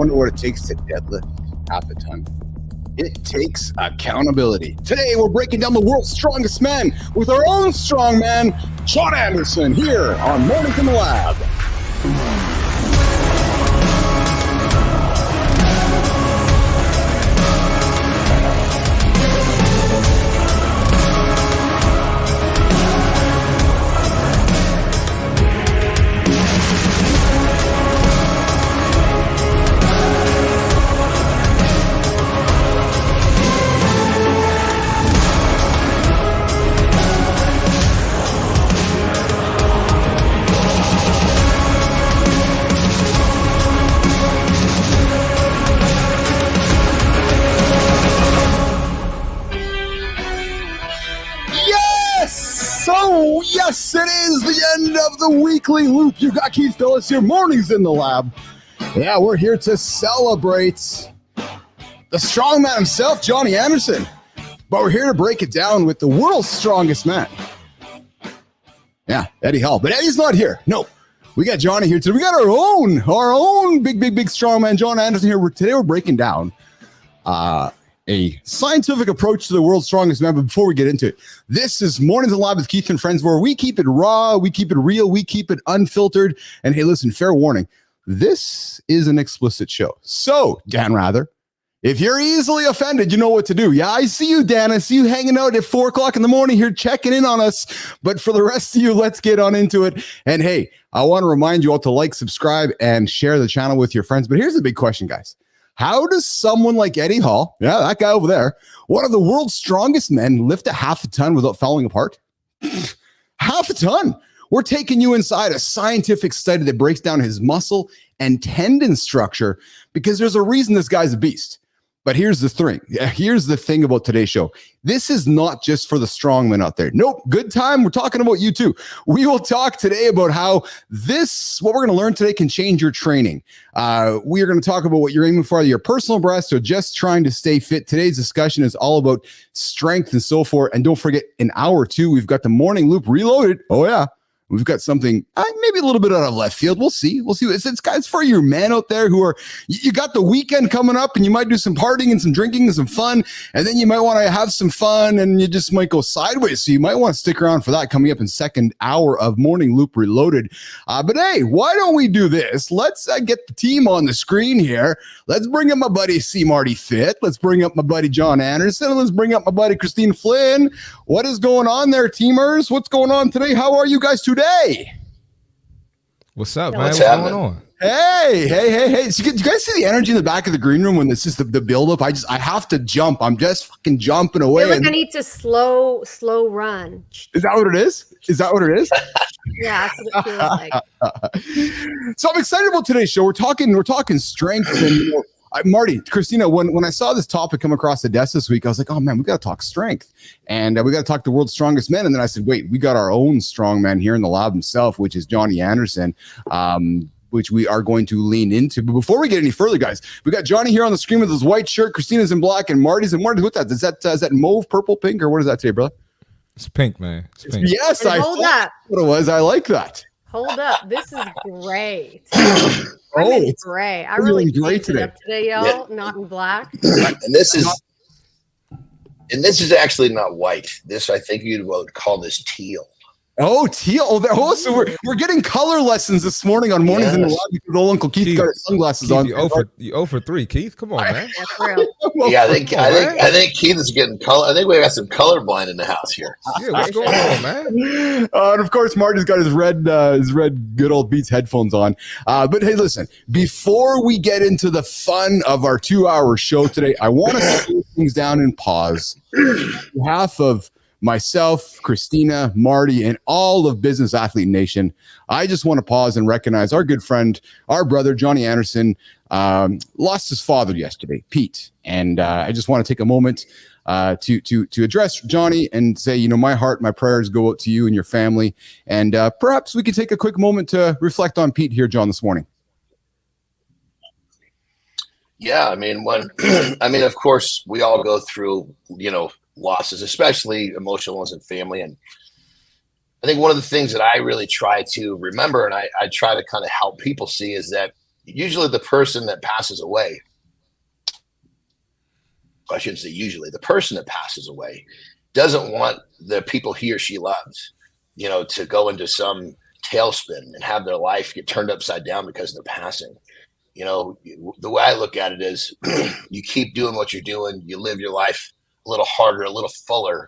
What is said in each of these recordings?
wonder what it takes to deadlift half a ton? It takes accountability. Today, we're breaking down the world's strongest man with our own strongman, Jon Andersen, here on Mornings in the Lab. Yes, it is the end of the weekly loop. You got Keith Bilous here, Mornings in the Lab. Yeah, we're here to celebrate the strongman himself, Jon Andersen. But we're here to break it down with the world's strongest man. Yeah, Eddie Hall. But Eddie's not here. No, we got Johnny here today. We got our own big strongman, Jon Andersen here. Today we're breaking down a scientific approach to the world's strongest man. But before we get into it, this is Mornings in the Lab with Keith and Friends, where we keep it raw, we keep it real, we keep it unfiltered. And hey, listen, fair warning, this is an explicit show. So, Dan Rather, if you're easily offended, you know what to do. Yeah, I see you, Dan. I see you hanging out at 4 o'clock in the morning here, checking in on us. But for the rest of you, let's get on into it. And hey, I want to remind you all to like, subscribe, and share the channel with your friends. But here's the big question, guys. How does someone like Eddie Hall, yeah, that guy over there, one of the world's strongest men, lift a half a ton without falling apart? Half a ton. We're taking you inside a scientific study that breaks down his muscle and tendon structure, because there's a reason this guy's a beast. But here's the thing. Here's the thing about today's show. This is not just for the strongmen out there. Nope. Good time. We're talking about you too. We will talk today about how what we're going to learn today can change your training. We are going to talk about what you're aiming for, your personal best, or just trying to stay fit. Today's discussion is all about strength and so forth. And don't forget, in hour 2, we've got the morning loop reloaded. Oh yeah. We've got something maybe a little bit out of left field. We'll see. It's guys for your men out there who are, you got the weekend coming up and you might do some partying and some drinking and some fun. And then you might want to have some fun and you just might go sideways. So you might want to stick around for that coming up in second hour of Morning Loop Reloaded. But hey, why don't we do this? Let's get the team on the screen here. Let's bring up my buddy CMartyFit. Let's bring up my buddy Jon Andersen. And let's bring up my buddy Kristina Flynn. What is going on there, teamers? What's going on today? How are you guys today? What's up, man? What's going on? Hey. So you guys see the energy in the back of the green room when this is the build-up? I have to jump. I'm just fucking jumping away. I feel like I need to slow run. Is that what it is? Yeah, that's what it feels like. So I'm excited about today's show. We're talking strength and Marty, Kristina, when I saw this topic come across the desk this week, I was like, oh man, we got to talk strength and we got to talk the world's strongest men. And then I said, wait, we got our own strong man here in the lab himself, which is Jon Andersen, which we are going to lean into. But before we get any further, guys, we got Johnny here on the screen with his white shirt. Kristina's in black and Marty's in Marty. What's that? Is that mauve, purple, pink, or what is that today, brother? It's pink, man. It's pink. Yes, and hold up. What it was. I like that. Hold up. This is great. It's gray. I really great today, y'all. Yeah. Not in black. And this is actually not white. This, I think you would call this teal. Oh, teal. Oh, so we're getting color lessons this morning on Mornings in the Lab because old Uncle Keith got his sunglasses on. You 0 for 3, Keith. Come on, man. That's real. Yeah, I think Keith is getting color. I think we got some colorblind in the house here. Yeah, what's going on, man? And of course, Marty's got his red good old Beats headphones on. But hey, listen, before we get into the fun of our 2-hour show today, I want to slow things down and pause. On behalf of myself, Kristina, Marty, and all of Business Athlete Nation, I just want to pause and recognize our good friend, our brother, Jon Andersen, lost his father yesterday, Pete. And I just want to take a moment to address Johnny and say, my heart, my prayers go out to you and your family. And perhaps we could take a quick moment to reflect on Pete here, Jon, this morning. Yeah, of course, we all go through, losses, especially emotional ones in family. And I think one of the things that I really try to remember and I try to kind of help people see is that usually the person that passes away, I shouldn't say usually, the person that passes away doesn't want the people he or she loves, to go into some tailspin and have their life get turned upside down because they're passing. The way I look at it is you keep doing what you're doing. You live your life a little harder, a little fuller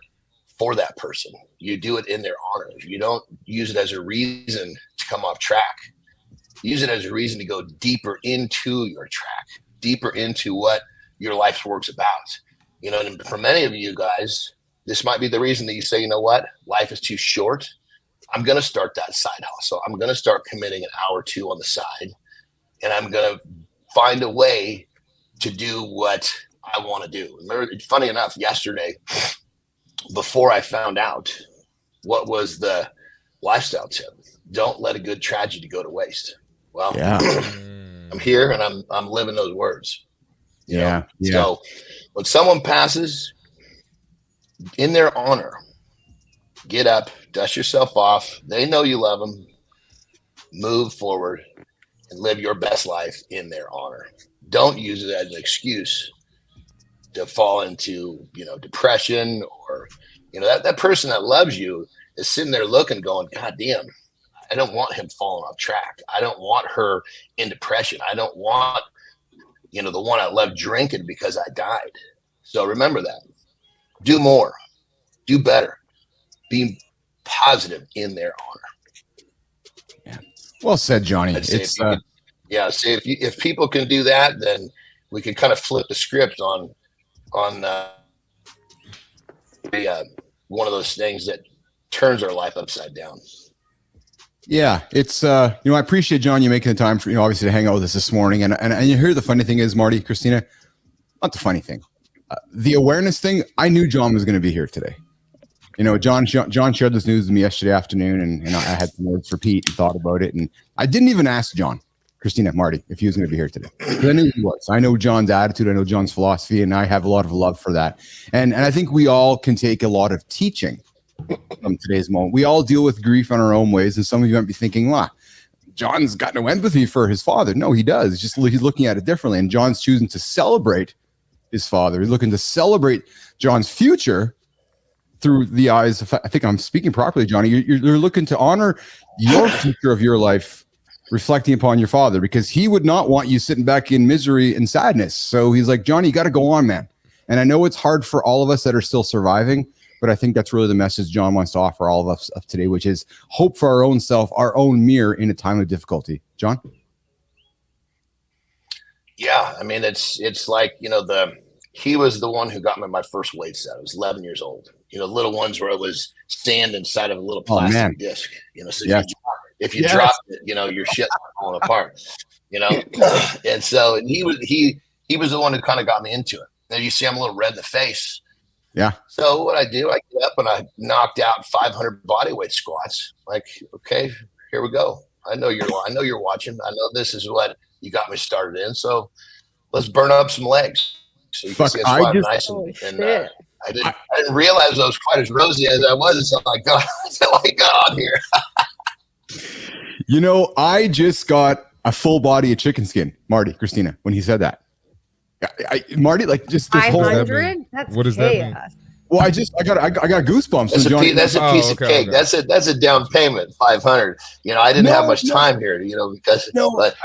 for that person. You do it in their honor. You don't use it as a reason to come off track. Use it as a reason to go deeper into your track, deeper into what your life's work's about. And for many of you guys, this might be the reason that you say, you know what, life is too short. I'm going to start that side hustle. I'm going to start committing an hour or two on the side. And I'm going to find a way to do what I want to do. It's funny enough, yesterday, before I found out what was the lifestyle tip, don't let a good tragedy go to waste. Well, yeah. I'm here and I'm living those words. Yeah. So when someone passes, in their honor, get up, dust yourself off. They know you love them. Move forward and live your best life in their honor. Don't use it as an excuse to fall into, depression, or, that person that loves you is sitting there looking, going, God damn, I don't want him falling off track. I don't want her in depression. I don't want, the one I love drinking because I died. So remember that. Do more. Do better. Be positive in their honor. Well said, Johnny. It's if people can do that, then we can kind of flip the script on one of those things that turns our life upside down. Yeah, it's I appreciate, John, you making the time for obviously to hang out with us this morning. And you hear the funny thing is, Marty, Kristina, not the funny thing, the awareness thing. I knew John was going to be here today. John shared this news with me yesterday afternoon, and I had some words for Pete and thought about it. And I didn't even ask John, Kristina, Marty, if he was going to be here today. Because I knew he was. I know John's attitude. I know John's philosophy, and I have a lot of love for that. And I think we all can take a lot of teaching from today's moment. We all deal with grief in our own ways, and some of you might be thinking, wow, John's got no empathy for his father. No, he does. It's just he's looking at it differently, and John's choosing to celebrate his father. He's looking to celebrate John's future through the eyes of, I think I'm speaking properly, Johnny. You're looking to honor your future of your life, reflecting upon your father, because he would not want you sitting back in misery and sadness. So he's like, Johnny, you got to go on, man. And I know it's hard for all of us that are still surviving, but I think that's really the message John wants to offer all of us today, which is hope for our own self, our own mirror in a time of difficulty. John? Yeah, I mean, it's like, he was the one who got me my first weight set. I was 11 years old. Little ones where it was sand inside of a little plastic disc. So if you drop it, your shit's falling apart. And so he was the one who kind of got me into it. Now you see, I'm a little red in the face. Yeah. So what I do, I get up and I knocked out 500 bodyweight squats. Like, okay, here we go. I know you're watching. I know this is what you got me started in. So let's burn up some legs. So you can see it's quite nice and I didn't realize I was quite as rosy as I was until I got on here. I just got a full body of chicken skin, Marty, Kristina, when he said that. Marty, like just this 500? That's what does that mean? Well, I got goosebumps. That's a piece of cake. Okay. That's a down payment, 500. I didn't have much time here, because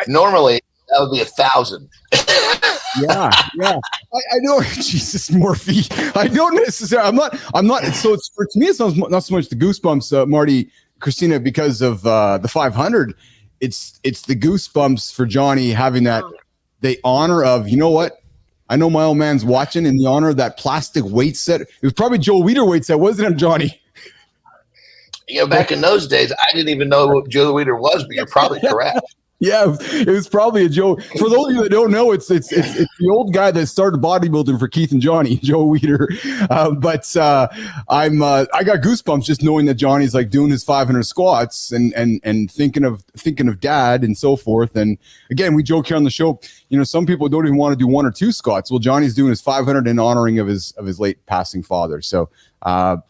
normally that would be 1,000. Yeah. I know. Jesus, Morphe. I don't necessarily. I'm not. So it's to me, it's not so much the goosebumps, Marty, Kristina, because of the 500. It's the goosebumps for Johnny having that the honor of, you know what? I know my old man's watching, in the honor of that plastic weight set. It was probably Joe Weider weight set, wasn't it, Johnny? Back in those days, I didn't even know what Joe Weider was, but you're probably correct. Yeah, it was probably a Joe. For those of you that don't know, it's the old guy that started bodybuilding for Keith and Johnny, Joe Weider. But I got goosebumps just knowing that Johnny's like doing his 500 squats and thinking of dad and so forth. And again, we joke here on the show, some people don't even want to do one or two squats. Well, Johnny's doing his 500 in honoring of his late passing father. So the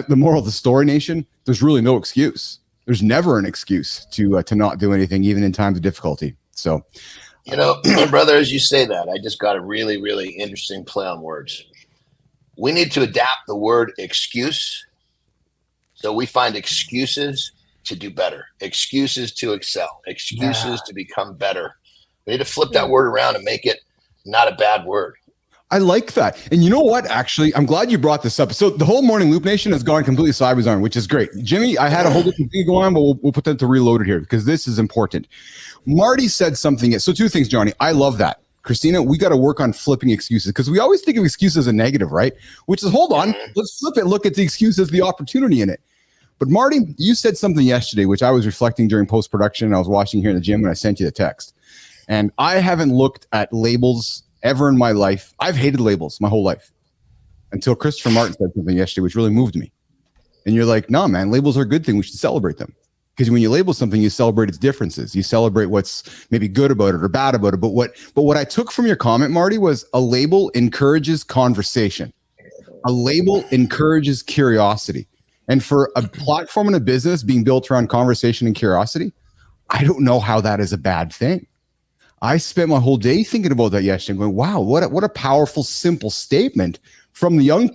moral of the story, nation, there's really no excuse. There's never an excuse to not do anything, even in times of difficulty. So, you know, brother, as you say that, I just got a really, really interesting play on words. We need to adapt the word excuse. So we find excuses to do better, excuses to excel, excuses to become better. We need to flip that word around and make it not a bad word. I like that. And you know what? Actually, I'm glad you brought this up. So the whole Morning Loop Nation has gone completely sideways on, which is great. Jimmy, I had a whole different thing going on, but we'll put that to reload it here because this is important. Marty said something. So two things, Johnny. I love that. Kristina, we got to work on flipping excuses because we always think of excuses as a negative, right? Which is, hold on, let's flip it. Look at the excuse as the opportunity in it. But Marty, you said something yesterday, which I was reflecting during post-production. I was watching here in the gym and I sent you the text. And I haven't looked at labels ever in my life. I've hated labels my whole life until Christopher Martin said something yesterday, which really moved me. And you're like, no, man, labels are a good thing. We should celebrate them. Because when you label something, you celebrate its differences. You celebrate what's maybe good about it or bad about it. But what I took from your comment, Marty, was a label encourages conversation. A label encourages curiosity. And for a platform and a business being built around conversation and curiosity, I don't know how that is a bad thing. I spent my whole day thinking about that yesterday, going, "Wow, what a powerful, simple statement from the young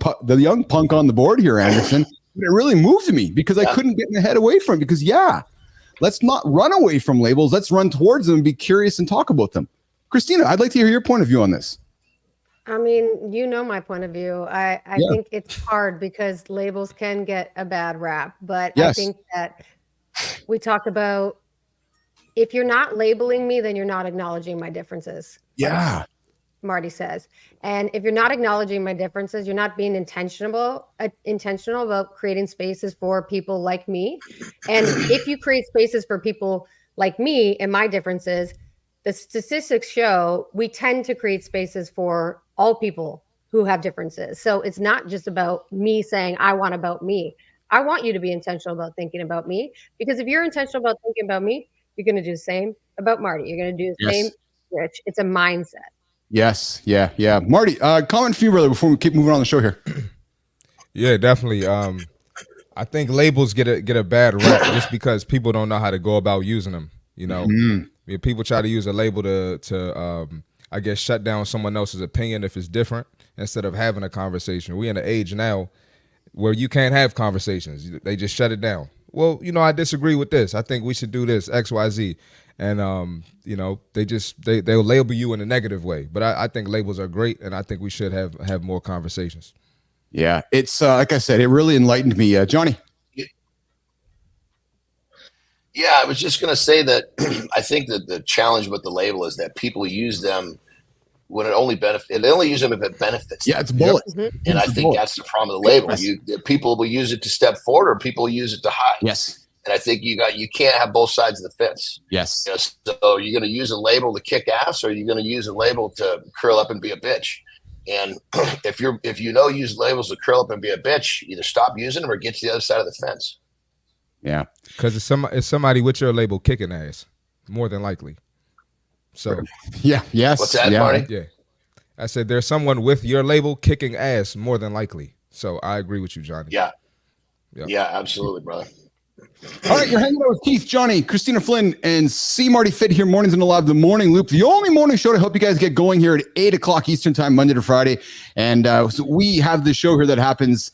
punk on the board here, Anderson." It really moved me because I couldn't get my head away from it. Because let's not run away from labels. Let's run towards them and be curious and talk about them. Kristina, I'd like to hear your point of view on this. I mean, you know my point of view. I think it's hard because labels can get a bad rap. But I think that we talk about, if you're not labeling me, then you're not acknowledging my differences. Yeah. Marty says. And if you're not acknowledging my differences, you're not being intentional about creating spaces for people like me. And if you create spaces for people like me and my differences, the statistics show we tend to create spaces for all people who have differences. So it's not just about me saying, I want about me. I want you to be intentional about thinking about me, because if you're intentional about thinking about me, you're going to do the same about Marty. You're going to do the same, Rich. It's a mindset. Yes. Yeah. Marty, comment for you, brother, before we keep moving on the show here. Yeah, definitely. I think labels get a bad rap just because people don't know how to go about using them. You know, I mean, people try to use a label to I guess, shut down someone else's opinion if it's different instead of having a conversation. We're in an age now where you can't have conversations. They just shut it down. Well, you know, I disagree with this. I think we should do this, X, Y, Z. And, you know, they'll label you in a negative way. But I think labels are great, and I think we should have more conversations. Yeah, it's like I said, it really enlightened me. Johnny? Yeah, I was just going to say that I think that the challenge with the label is that people use them when it only benefits. They only use them if it benefits. Yeah, it's bullet. And I think that's the problem with the label. People will use it to step forward, or people will use it to hide. Yes. And I think you can't have both sides of the fence. Yes. You know, so you're going to use a label to kick ass, or you're going to use a label to curl up and be a bitch. And if you use labels to curl up and be a bitch, either stop using them or get to the other side of the fence. Yeah. Because it's somebody with your label kicking ass, more than likely. So yeah. Yes. What's that, Marty? Yeah. I said there's someone with your label kicking ass, more than likely. So I agree with you, Johnny. Yeah. Yep. Yeah, absolutely, brother. All right, you're hanging out with Keith, Johnny, Kristina Flynn, and CMartyFit here, Mornings in the Lab, the Morning Loop, the only morning show to help you guys get going here at 8 o'clock Eastern time, Monday to Friday. And so we have this show here that happens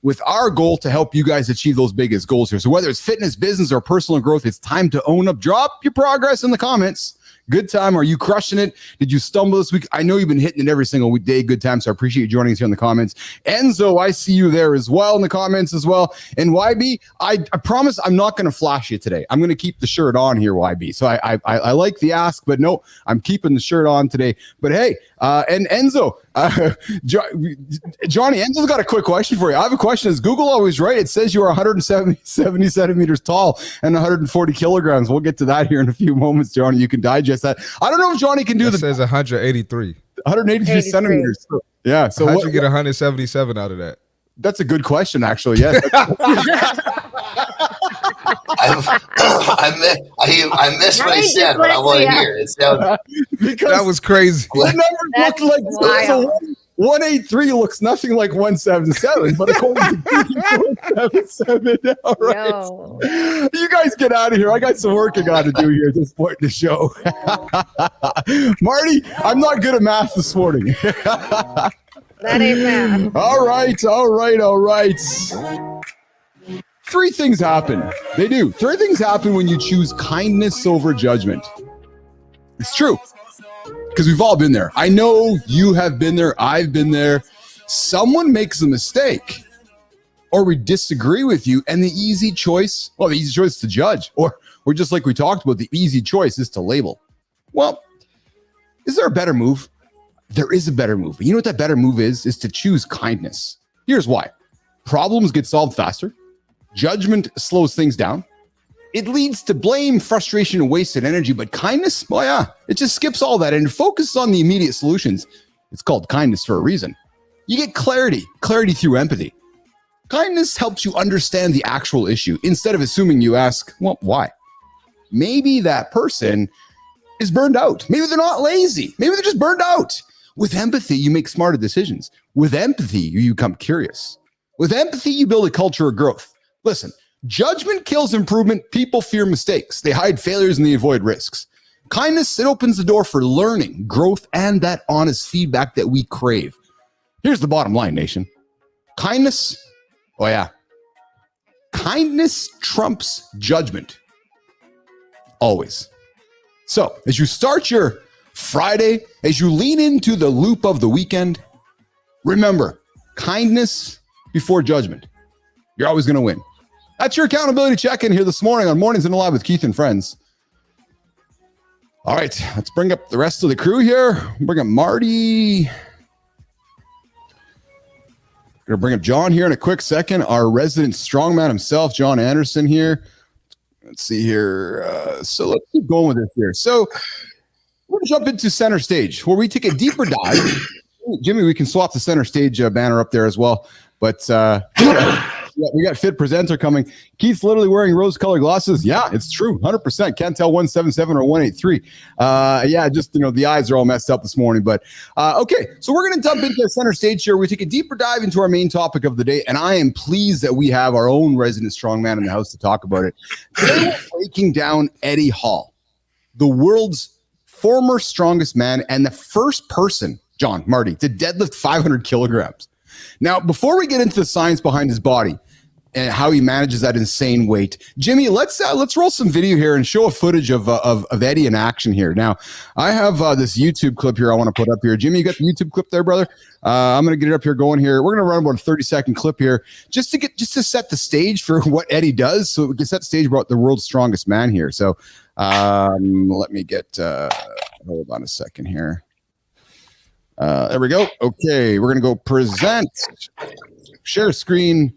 with our goal to help you guys achieve those biggest goals here. So whether it's fitness, business, or personal growth, it's time to own up. Drop your progress in the comments. Good time. Are you crushing it? Did you stumble this week? I know you've been hitting it every single day. Good time. So I appreciate you joining us here in the comments. Enzo, I see you there as well in the comments as well. And YB, I promise I'm not going to flash you today. I'm going to keep the shirt on here, YB. So I like the ask, but no, I'm keeping the shirt on today. But hey, and Enzo, Johnny, Enzo's got a quick question for you. I have a question. Is Google always right? It says you are 170 centimeters tall and 140 kilograms. We'll get to that here in a few moments, Johnny. You can digest that. I don't know if Johnny can do It says 183. 183 centimeters. So, yeah. So how'd you get 177 out of that? That's a good question, actually. Yes. I missed what he said, but I want to hear it. Because that was crazy. The numbers look like so 183 looks nothing like 177, but according to 777. All right. Yo. You guys get out of here. I got some work I got to do here at this point in the show. Marty, I'm not good at math this morning. That ain't math. All right. Three things happen. They do. Three things happen when you choose kindness over judgment. It's true. Because we've all been there. I know you have been there. I've been there. Someone makes a mistake or we disagree with you, and the easy choice is to judge. Or just like we talked about, the easy choice is to label. Well, is there a better move? There is a better move. But you know what that better move is to choose kindness. Here's why. Problems get solved faster. Judgment slows things down. It leads to blame, frustration, and wasted energy. But kindness, oh yeah, it just skips all that and focuses on the immediate solutions. It's called kindness for a reason. You get clarity through empathy. Kindness helps you understand the actual issue. Instead of assuming, you ask, well, why? Maybe that person is burned out. Maybe they're not lazy. Maybe they're just burned out. With empathy, you make smarter decisions. With empathy, you become curious. With empathy, you build a culture of growth. Listen, judgment kills improvement. People fear mistakes. They hide failures and they avoid risks. Kindness, it opens the door for learning, growth, and that honest feedback that we crave. Here's the bottom line, nation. Kindness, oh yeah. Kindness trumps judgment. Always. So, as you start your Friday, as you lean into the loop of the weekend, remember, kindness before judgment. You're always going to win. That's your accountability check-in here this morning on Mornings in the Lab with Keith and Friends. All right, let's bring up the rest of the crew here. Bring up Marty. Gonna bring up John here in a quick second. Our resident strongman himself, Jon Andersen here. Let's see here. So let's keep going with this here. So we're gonna jump into center stage where we take a deeper dive. Jimmy, we can swap the center stage banner up there as well. But we got fit presenter coming. Keith's literally wearing rose-colored glasses. Yeah, it's true. 100%. Can't tell 177 or 183. Yeah, just, the eyes are all messed up this morning. But okay, so we're going to jump into the center stage here. We take a deeper dive into our main topic of the day, and I am pleased that we have our own resident strongman in the house to talk about it. Today, we're breaking down Eddie Hall, the world's former strongest man and the first person, John, Marty, to deadlift 500 kilograms. Now, before we get into the science behind his body and how he manages that insane weight, Jimmy, let's roll some video here and show a footage of Eddie in action here. Now, I have this YouTube clip here I want to put up here. Jimmy, you got the YouTube clip there, brother? I'm going to get it up here going here. We're going to run about a 30-second clip here just to set the stage for what Eddie does, so we can set the stage about the world's strongest man here. So let me get hold on a second here. There we go. Okay, we're going to go present, share screen.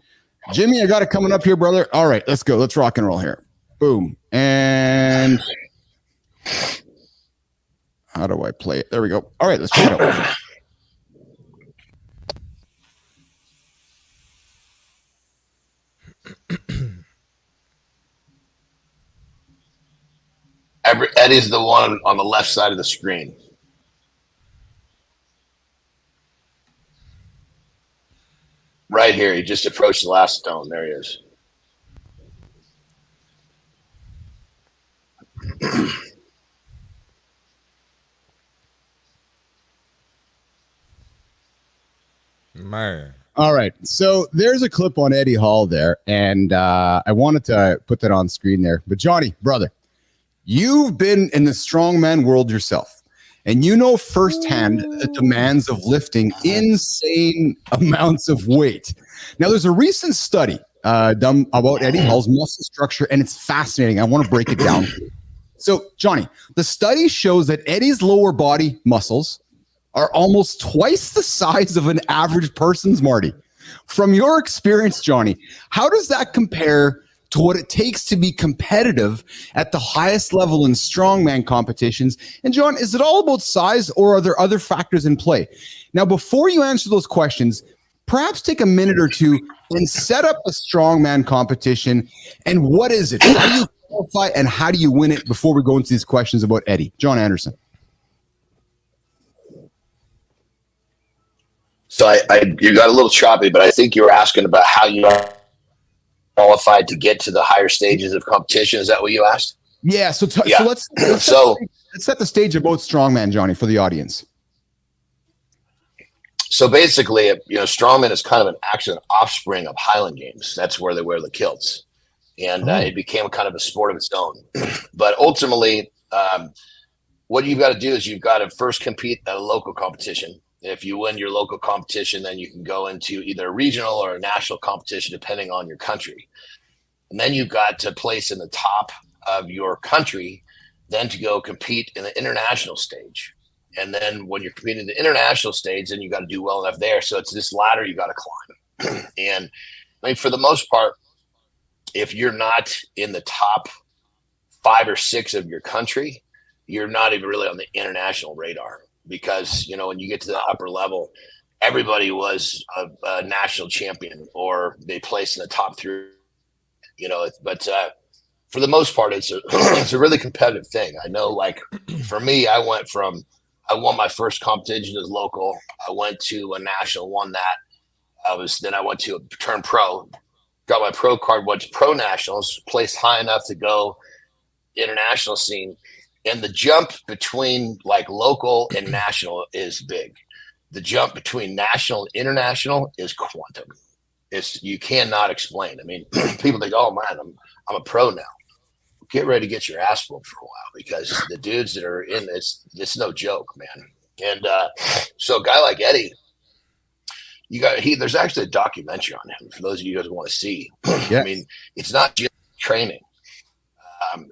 Jimmy, I got it coming up here, brother. All right, let's go. Let's rock and roll here. Boom. And how do I play it? There we go. All right, let's check it out. Eddie's the one on the left side of the screen. Right here, he just approached the last stone. There he is. Man. All right, so there's a clip on Eddie Hall there, and I wanted to put that on screen there. But Johnny, brother, you've been in the strongman world yourself. And you know firsthand the demands of lifting insane amounts of weight. Now, there's a recent study done about Eddie Hall's muscle structure, and it's fascinating. I want to break it down. So, Johnny, the study shows that Eddie's lower body muscles are almost twice the size of an average person's, Marty. From your experience, Johnny, how does that compare to what it takes to be competitive at the highest level in strongman competitions? And John, is it all about size, or are there other factors in play? Now, before you answer those questions, perhaps take a minute or two and set up a strongman competition. And what is it? How do you qualify and how do you win it before we go into these questions about Eddie? Jon Andersen. So you got a little choppy, but I think you were asking about how you qualified to get to the higher stages of competition. Is that what you asked? Yeah. So Yeah. let's set the stage about strongman, Johnny, for the audience. So basically, strongman is kind of an offspring of Highland Games. That's where they wear the kilts. And it became kind of a sport of its own. But ultimately, what you've got to do is you've got to first compete at a local competition. If you win your local competition, then you can go into either a regional or a national competition, depending on your country. And then you've got to place in the top of your country, then to go compete in the international stage. And then when you're competing in the international stage, then you got to do well enough there. So it's this ladder you got to climb. And I mean, for the most part, if you're not in the top 5 or 6 of your country, you're not even really on the international radar, because, when you get to the upper level, everybody was a national champion or they placed in the top 3, but for the most part, it's a really competitive thing. I know, like for me, I won my first competition as local. I went to a national, won that. Then I went to turn pro, got my pro card, went to pro nationals, placed high enough to go international scene. And the jump between like local and national is big. The jump between national and international is quantum. You cannot explain. I mean, people think, oh man, I'm a pro now. Get ready to get your ass whooped for a while, because the dudes that are in this, it's no joke, man. And so a guy like Eddie, there's actually a documentary on him for those of you guys who want to see. Yeah. I mean, it's not just training.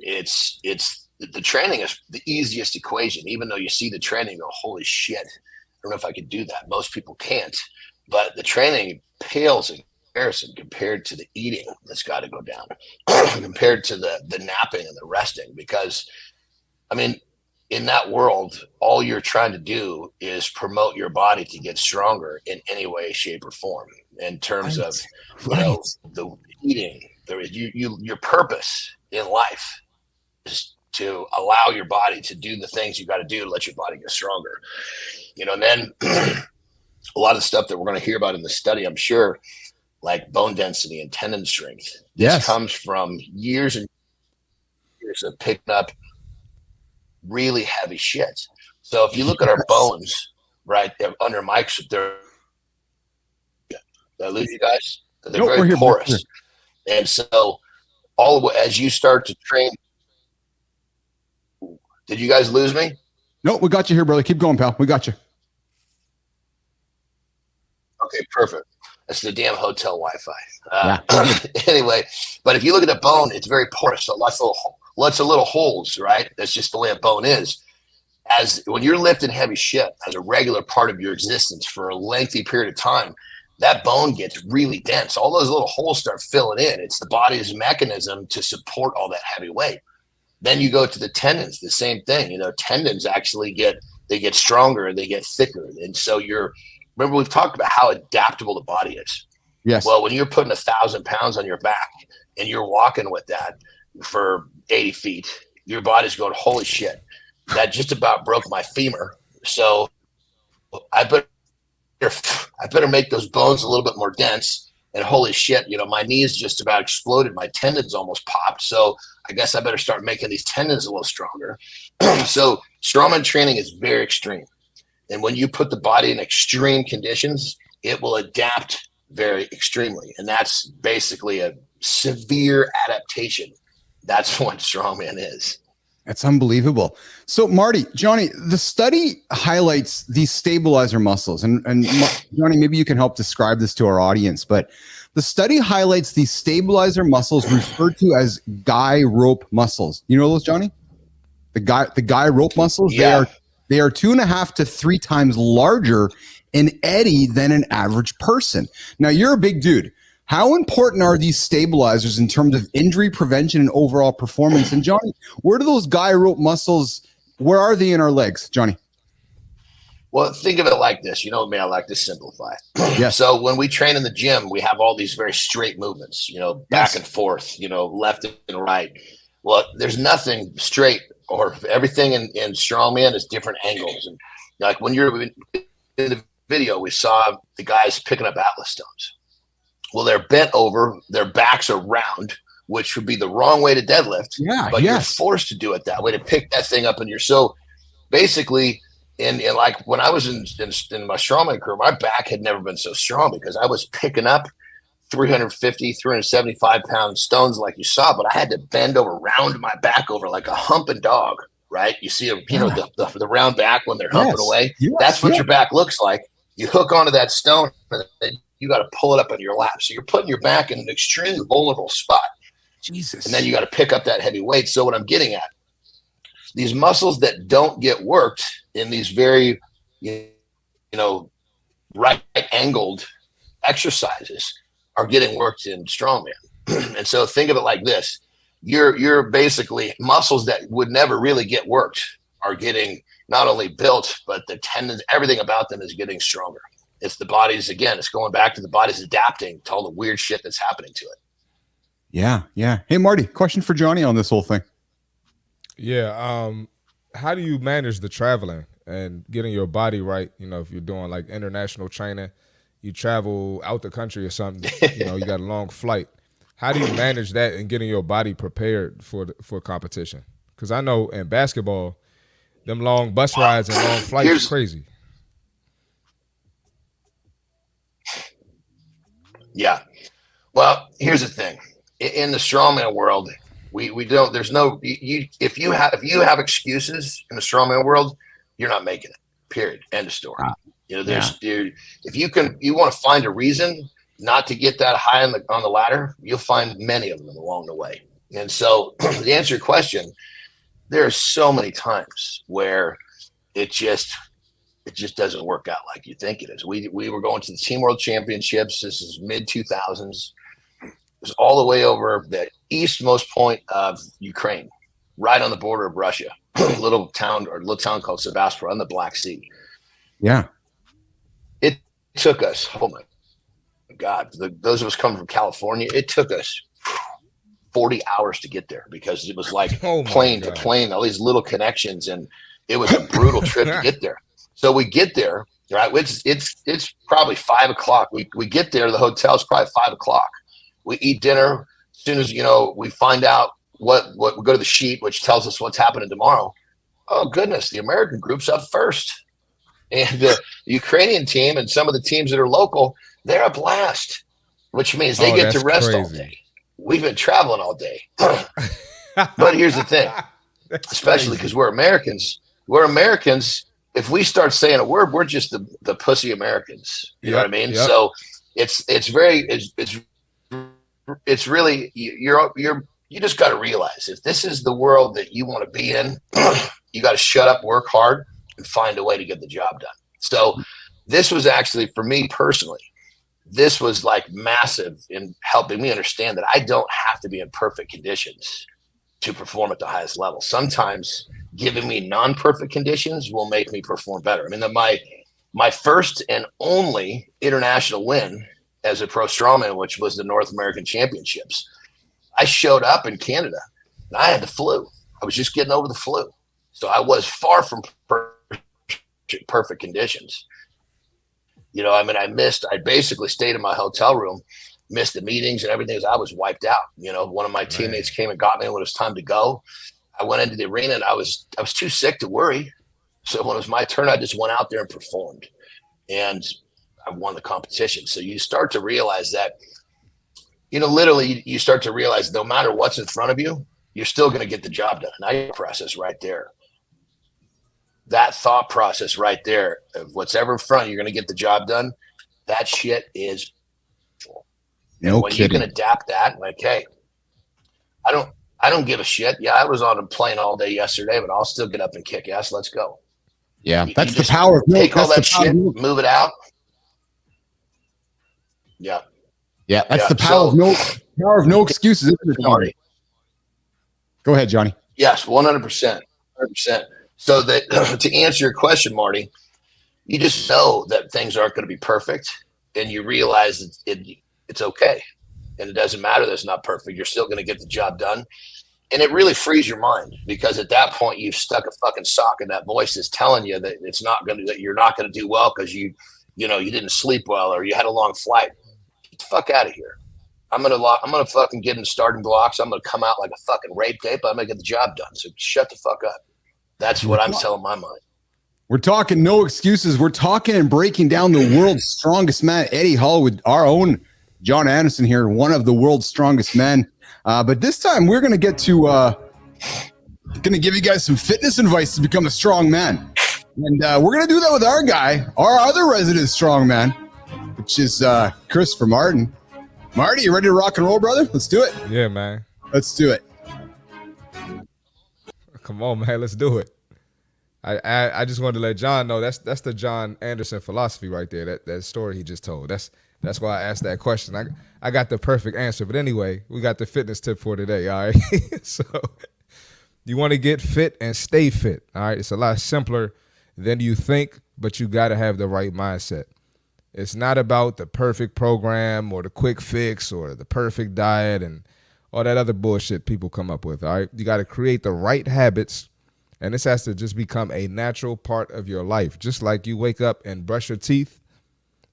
It's the training is the easiest equation, even though you see the training and go, holy shit, I don't know if I could do that. Most people can't, but the training pales in comparison compared to the eating that's got to go down, compared to the napping and the resting. Because, I mean, in that world, all you're trying to do is promote your body to get stronger in any way, shape, or form. In terms of the eating, your purpose in life is to allow your body to do the things you got to do to let your body get stronger. And then a lot of stuff that we're going to hear about in the study, I'm sure, like bone density and tendon strength. This comes from years and years of picking up really heavy shit. So if you look at our bones, right, they're under microscope, did I lose you guys? They're very porous. And so as you start to train, did you guys lose me? No, we got you here, brother. Keep going, pal. We got you. Okay, perfect. That's the damn hotel Wi-Fi. Anyway, but if you look at the bone, it's very porous. So lots of little holes, right? That's just the way a bone is. As when you're lifting heavy shit as a regular part of your existence for a lengthy period of time, that bone gets really dense. All those little holes start filling in. It's the body's mechanism to support all that heavy weight. Then you go to the tendons, the same thing. Tendons actually get stronger and they get thicker. And so remember we've talked about how adaptable the body is. Yes. Well, when you're putting 1,000 pounds on your back and you're walking with that for 80 feet, your body's going, holy shit, that just about broke my femur. So I better make those bones a little bit more dense. And holy shit, my knees just about exploded. My tendons almost popped. So I guess I better start making these tendons a little stronger. So strongman training is very extreme. And when you put the body in extreme conditions, it will adapt very extremely. And that's basically a severe adaptation. That's what strongman is. That's unbelievable. So Marty, Johnny, the study highlights these stabilizer muscles. And Johnny, maybe you can help describe this to our audience, but the study highlights these stabilizer muscles referred to as guy rope muscles. You know those, Johnny? The guy rope muscles? Yeah. They are 2.5 to 3 times larger in Eddie than an average person. Now, you're a big dude. How important are these stabilizers in terms of injury prevention and overall performance? And Johnny, where do those guy rope muscles, where are they in our legs, Johnny? Well, think of it like this. You know me, I like to simplify. Yeah. So when we train in the gym, we have all these very straight movements, back and forth, left and right. Well, there's nothing straight, or everything in strongman is different angles. And like when you're in the video, we saw the guys picking up Atlas stones. Well, they're bent over, their backs are round, which would be the wrong way to deadlift. Yeah, but you're forced to do it that way to pick that thing up. And you're so basically in like when I was in my strongman career, my back had never been so strong because I was picking up 350, 375 pound stones like you saw, but I had to bend over, round my back over like a humping dog, right? You see, the round back when they're humping away. That's what your back looks like. You hook onto that stone and then you got to pull it up in your lap. So you're putting your back in an extremely vulnerable spot. Jesus. And then you got to pick up that heavy weight. So what I'm getting at, these muscles that don't get worked in these very, right angled exercises are getting worked in strongman. And so think of it like this. You're basically muscles that would never really get worked are getting not only built, but the tendons, everything about them is getting stronger. It's the body's, again, it's going back to the body's adapting to all the weird shit that's happening to it. Yeah. Yeah. Hey, Marty, question for Johnny on this whole thing. Yeah. How do you manage the traveling and getting your body right? If you're doing like international training, you travel out the country or something, you got a long flight. How do you manage that and getting your body prepared for competition? Because I know in basketball, them long bus rides and long flights is crazy. Yeah. Well, here's the thing. In the strongman world, we don't, there's no, if you have excuses in the strongman world, you're not making it, period. End of story. If you want to find a reason not to get that high on the ladder, you'll find many of them along the way. And so to answer your question, there are so many times where it just doesn't work out like you think it is. We were going to the Team World Championships. This is mid 2000s. It was all the way over the eastmost point of Ukraine, right on the border of Russia, little town called Sevastopol on the Black Sea. Yeah. It took us, oh my God, those of us coming from California, it took us 40 hours to get there because it was like plane to plane, all these little connections. And it was a brutal trip to get there. So we get there, right? It's probably 5 o'clock. We get there, the hotel's probably 5 o'clock. We eat dinner. As soon as, we find out what we go to the sheet, which tells us what's happening tomorrow. Oh goodness, the American group's up first. And the Ukrainian team and some of the teams that are local, they're up last, which means they get to rest all day. We've been traveling all day. But here's the thing, especially because we're Americans. If we start saying a word, we're just the pussy Americans. You know what I mean? Yep. So it's really, you just got to realize if this is the world that you want to be in, you got to shut up, work hard, and find a way to get the job done. So this was actually, for me personally, this was like massive in helping me understand that I don't have to be in perfect conditions to perform at the highest level. Sometimes giving me non-perfect conditions will make me perform better. I mean, my first and only international win as a pro strongman, which was the North American Championships, I showed up in Canada and I had the flu. I was just getting over the flu. So I was far from perfect conditions. I basically stayed in my hotel room, missed the meetings and everything. I was wiped out. One of my teammates came and got me when it was time to go. I went into the arena and I was too sick to worry. So when it was my turn, I just went out there and performed, and I won the competition. So you start to realize that, literally you start to realize no matter what's in front of you, you're still going to get the job done. And that process right there, that thought process right there of what's ever in front of you, you're going to get the job done. That shit is no when kidding. You can adapt that, like, hey, I don't give a shit. Yeah, I was on a plane all day yesterday, but I'll still get up and kick ass. Let's go. Yeah, that's the power of milk. Take all that shit, move it out. Yeah. Yeah, that's the power of no excuses, isn't it, Marty? Go ahead, Johnny. Yes, 100%. 100%. So that to answer your question, Marty, you just know that things aren't going to be perfect, and you realize it's okay. And it doesn't matter that it's not perfect. You're still going to get the job done. And it really frees your mind, because at that point you've stuck a fucking sock in that voice that's telling you that that you're not going to do well because you didn't sleep well or you had a long flight. Get the fuck out of here. I'm gonna fucking get in starting blocks. I'm gonna come out like a fucking rape tape. I'm gonna get the job done. So shut the fuck up. That's what I'm telling my mind. We're talking no excuses. We're talking and breaking down the world's strongest man, Eddie Hall, with our own Jon Andersen here, one of the world's strongest men. But this time we're going to get to going to give you guys some fitness advice to become a strong man. And we're going to do that with our guy, our other resident strong man, which is Christopher Martin. Marty, you ready to rock and roll, brother? Let's do it. Yeah, man. Let's do it. Come on, man. Let's do it. I just wanted to let John know that's the Jon Andersen philosophy right there. That story he just told. That's why I asked that question. I got the perfect answer. But anyway, we got the fitness tip for today. All right. So you want to get fit and stay fit. All right. It's a lot simpler than you think, but you got to have the right mindset. It's not about the perfect program or the quick fix or the perfect diet and all that other bullshit people come up with. All right. You got to create the right habits. And this has to just become a natural part of your life. Just like you wake up and brush your teeth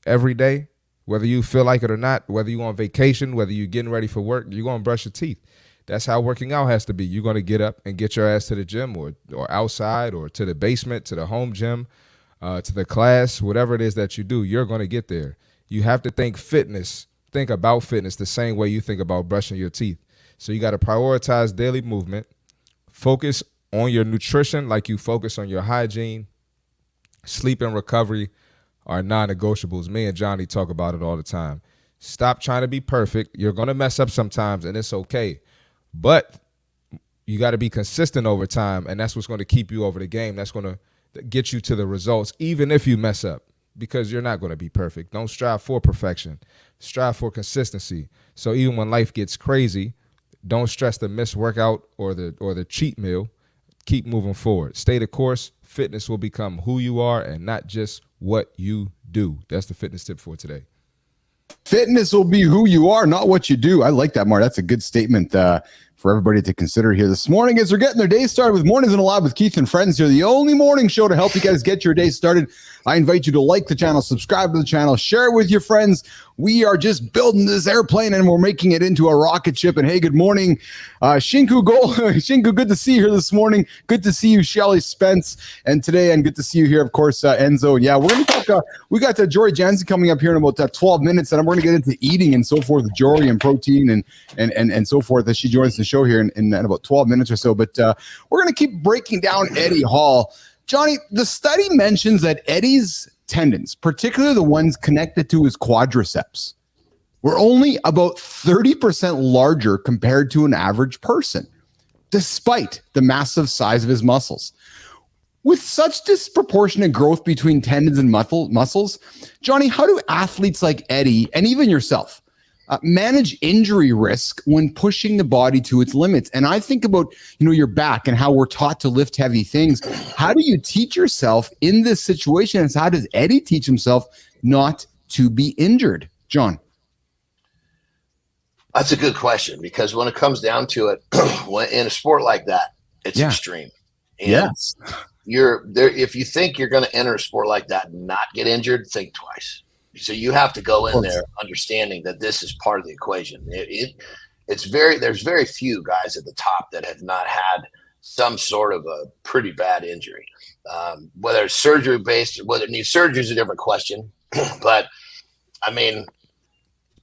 every day, whether you feel like it or not, whether you're on vacation, whether you're getting ready for work, you're going to brush your teeth. That's how working out has to be. You're going to get up and get your ass to the gym or outside or to the basement, to the home gym, to the class, whatever it is that you do, you're going to get there. You have to think about fitness the same way you think about brushing your teeth. So you got to prioritize daily movement, focus on your nutrition like you focus on your hygiene. Sleep and recovery are non-negotiables. Me and Johnny talk about it all the time. Stop trying to be perfect. You're going to mess up sometimes, and it's okay. But you got to be consistent over time, and that's what's going to keep you over the game. That's going to get you to the results, even if you mess up, because you're not going to be perfect. Don't strive for perfection. Strive for consistency. So even when life gets crazy, don't stress the missed workout or the cheat meal. Keep moving forward. Stay the course. Fitness will become who you are and not just what you do. That's the fitness tip for today. Fitness will be who you are, not what you do. I like that, Mark. That's a good statement for everybody to consider here this morning as they're getting their day started with Mornings in the Lab with Keith and Friends here, the only morning show to help you guys get your day started. I invite you to like the channel, subscribe to the channel, share it with your friends. We are just building this airplane and we're making it into a rocket ship. And hey, good morning, Shinku Shinku, good to see you here this morning. Good to see you, Shelly Spence, and good to see you here, of course, Enzo. Yeah, we're going to talk. We got Jory Jansen coming up here in about 12 minutes, and we're going to get into eating and so forth with Jory and protein and so forth as she joins the show here in about 12 minutes or so. But we're going to keep breaking down Eddie Hall. Johnny, the study mentions that Eddie's tendons, particularly the ones connected to his quadriceps, were only about 30% larger compared to an average person, despite the massive size of his muscles. With such disproportionate growth between tendons and muscles, Johnny, how do athletes like Eddie and even yourself manage injury risk when pushing the body to its limits? And I think about, your back and how we're taught to lift heavy things. How do you teach yourself in this situation? And how does Eddie teach himself not to be injured? John. That's a good question, because when it comes down to it, in a sport like that, it's extreme. And yes. You're there. If you think you're going to enter a sport like that and not get injured, think twice. So you have to go in there understanding that this is part of the equation. There's very few guys at the top that have not had some sort of a pretty bad injury. Whether it's surgery based, whether it needs surgery is a different question. But I mean,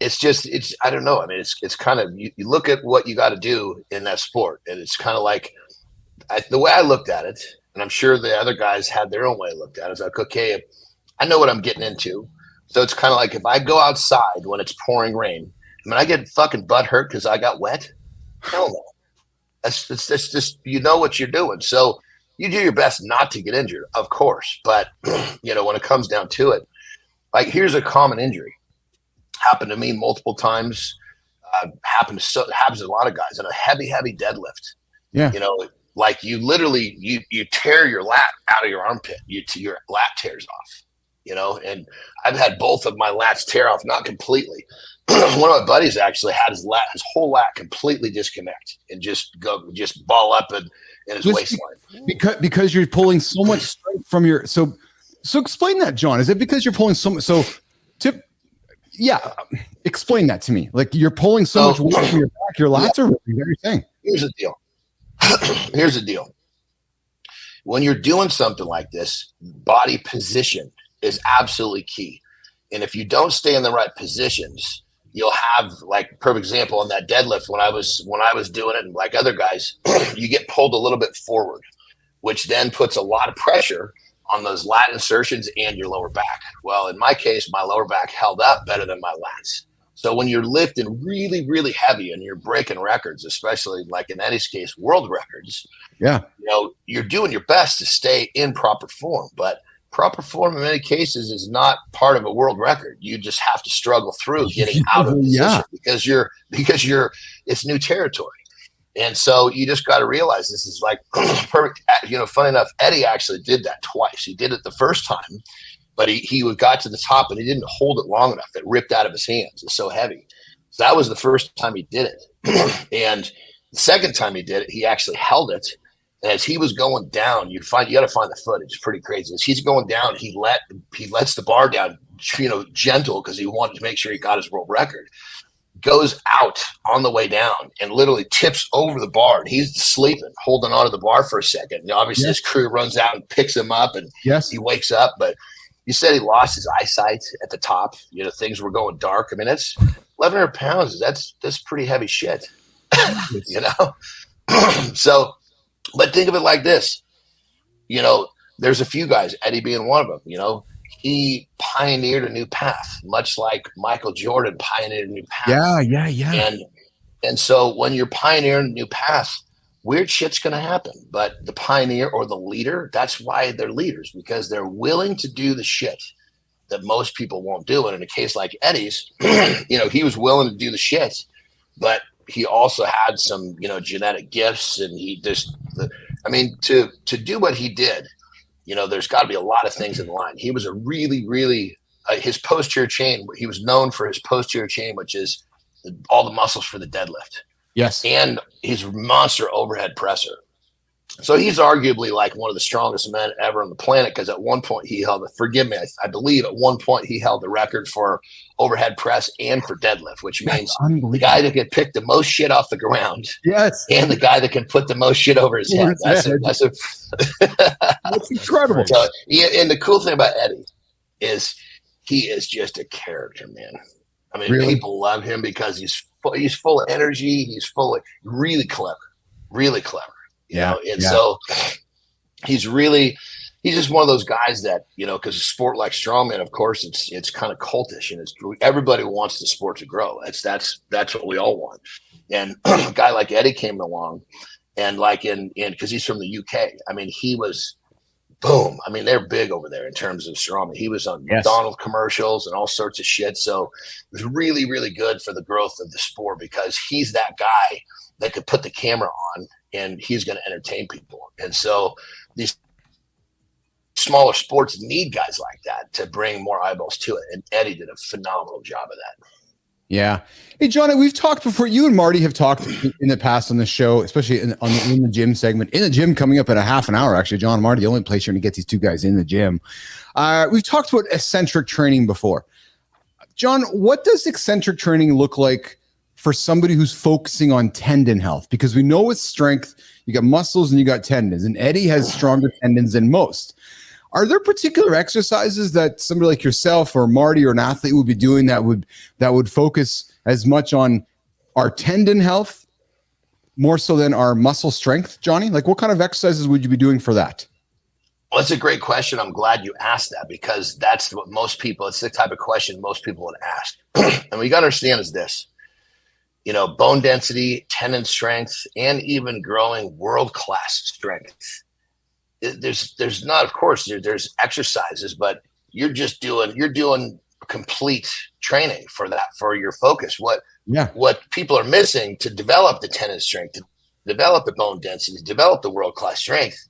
I don't know. I mean, it's kind of, you look at what you got to do in that sport, and it's kind of like the way I looked at it, and I'm sure the other guys had their own way of looked at it. It's like, okay, I know what I'm getting into. So it's kind of like if I go outside when it's pouring rain, I get fucking butt hurt because I got wet. Hell no. That's just, what you're doing. So you do your best not to get injured, of course. But, when it comes down to it, like here's a common injury. Happened to me multiple times. Happens to a lot of guys in a heavy deadlift. Yeah. Like you literally, you tear your lat out of your armpit. Your lat tears off. And I've had both of my lats tear off, not completely. One of my buddies actually had his whole lat completely disconnect and just ball up in his waistline. Because you're pulling so much strength from your, so explain that, John. Is it because you're pulling so Yeah, explain that to me. Like you're pulling so much weight from your back, your lats are really very thing. Here's the deal. Here's the deal. When you're doing something like this, body position is absolutely key. And if you don't stay in the right positions, you'll have, like, perfect example on that deadlift when I was doing it, and like other guys, you get pulled a little bit forward, which then puts a lot of pressure on those lat insertions and your lower back. Well, in my case, my lower back held up better than my lats. So when you're lifting really, really heavy and you're breaking records, especially like in Eddie's case, world records, you're doing your best to stay in proper form. But proper form in many cases is not part of a world record. You just have to struggle through getting out of position because it's new territory. And so you just got to realize this is like perfect. Funny enough, Eddie actually did that twice. He did it the first time, but he got to the top and he didn't hold it long enough. It ripped out of his hands. It's so heavy. So that was the first time he did it. And the second time he did it, he actually held it. And as he was going down, you got to find the footage. It's pretty crazy. As he's going down, he lets the bar down, gentle, because he wanted to make sure he got his world record. Goes out on the way down and literally tips over the bar, and he's sleeping, holding onto the bar for a second. And obviously his crew runs out and picks him up, and he wakes up. But you said he lost his eyesight at the top. Things were going dark. I mean, that's 1,100 pounds. That's pretty heavy shit. So, but think of it like this. There's a few guys, Eddie being one of them. He pioneered a new path, much like Michael Jordan pioneered a new path. Yeah. And so when you're pioneering a new path, weird shit's going to happen. But the pioneer or the leader, that's why they're leaders, because they're willing to do the shit that most people won't do. And in a case like Eddie's, he was willing to do the shit, but he also had some, genetic gifts, and to do what he did, there's got to be a lot of things in line. He was a really, really, his posterior chain, he was known for his posterior chain, which is all the muscles for the deadlift. Yes. And he's a monster overhead presser. So he's arguably like one of the strongest men ever on the planet, because at one point he held, I believe at one point he held the record for overhead press and for deadlift, which means the guy that can pick the most shit off the ground, and the guy that can put the most shit over his head. That's incredible. So, and the cool thing about Eddie is he is just a character, man. I mean, people love him because he's full of energy. He's really clever. So he's just one of those guys that, because a sport like strongman, of course, it's kind of cultish, and everybody wants the sport to grow. That's what we all want. And a guy like Eddie came along, and like because he's from the UK, I mean, he was boom. I mean, they're big over there in terms of strongman. He was on McDonald's commercials and all sorts of shit. So it was really, really good for the growth of the sport, because he's that guy that could put the camera on and he's going to entertain people. And so these smaller sports need guys like that to bring more eyeballs to it. And Eddie did a phenomenal job of that. Yeah. Hey, John, we've talked before. You and Marty have talked in the past on the show, especially in the gym segment. In the gym coming up in a half an hour, actually. John and Marty, the only place you're going to get these two guys in the gym. We've talked about eccentric training before. John, what does eccentric training look like for somebody who's focusing on tendon health? Because we know with strength, you got muscles and you got tendons, and Eddie has stronger tendons than most. Are there particular exercises that somebody like yourself or Marty or an athlete would be doing that would focus as much on our tendon health more so than our muscle strength, Johnny? Like, what kind of exercises would you be doing for that? Well, that's a great question. I'm glad you asked that, because that's what it's the type of question most people would ask. And what you got to understand is this. Bone density, tendon strength, and even growing world-class strength. There's not, of course, there's exercises, but you're doing complete training for that, for your focus. What people are missing to develop the tendon strength, to develop the bone density, to develop the world-class strength,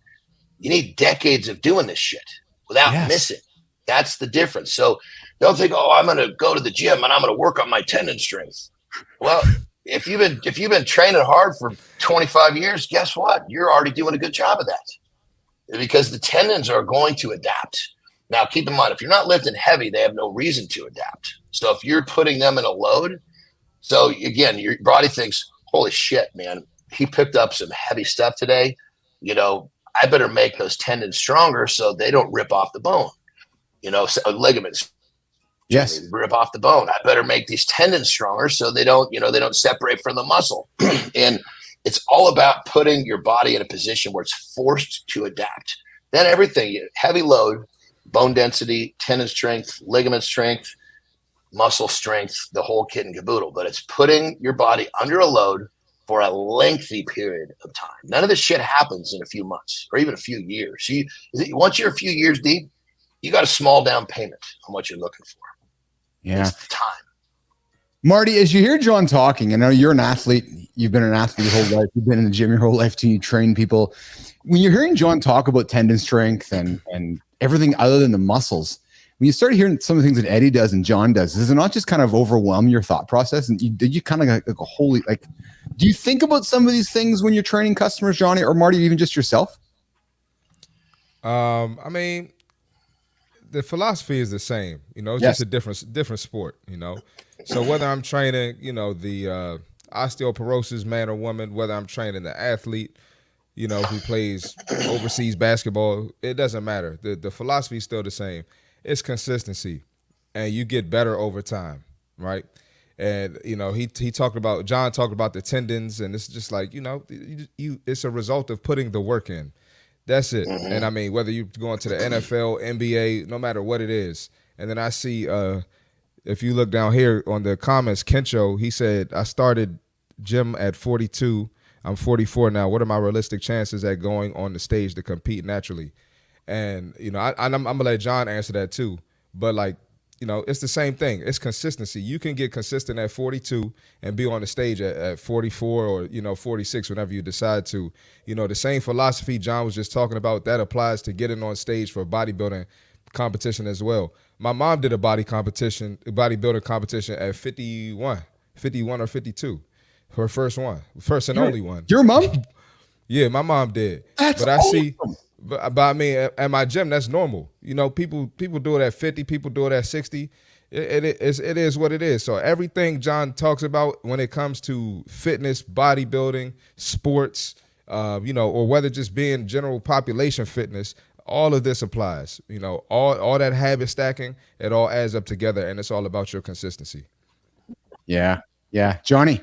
you need decades of doing this shit without missing. That's the difference. So don't think, I'm going to go to the gym and I'm going to work on my tendon strength. Well, if you've been training hard for 25 years, guess what? You're already doing a good job of that, because the tendons are going to adapt. Now, keep in mind, if you're not lifting heavy, they have no reason to adapt. So if you're putting them in a load, so again, your body thinks, holy shit, man, he picked up some heavy stuff today. I better make those tendons stronger so they don't rip off the bone. Ligaments. Yes. Rip off the bone. I better make these tendons stronger so they don't separate from the muscle. And it's all about putting your body in a position where it's forced to adapt. Then everything, heavy load, bone density, tendon strength, ligament strength, muscle strength, the whole kit and caboodle. But it's putting your body under a load for a lengthy period of time. None of this shit happens in a few months or even a few years. Once you're a few years deep, you got a small down payment on what you're looking for. Yeah. It's the time. Marty, as you hear Jon talking, I know you're an athlete. You've been an athlete your whole life. You've been in the gym your whole life too. You train people. When you're hearing Jon talk about tendon strength and everything other than the muscles, when you start hearing some of the things that Eddie does and Jon does it not just kind of overwhelm your thought process? And did you kind of like a holy, like, do you think about some of these things when you're training customers, Johnny, or Marty, even just yourself? I mean, the philosophy is the same. It's just a different sport. So whether I'm training, the osteoporosis man or woman, whether I'm training the athlete, who plays overseas basketball, it doesn't matter. The philosophy is still the same. It's consistency, and you get better over time, right? And Jon talked about the tendons, and it's just like it's a result of putting the work in. That's it. Mm-hmm. And I mean, whether you're going to the NFL, NBA, no matter what it is. And then I see, if you look down here on the comments, Kencho, he said, I started gym at 42. I'm 44 now. What are my realistic chances at going on the stage to compete naturally? And, I'm going to let Jon answer that too. But it's the same thing. It's consistency. You can get consistent at 42 and be on the stage at 44 or, 46 whenever you decide to. The same philosophy Jon was just talking about, that applies to getting on stage for bodybuilding competition as well. My mom did a bodybuilding competition at 51 or 52. Her first and only one. Your mom? Yeah, my mom did. That's but I awesome. see, but I mean, at my gym, that's normal. People do it at 50, people do it at 60. It is what it is. So everything Jon talks about when it comes to fitness, bodybuilding, sports, or whether just being general population fitness, all of this applies. All that habit stacking, it all adds up together, and it's all about your consistency. Yeah. Johnny.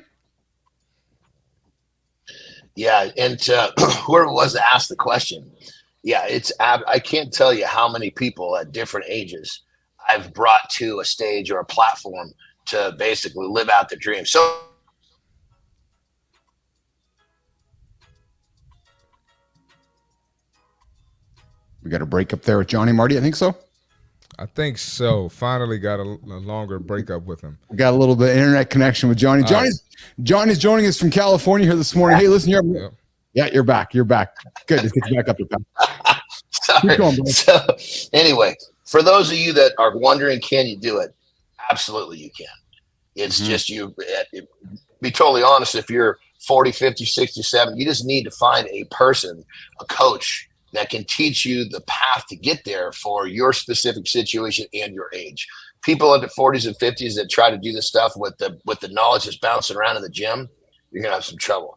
Yeah, and whoever it was that asked the question, I can't tell you how many people at different ages I've brought to a stage or a platform to basically live out their dream. So We got a break up there with Johnny, Marty, I think so. I think so. Finally got a longer breakup with him. We got a little bit of internet connection with Johnny. Johnny's joining us from California here this morning. Hey, listen, you're back. You're back. Good. Let's get you back up there. Sorry. Going, so anyway, for those of you that are wondering, can you do it? Absolutely, you can. It's just be totally honest. If you're 40, 50, 60, 70, you just need to find a person, a coach that can teach you the path to get there for your specific situation and your age. People in the 40s and 50s that try to do this stuff with the knowledge that's bouncing around in the gym, you're gonna have some trouble.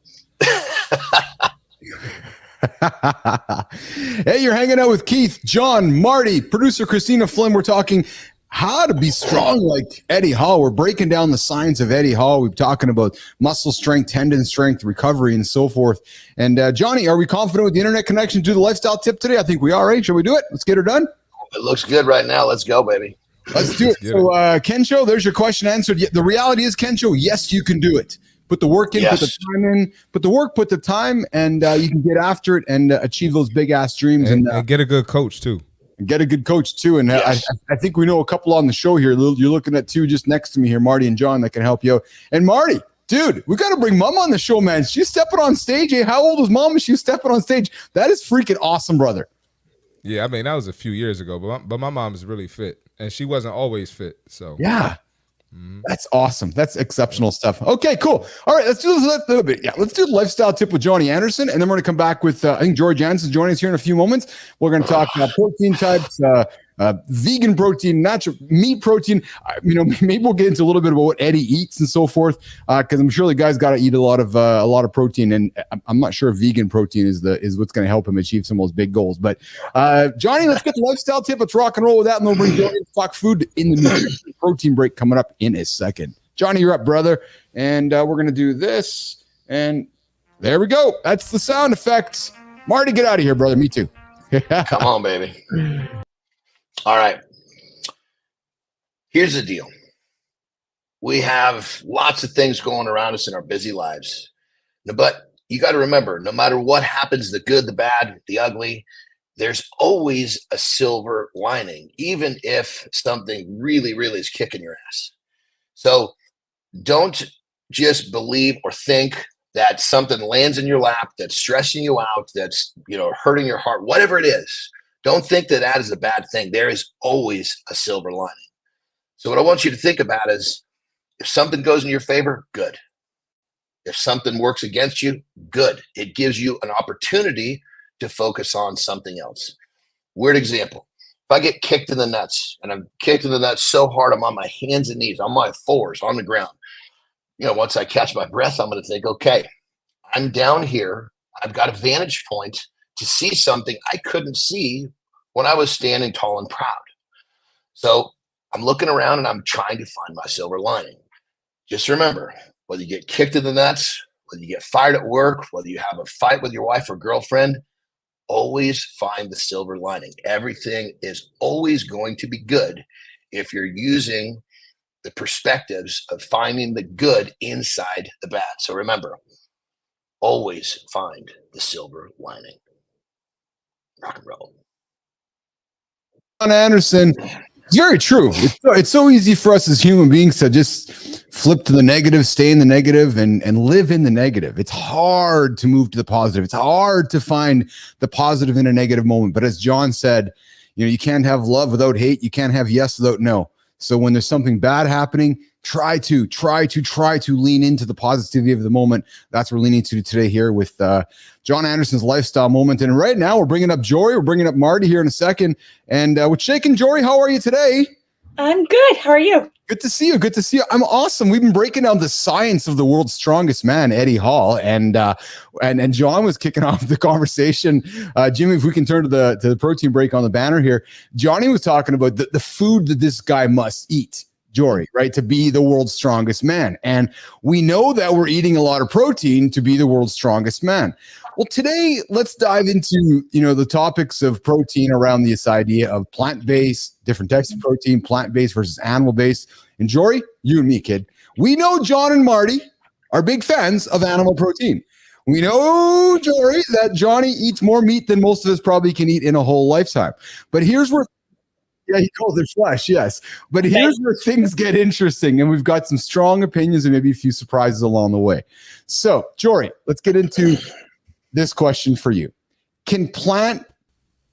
Hey, you're hanging out with Keith, Jon, Marty, producer Kristina Flynn. We're talking how to be strong like Eddie Hall. We're breaking down the science of Eddie Hall. We're talking about muscle strength, tendon strength, recovery, and so forth. And Johnny, are we confident with the internet connection to do the lifestyle tip today? I think we are, right? Shall we do it? Let's get her done. It looks good right now. Let's go, baby. Let's do it. So, Kencho, there's your question answered. The reality is, Kencho, yes, you can do it. Put the work in, Yes. put the time in, put the work, put the time, and you can get after it and achieve those big ass dreams. And get a good coach too. Get a good coach too. And Yes. I think we know a couple on the show here. You're looking at two just next to me here, Marty and Jon, that can help you out. And Marty, dude, we got to bring Mom on the show, man. She's stepping on stage. Hey, how old was Mom when she was stepping on stage? That is freaking awesome, brother. Yeah, I mean, that was a few years ago, but my mom is really fit, and she wasn't always fit. So yeah. That's awesome. That's exceptional stuff. Okay, cool. All right, let's do this a little bit. Yeah, let's do the lifestyle tip with Jon Andersen, and then we're going to come back with, I think George Jansen's joining us here in a few moments. We're going to talk protein types, vegan protein, natural meat protein. Maybe we'll get into a little bit about what Eddie eats and so forth, because I'm sure the guy's got to eat a lot of protein, and I'm not sure if vegan protein is what's going to help him achieve some of those big goals. But Johnny, let's get the lifestyle tip. Let's rock and roll with that, and then we'll bring Johnny to talk food in the nutrition protein break coming up in a second. Johnny, you're up, brother, and we're going to do this, and there we go. That's the sound effects. Marty, get out of here, brother. Me too. Come on, baby. All right. Here's the deal. We have lots of things going around us in our busy lives. But you got to remember, no matter what happens, the good, the bad, the ugly, there's always a silver lining, even if something really, really is kicking your ass. So don't just believe or think that something lands in your lap that's stressing you out, that's, hurting your heart, whatever it is. Don't think that that is a bad thing. There is always a silver lining. So what I want you to think about is, if something goes in your favor, good. If something works against you, good. It gives you an opportunity to focus on something else. Weird example. If I get kicked in the nuts, and I'm kicked in the nuts so hard, I'm on my hands and knees, on my fours, on the ground. Once I catch my breath, I'm going to think, okay, I'm down here. I've got a vantage point to see something I couldn't see when I was standing tall and proud. So I'm looking around and I'm trying to find my silver lining. Just remember, whether you get kicked in the nuts, whether you get fired at work, whether you have a fight with your wife or girlfriend, always find the silver lining. Everything is always going to be good if you're using the perspectives of finding the good inside the bad. So remember, always find the silver lining. Rock and roll. Jon Andersen. It's very true. It's so easy for us as human beings to just flip to the negative, stay in the negative, and live in the negative. It's hard to move to the positive. It's hard to find the positive in a negative moment. But as John said, you can't have love without hate. You can't have yes without no. So when there's something bad happening, try to lean into the positivity of the moment. That's what we're leaning to today here with Jon Andersen's lifestyle moment. And right now we're bringing up Jory. We're bringing up Marty here in a second. And with Shaken Jory, how are you today? I'm good. How are you? Good to see you. I'm awesome. We've been breaking down the science of the world's strongest man, Eddie Hall, and John was kicking off the conversation. Jimmy, if we can turn to the protein break on the banner here, Johnny was talking about the food that this guy must eat, Jory, right, to be the world's strongest man. And we know that we're eating a lot of protein to be the world's strongest man. Well, today, let's dive into, the topics of protein around this idea of plant-based, different types of protein, plant-based versus animal-based. And Jory, you and me, kid, we know John and Marty are big fans of animal protein. We know, Jory, that Johnny eats more meat than most of us probably can eat in a whole lifetime. But here's where he calls it flesh, yes. But here's where things get interesting, and we've got some strong opinions and maybe a few surprises along the way. So, Jory, let's get into this question for you.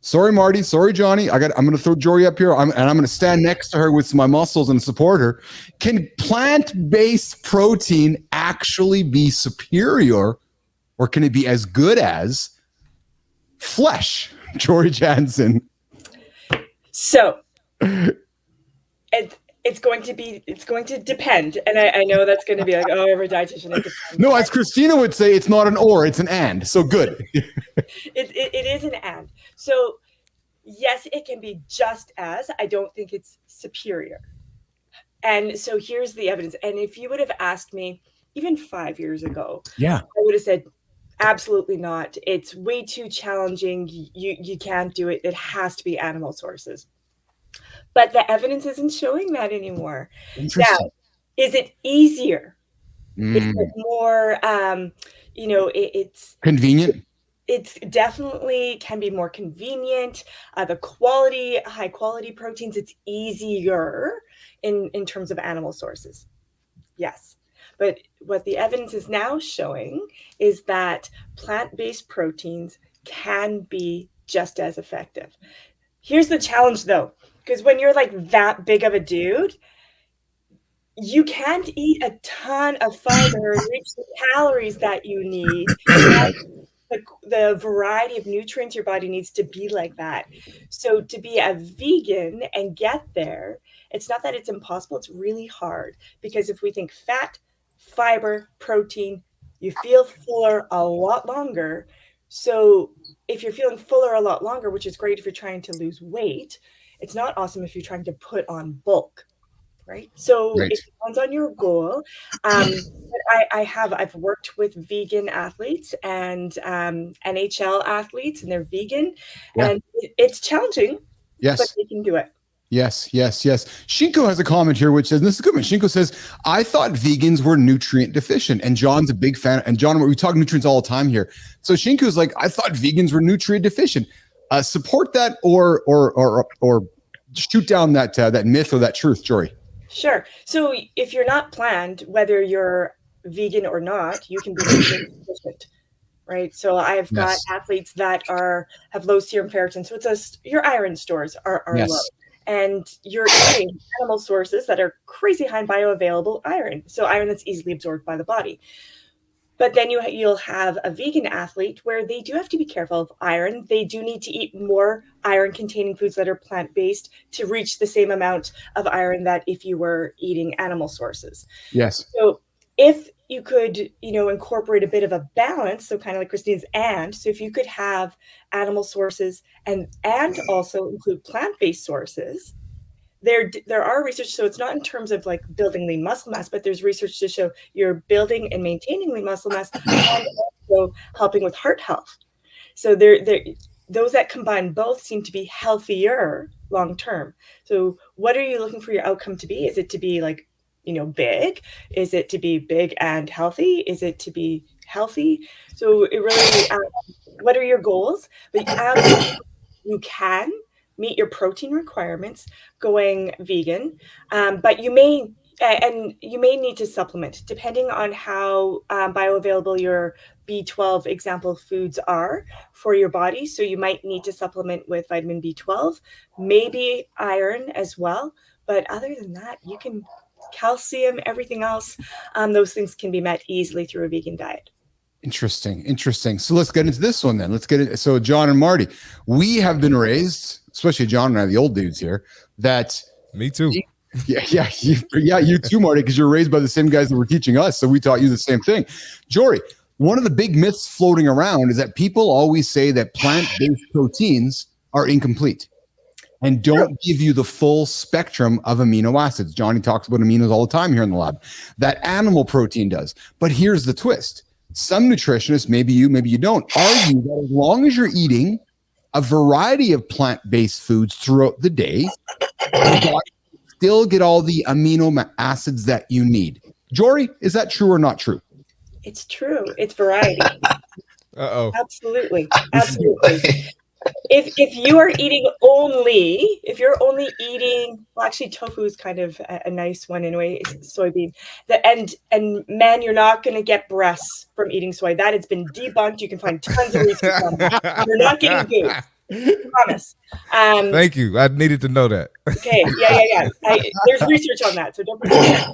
Sorry, Marty, sorry, Johnny, I'm going to throw Jory up here, and I'm going to stand next to her with my muscles and support her. Can plant-based protein actually be superior, or can it be as good as flesh? Jory Jansen. So it's going to depend. And I know that's going to be like, oh, every dietitian, it depends. No, as Kristina would say, it's not an or, it's an and. So good. It is an and. So yes, it can be just as. I don't think it's superior. And so here's the evidence. And if you would have asked me even 5 years ago, I would have said, absolutely not. It's way too challenging. You can't do it. It has to be animal sources. But the evidence isn't showing that anymore. Now, is it easier? Is it more, it's convenient? It's definitely can be more convenient. The quality, high quality proteins, it's easier in terms of animal sources. Yes. But what the evidence is now showing is that plant-based proteins can be just as effective. Here's the challenge though, because when you're like that big of a dude, you can't eat a ton of fiber and reach the calories that you need the variety of nutrients your body needs to be like that. So to be a vegan and get there, it's not that it's impossible, it's really hard. Because if we think fat, fiber, protein, you feel fuller a lot longer. So if you're feeling fuller a lot longer, which is great if you're trying to lose weight, it's not awesome if you're trying to put on bulk. Right. So Right. it depends on your goal. I've worked with vegan athletes and NHL athletes, and they're vegan, and it's challenging, Yes. but they can do it. Yes. Shinko has a comment here which says, and this is a good one. Shinko says, I thought vegans were nutrient deficient. And John's a big fan. And John, we talk nutrients all the time here. So Shinko's like, I thought vegans were nutrient deficient. Support that or shoot down that myth or that truth, Jory. Sure. So if you're not planned, whether you're vegan or not, you can be nutrient deficient. Right. So I've got athletes that have low serum ferritin. So your iron stores are low. And you're eating animal sources that are crazy high in bioavailable iron. So iron that's easily absorbed by the body. But then you'll have a vegan athlete where they do have to be careful of iron. They do need to eat more iron-containing foods that are plant-based to reach the same amount of iron that if you were eating animal sources. Yes. So if you could, incorporate a bit of a balance, so kind of like Kristina's so if you could have animal sources and also include plant-based sources, there are research, so it's not in terms of like building lean muscle mass, but there's research to show you're building and maintaining lean muscle mass and also helping with heart health. So those that combine both seem to be healthier long term. So what are you looking for your outcome to be? Is it to be like, big? Is it to be big and healthy? Is it to be healthy? So it really, what are your goals? But you can meet your protein requirements going vegan, but you may need to supplement depending on how bioavailable your B12 example foods are for your body. So you might need to supplement with vitamin B12, maybe iron as well. But other than that, you can calcium, everything else. Those things can be met easily through a vegan diet. Interesting. So let's get into this one then. So John and Marty, we have been raised, especially John and I, the old dudes here, that me too. You too, Marty, because you're raised by the same guys that were teaching us. So we taught you the same thing. Jory, one of the big myths floating around is that people always say that plant-based proteins are incomplete and don't give you the full spectrum of amino acids. Johnny talks about aminos all the time here in the lab. That animal protein does. But here's the twist. Some nutritionists, maybe you don't, argue that as long as you're eating a variety of plant-based foods throughout the day, your body still get all the amino acids that you need. Jory, is that true or not true? It's true. It's variety. Uh-oh. Absolutely. If you're only eating, well, actually tofu is kind of a nice one in a way, it's soybean. And man, you're not going to get breasts from eating soy. That has been debunked. You can find tons of research on that. You're not getting boobs. Promise. Thank you. I needed to know that. Okay. Yeah. There's research on that, so don't forget.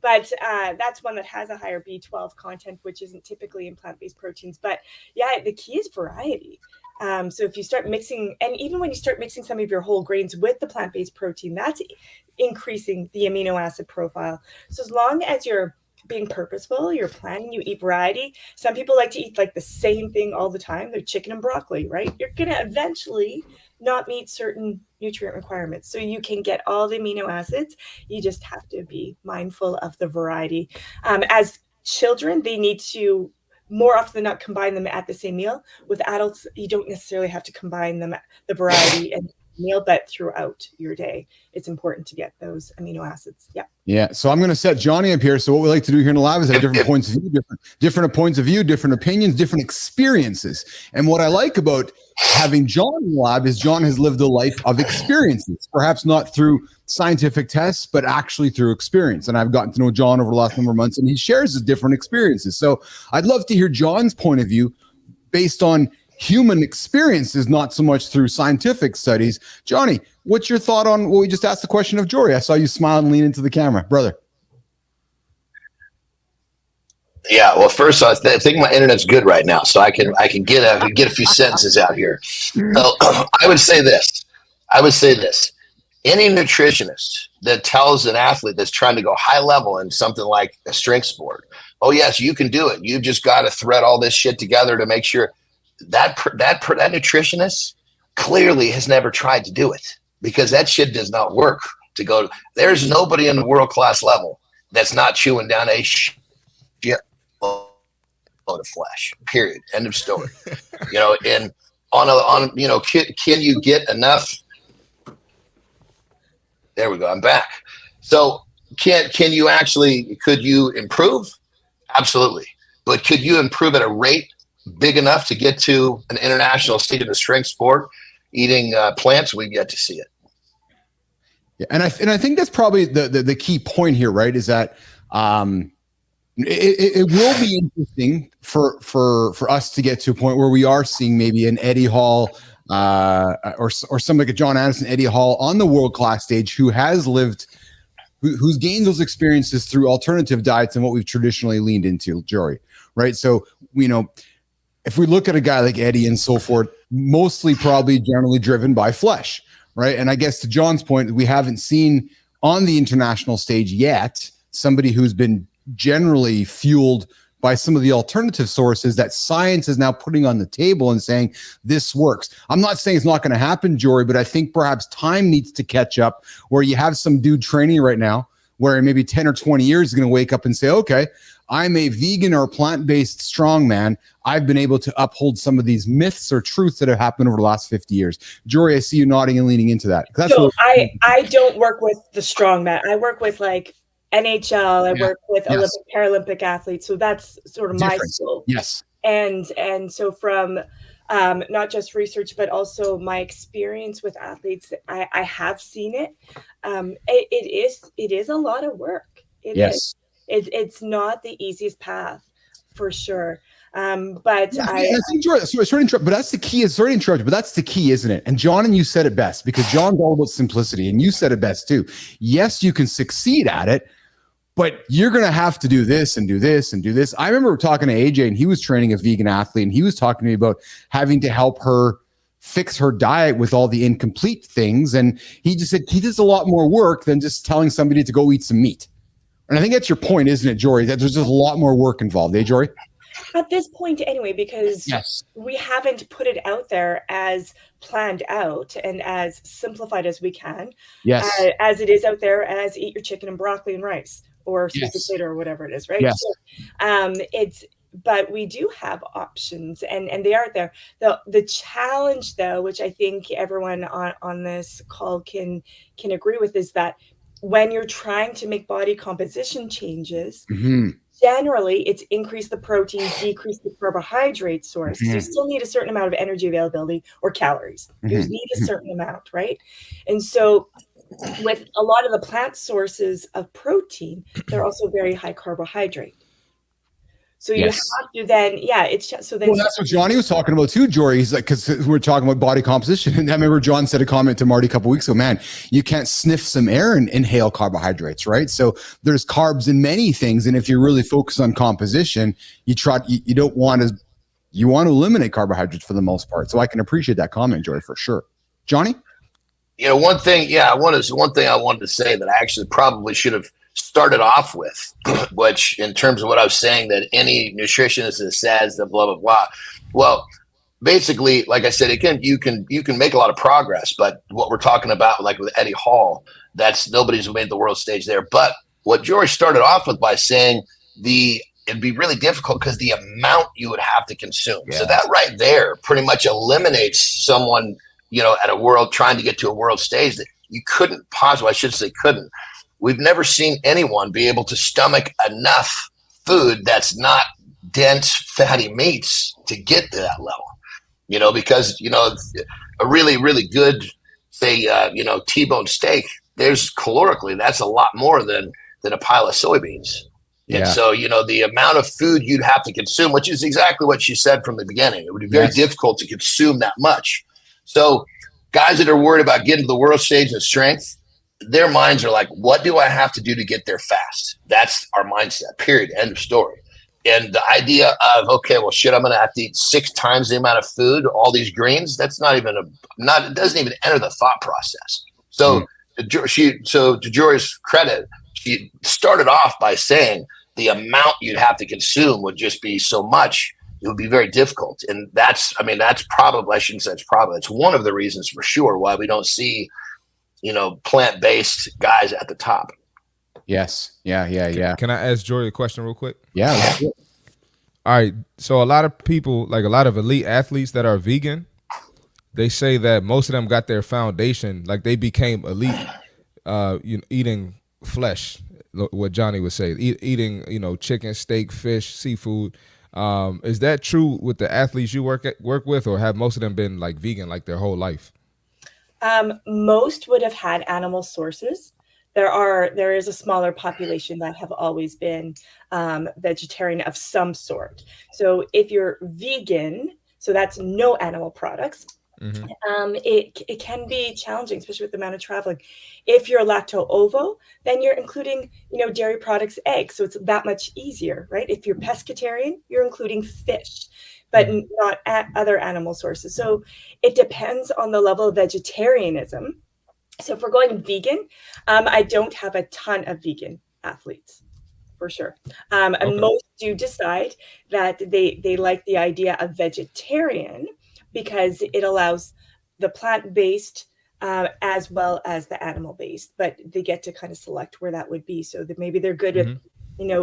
But that's one that has a higher B12 content, which isn't typically in plant-based proteins. But yeah, the key is variety. So if you start mixing, and even when you start mixing some of your whole grains with the plant-based protein, that's increasing the amino acid profile. So as long as you're being purposeful, you're planning, you eat variety. Some people like to eat like the same thing all the time. They're chicken and broccoli, right? You're going to eventually not meet certain nutrient requirements. So you can get all the amino acids. You just have to be mindful of the variety. As children, they need to more often than not combine them at the same meal. With adults, you don't necessarily have to combine them at the variety and meal, but throughout your day, it's important to get those amino acids. Yeah. So I'm going to set Johnny up here. So what we like to do here in the lab is have different points of view, different points of view, different opinions, different experiences. And what I like about having John in the lab is John has lived a life of experiences, perhaps not through scientific tests, but actually through experience. And I've gotten to know John over the last number of months, and he shares his different experiences. So I'd love to hear John's point of view based on human experiences, not so much through scientific studies. Johnny, what's your thought on what we just asked the question of Jory? I saw you smile and lean into the camera, brother. Yeah, well, first I think my internet's good right now, so I can get a few sentences out here. So I would say this. Any nutritionist that tells an athlete that's trying to go high level in something like a strength sport, oh yes, you can do it. You've just got to thread all this shit together to make sure that nutritionist clearly has never tried to do it, because that shit does not work. There's nobody in the world class level that's not chewing down a shit load of flesh. Period. End of story. And can you get enough? There we go. I'm back. So could you improve? Absolutely. But could you improve at a rate big enough to get to an international stage in the strength sport, eating plants? We've yet to see it. Yeah, and I think that's probably the key point here, right? Is that it will be interesting for us to get to a point where we are seeing maybe an Eddie Hall or somebody like a Jon Andersen, Eddie Hall on the world class stage, who has lived, who's gained those experiences through alternative diets and what we've traditionally leaned into, Jory, right? So, if we look at a guy like Eddie and so forth, mostly probably generally driven by flesh, right? And I guess to John's point, we haven't seen on the international stage yet somebody who's been generally fueled by some of the alternative sources that science is now putting on the table and saying this works. I'm not saying it's not going to happen, Jory, but I think perhaps time needs to catch up, where you have some dude training right now where in maybe 10 or 20 years is going to wake up and say, okay, I'm a vegan or plant-based strongman. I've been able to uphold some of these myths or truths that have happened over the last 50 years. Jory, I see you nodding and leaning into that. I don't work with the strongman. I work with like NHL. I work with Olympic, Paralympic athletes. So that's sort of my soul. Yes. And so from not just research, but also my experience with athletes, I have seen it. It is a lot of work. It is. It's not the easiest path for sure. But I think, sorry to interrupt, but that's the key. Sorry to interrupt, but that's the key, isn't it? And John and you said it best, because John's all about simplicity, and you said it best too. Yes, you can succeed at it, but you're going to have to do this and do this and do this. I remember talking to AJ, and he was training a vegan athlete, and he was talking to me about having to help her fix her diet with all the incomplete things. And he just said he does a lot more work than just telling somebody to go eat some meat. And I think that's your point, isn't it, Jory? That there's just a lot more work involved, eh, Jory? At this point anyway, because we haven't put it out there as planned out and as simplified as we can. Yes. As it is out there as eat your chicken and broccoli and rice or sweet potato or whatever it is, right? Yes. So, but we do have options and they are there. The challenge though, which I think everyone on this call can agree with, is that when you're trying to make body composition changes, generally it's increase the protein, decrease the carbohydrate source. You still need a certain amount of energy availability or calories. You need a certain amount, right? And so with a lot of the plant sources of protein, they're also very high carbohydrate. So you have to then, it's just so then. Well, that's what Johnny was talking about too, Jory. He's like, because we're talking about body composition, and I remember John said a comment to Marty a couple weeks ago. Man, you can't sniff some air and inhale carbohydrates, right? So there's carbs in many things, and if you're really focused on composition, you don't want to. You want to eliminate carbohydrates for the most part. So I can appreciate that comment, Jory, for sure. Johnny, one thing I wanted to say that I actually probably should have started off with, which in terms of what I was saying, that any nutritionist that says that blah, blah, blah. Well, basically, like I said, again, you can make a lot of progress, but what we're talking about, like with Eddie Hall, that's nobody's made the world stage there. But what George started off with by saying it'd be really difficult because the amount you would have to consume. Yeah. So that right there pretty much eliminates someone, at a world trying to get to a world stage that you couldn't possibly, I should say couldn't. We've never seen anyone be able to stomach enough food that's not dense fatty meats to get to that level, because, a really, really good, say, T-bone steak, there's calorically, that's a lot more than a pile of soybeans. Yeah. And so, the amount of food you'd have to consume, which is exactly what she said from the beginning, it would be very difficult to consume that much. So guys that are worried about getting to the world stage of strength, their minds are like, what do I have to do to get there fast? That's our mindset, period, end of story. And the idea of, okay, well, shit, I'm going to have to eat 6 times the amount of food, all these greens. That's not even it doesn't even enter the thought process. So to Jory's credit, she started off by saying the amount you'd have to consume would just be so much. It would be very difficult. And that's probably, I shouldn't say it's probably, it's one of the reasons for sure why we don't see, plant-based guys at the top. Yes. Yeah. Can I ask Jory a question real quick? Yeah. All right. So a lot of people, like a lot of elite athletes that are vegan, they say that most of them got their foundation, like they became elite, eating flesh, what Johnny would say, eating, chicken, steak, fish, seafood. Is that true with the athletes you work with, or have most of them been like vegan like their whole life? Most would have had animal sources. There is a smaller population that have always been vegetarian of some sort. So if you're vegan, so that's no animal products, it can be challenging, especially with the amount of traveling. If you're lacto-ovo, then you're including, dairy products, eggs. So it's that much easier, right? If you're pescatarian, you're including fish, but not other animal sources. So it depends on the level of vegetarianism. So if we're going vegan, I don't have a ton of vegan athletes, for sure. And most do decide that they like the idea of vegetarian because it allows the plant-based as well as the animal-based, but they get to kind of select where that would be. So that maybe they're good with,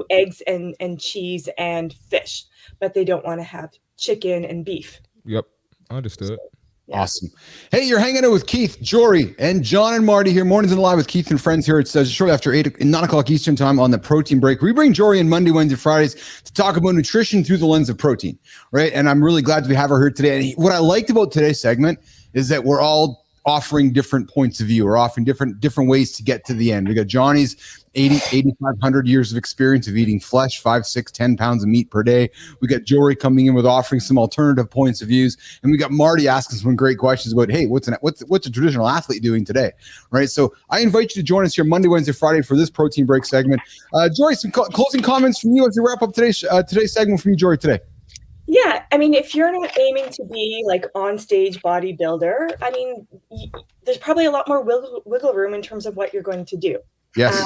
eggs and cheese and fish, but they don't want to have chicken and beef. Yep, understood. Yeah. Awesome. Hey, you're hanging out with Keith, Jory, and Jon and Marty here. Mornings in Live with Keith and friends here. It's shortly after 9 o'clock Eastern time on the protein break. We bring Jory in Monday, Wednesday, Fridays to talk about nutrition through the lens of protein, right? And I'm really glad to have her here today. And what I liked about today's segment is that we're all offering different points of view. We're offering different ways to get to the end. We got Johnny's 8,500 years of experience of eating flesh, 5, 6, 10 pounds of meat per day. We got Jory coming in with offering some alternative points of views, and we got Marty asking some great questions about, hey, what's a traditional athlete doing today, right? So I invite you to join us here Monday, Wednesday, Friday for this protein break segment. Jory, some closing comments from you as we wrap up today's segment from you, Jory, today. Yeah, I mean, if you're not aiming to be like on stage bodybuilder, I mean, there's probably a lot more wiggle room in terms of what you're going to do. Yes.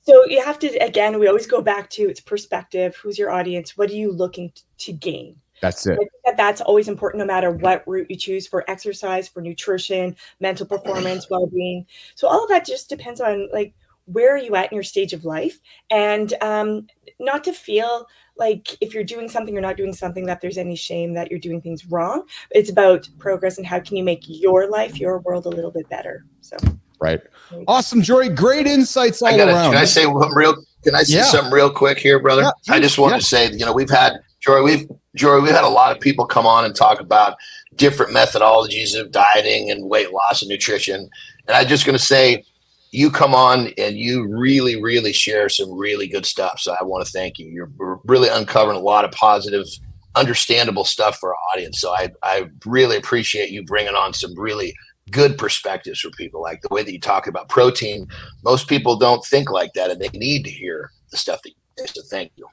So you have to, again, we always go back to its perspective. Who's your audience? What are you looking to gain? That's it. I think that's always important, no matter what route you choose for exercise, for nutrition, mental performance, well-being. So all of that just depends on like, where are you at in your stage of life? And not to feel like if you're doing something or not doing something that there's any shame that you're doing things wrong. It's about progress and how can you make your life, your world a little bit better. So right. Awesome, Jory. Great insights all around. Can I say something real quick here, brother? Yeah, I just want to say, we've had a lot of people come on and talk about different methodologies of dieting and weight loss and nutrition. And I'm just going to say, you come on and you really, really share some really good stuff. So I want to thank you. You're really uncovering a lot of positive, understandable stuff for our audience. So I really appreciate you bringing on some really good perspectives for people, like the way that you talk about protein. Most people don't think like that, and they need to hear the stuff that you say. So thank you.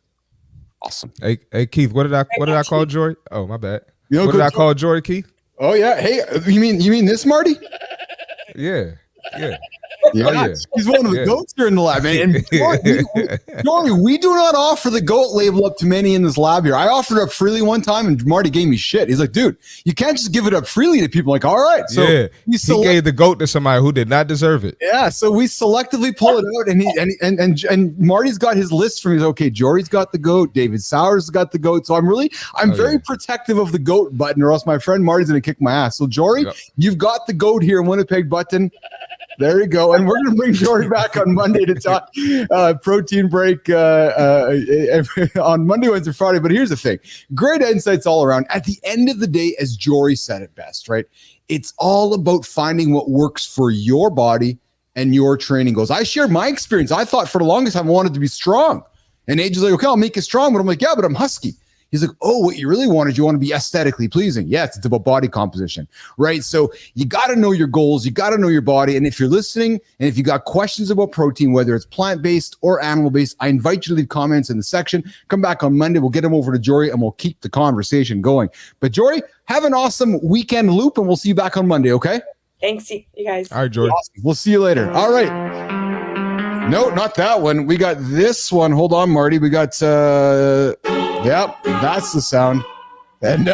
Awesome. Hey Keith, what did I call Jory? Oh, my bad. What did I call Jory, Keith? Oh yeah. Hey, you mean this, Marty? Yeah. Yeah, he's one of the goats here in the lab, man. And Jory, we do not offer the goat label up to many in this lab here. I offered it up freely one time, and Marty gave me shit. He's like, dude, you can't just give it up freely to people. I'm like, all right. So he gave the goat to somebody who did not deserve it. Yeah, so we selectively pull it out, and Marty's got his list from his. Okay, Jory's got the goat. David Sauer's got the goat. So I'm very protective of the goat button, or else my friend Marty's gonna kick my ass. So Jory, you've got the goat here, Winnipeg button. There you go. And we're going to bring Jory back on Monday to talk protein break on Monday, Wednesday, Friday. But here's the thing. Great insights all around. At the end of the day, as Jory said it best, right? It's all about finding what works for your body and your training goals. I shared my experience. I thought for the longest time I wanted to be strong. And AJ's like, okay, I'll make it strong. But I'm like, yeah, but I'm husky. He's like, oh, what you really want is you want to be aesthetically pleasing. Yes, it's about body composition, right? So you got to know your goals. You got to know your body. And if you're listening and if you got questions about protein, whether it's plant-based or animal-based, I invite you to leave comments in the section. Come back on Monday. We'll get them over to Jory and we'll keep the conversation going. But Jory, have an awesome weekend loop and we'll see you back on Monday, okay? Thanks, you guys. All right, Jory. Awesome. We'll see you later. All right. No, not that one. We got this one. Hold on, Marty. We got, yep, that's the sound. And,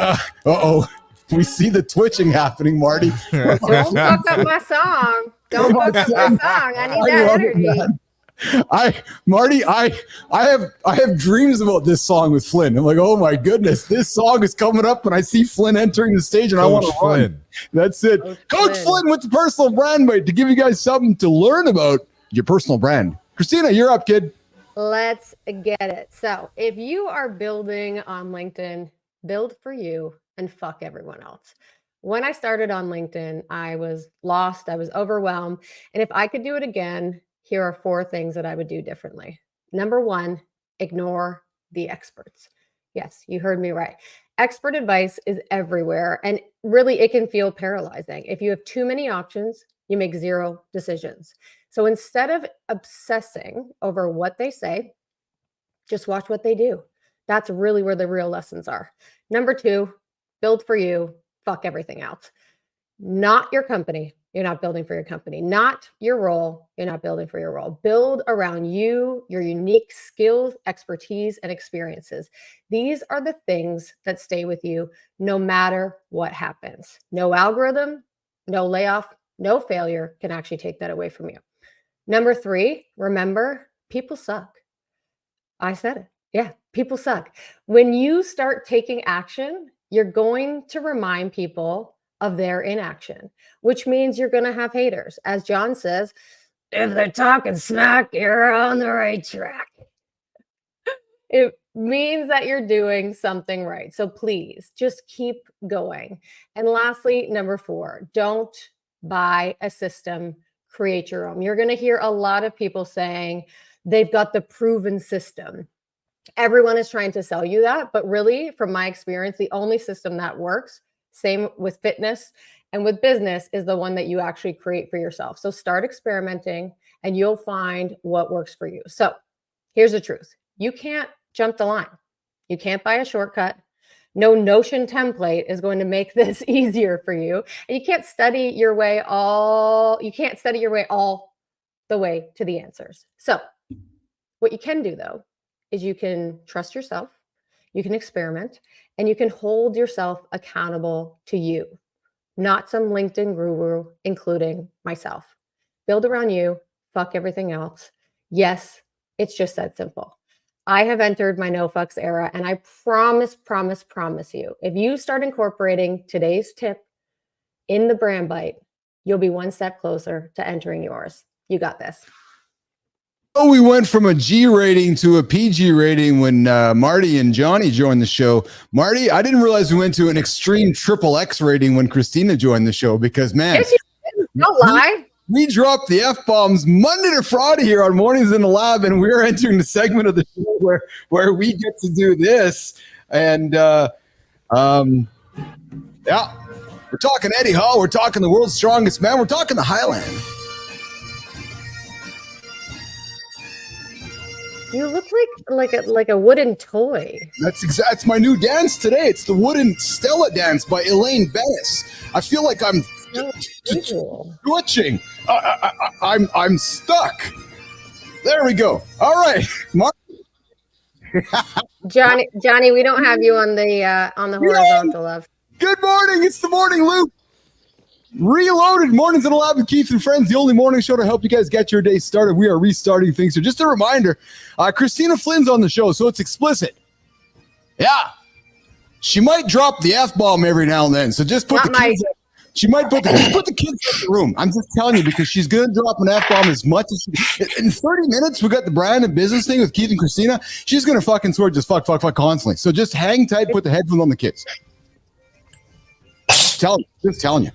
we see the twitching happening, Marty. Don't fuck up my song. Don't fuck up my song. I need that energy. Marty, I have dreams about this song with Flynn. I'm like, oh my goodness, this song is coming up and I see Flynn entering the stage and I want to run. That's it. Coach Flynn with the personal brand bite to give you guys something to learn about your personal brand. Kristina, you're up, kid. Let's get it. So if you are building on LinkedIn, build for you and fuck everyone else. When I started on LinkedIn, I was lost. I was overwhelmed. And if I could do it again, here are 4 things that I would do differently. Number 1, ignore the experts. Yes, you heard me right. Expert advice is everywhere. And really, it can feel paralyzing. If you have too many options, you make 0 decisions. So instead of obsessing over what they say, just watch what they do. That's really where the real lessons are. Number 2, build for you, fuck everything else. Not your company. You're not building for your company. Not your role. You're not building for your role. Build around you, your unique skills, expertise, and experiences. These are the things that stay with you no matter what happens. No algorithm, no layoff, no failure can actually take that away from you. Number 3, remember, people suck. I said it. Yeah, people suck. When you start taking action, you're going to remind people of their inaction, which means you're going to have haters. As Jon says, if they're talking smack, you're on the right track. It means that you're doing something right. So please just keep going. And lastly, number 4, don't buy a system, create your own. You're going to hear a lot of people saying they've got the proven system. Everyone is trying to sell you that, but really, from my experience, the only system that works, same with fitness and with business, is the one that you actually create for yourself. So start experimenting and you'll find what works for you. So here's the truth. You can't jump the line. You can't buy a shortcut. No Notion template is going to make this easier for you. And you can't study your way all the way to the answers. So what you can do, though, is you can trust yourself, you can experiment, and you can hold yourself accountable to you, not some LinkedIn guru, including myself. Build around you, fuck everything else. Yes, it's just that simple. I have entered my no fucks era, and I promise you, if you start incorporating today's tip in the brand bite, you'll be one step closer to entering yours. You got this. Oh, we went from a G rating to a PG rating when Marty and Johnny joined the show. Marty, I didn't realize we went to an extreme XXX rating when Kristina joined the show because, man, yes, don't lie. We drop the F-bombs Monday to Friday here on Mornings in the Lab, and we're entering the segment of the show where we get to do this. And, yeah, we're talking Eddie Hall. We're talking the world's strongest man. We're talking the Highland. You look like a wooden toy. That's my new dance today. It's the wooden Stella dance by Elaine Bennis. I feel like I'm twitching. I'm stuck. There we go. All right, Mark. Johnny, we don't have you on the horizontal love. Good morning. It's the morning loop. Reloaded Mornings in the Lab with Keith and Friends, the only morning show to help you guys get your day started. We are restarting things. So just a reminder, Kristina Flynn's on the show, so it's explicit. Yeah. She might drop the F-bomb every now and then. So just put the kids up. She might put the kids in the room. I'm just telling you, because she's going to drop an F-bomb as much as she... In 30 minutes, we got the brand and business thing with Keith and Kristina. She's going to fucking swear just fuck constantly. So just hang tight, put the headphones on the kids. Just telling you.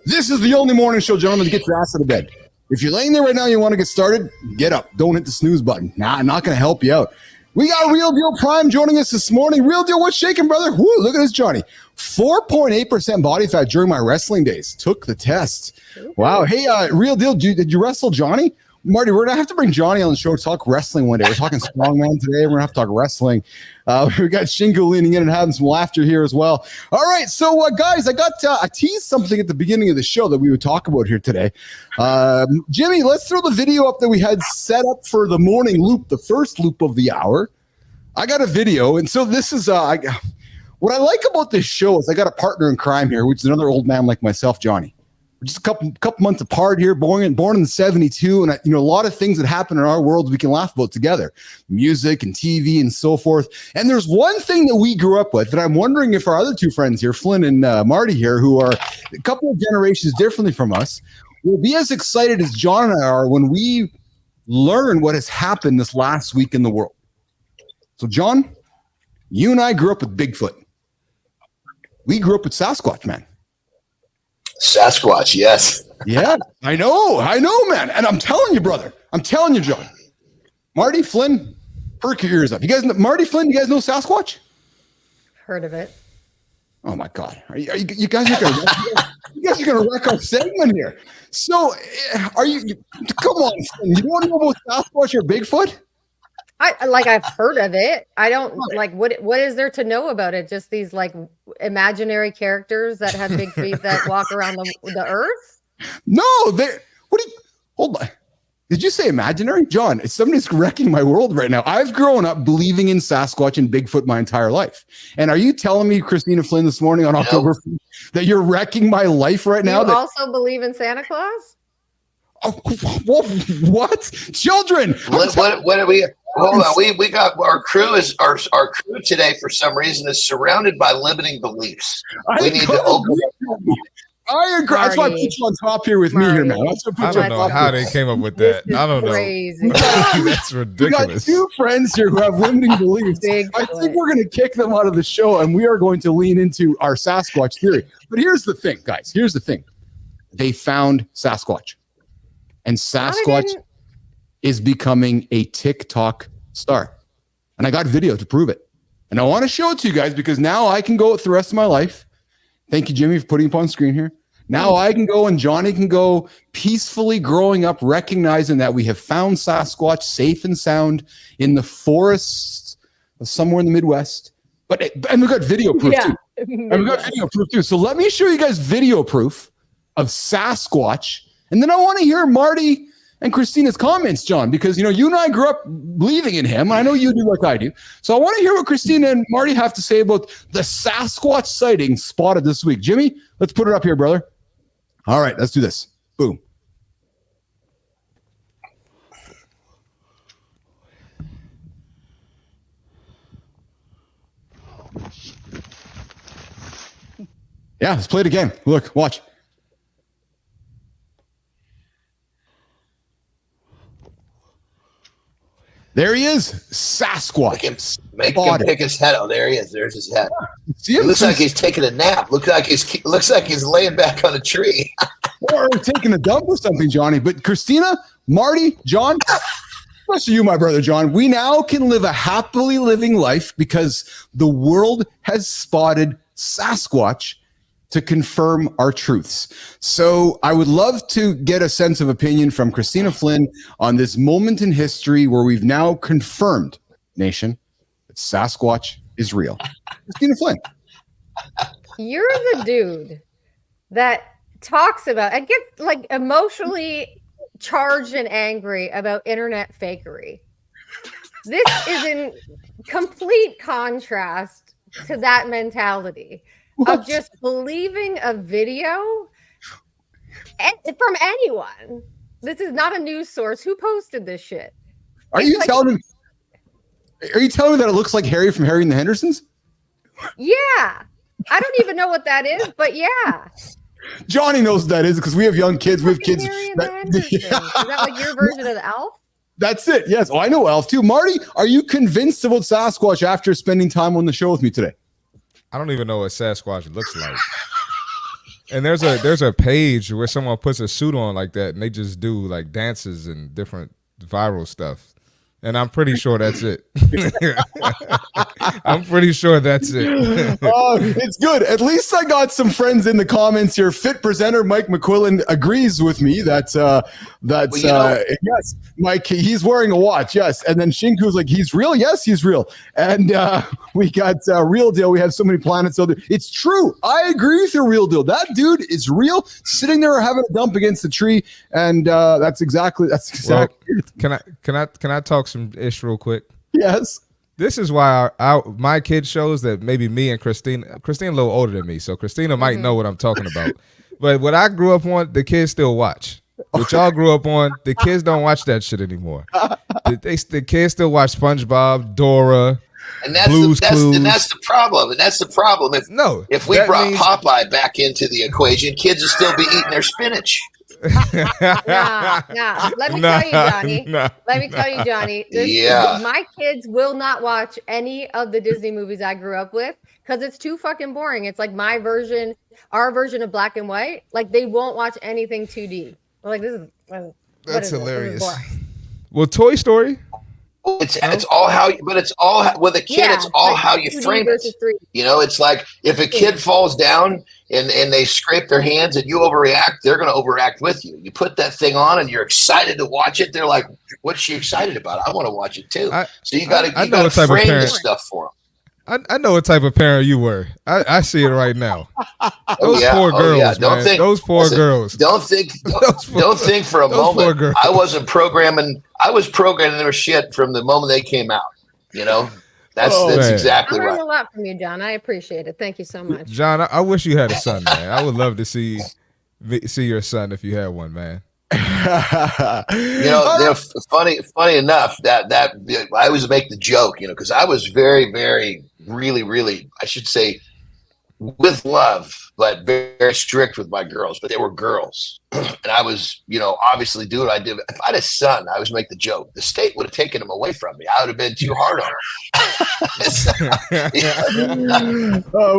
This is the only morning show, gentlemen, to get your ass out of bed. If you're laying there right now and you want to get started, get up. Don't hit the snooze button. Nah, I'm not going to help you out. We got Real Deal Prime joining us this morning. Real Deal, what's shaking, brother? Woo, look at this, Johnny. 4.8% body fat during my wrestling days. Took the test. Wow. Hey, Real Deal, did you wrestle Johnny? Marty, we're going to have to bring Johnny on the show to talk wrestling one day. We're talking strongman today. We're going to have to talk wrestling. We got Shingo leaning in and having some laughter here as well. All right. So, guys, I teased something at the beginning of the show that we would talk about here today. Jimmy, let's throw the video up that we had set up for the morning loop, the first loop of the hour. I got a video. And so this is what I like about this show is I got a partner in crime here, which is another old man like myself, Johnny. We're just a couple months apart here, born in 72, and a lot of things that happen in our world we can laugh about together, music and TV and so forth. And there's one thing that we grew up with that I'm wondering if our other two friends here, Flynn and Marty here, who are a couple of generations differently from us, will be as excited as John and I are when we learn what has happened this last week in the world. So, John, you and I grew up with Bigfoot. We grew up with Sasquatch, man. Sasquatch, yes. Yeah, I know, man. And I'm telling you, brother. I'm telling you, John. Marty, Flynn, perk your ears up. You guys, Marty, Flynn, you guys know Sasquatch? Heard of it. Oh my God. You guys are gonna wreck our segment here. So come on, Flynn. You don't know about Sasquatch or Bigfoot? I've heard of it. I don't like what is there to know about it? Just these like imaginary characters that have big feet that walk around the earth? No, hold on. Did you say imaginary? John, somebody's wrecking my world right now. I've grown up believing in Sasquatch and Bigfoot my entire life. And are you telling me, Kristina Flynn, this morning on October 5th, that you're wrecking my life right now? You also believe in Santa Claus? Oh, what? Children! What are we? Hold on. We got our crew our crew today for some reason is surrounded by limiting beliefs. We need to open up. I agree. That's why I put you on top here with me here, man. I don't know how they came up with that. I don't know. Crazy. That's ridiculous. We got two friends here who have limiting beliefs. I think we're going to kick them out of the show, and we are going to lean into our Sasquatch theory. But here's the thing, guys. Here's the thing. They found Sasquatch. And Sasquatch is becoming a TikTok star. And I got video to prove it. And I want to show it to you guys because now I can go with the rest of my life. Thank you, Jimmy, for putting it up on screen here. Now I can go and Johnny can go peacefully growing up, recognizing that we have found Sasquatch safe and sound in the forests of somewhere in the Midwest. And we've got video proof too. And we've got video proof too. So let me show you guys video proof of Sasquatch. And then I want to hear Marty and Kristina's comments, John, because, you and I grew up believing in him. And I know you do like I do. So I want to hear what Kristina and Marty have to say about the Sasquatch sighting spotted this week. Jimmy, let's put it up here, brother. All right, let's do this. Boom. Yeah, let's play it again. Look, watch. There he is, Sasquatch. Make him pick his head out. There he is. There's his head. See him? It looks like he's taking a nap. Looks like he's laying back on a tree. Or taking a dump or something, Johnny. But Kristina, Marty, John, especially you, my brother John, we now can live a happily living life because the world has spotted Sasquatch to confirm our truths. So I would love to get a sense of opinion from Kristina Flynn on this moment in history where we've now confirmed, nation, that Sasquatch is real. Kristina Flynn. You're the dude that talks about and gets like emotionally charged and angry about internet fakery. This is in complete contrast to that mentality. What? Of just believing a video from anyone. This is not a news source. Who posted this shit? Are you telling me that it looks like Harry from Harry and the Hendersons? Yeah. I don't even know what that is, but yeah. Johnny knows what that is because we have young kids. We have kids. Harry and the Hendersons. Is that like your version of Elf? That's it. Yes. Oh, I know Elf too. Marty, are you convinced about Sasquatch after spending time on the show with me today? I don't even know what Sasquatch looks like. And there's a page where someone puts a suit on like that and they just do like dances and different viral stuff. And I'm pretty sure that's it. I'm pretty sure that's it. Oh, it's good. At least I got some friends in the comments here. Fit presenter Mike McQuillan agrees with me that yes, Mike, he's wearing a watch. Yes. And then Shinku's like, he's real. Yes, he's real. And we got Real Deal. We have so many planets out there. It's true. I agree with your Real Deal. That dude is real, sitting there having a dump against the tree. And that's exactly. Well, can I talk some ish real quick? Yes. This is why my kid shows that maybe me and Kristina a little older than me, so Kristina might know what I'm talking about. But what I grew up on, the kids still watch. What y'all grew up on, the kids don't watch that shit anymore. The kids still watch SpongeBob, Dora, and that's Blue's Clues. And that's the problem. And that's the problem. If we brought Popeye back into the equation, kids would still be eating their spinach. Nah. Let me tell you, Johnny. Let me tell you, Johnny. My kids will not watch any of the Disney movies I grew up with because it's too fucking boring. It's like our version of black and white. Like they won't watch anything 2D. We're like, that's hilarious. Well, Toy Story. It's all how, but it's all with a kid. It's all like how you frame it. You know, it's like if a kid falls down and they scrape their hands and you overreact, they're going to overreact with you. You put that thing on and you're excited to watch it. They're like, "What's she excited about? I want to watch it too." So you got to frame this stuff for them. I know what type of parent you were. I see it right now. Those poor girls, man. Those poor girls. Don't think for a moment. I wasn't programming. I was programming their shit from the moment they came out. You know, that's exactly right. I learned a lot from you, John. I appreciate it. Thank you so much, John. I wish you had a son, man. I would love to see your son if you had one, man. Funny enough that I always make the joke, because I was very, very, really, really, I should say, with love, but very, very strict with my girls. But they were girls, and I was, obviously do what I did. If I had a son, I always make the joke. The state would have taken him away from me. I would have been too hard on him.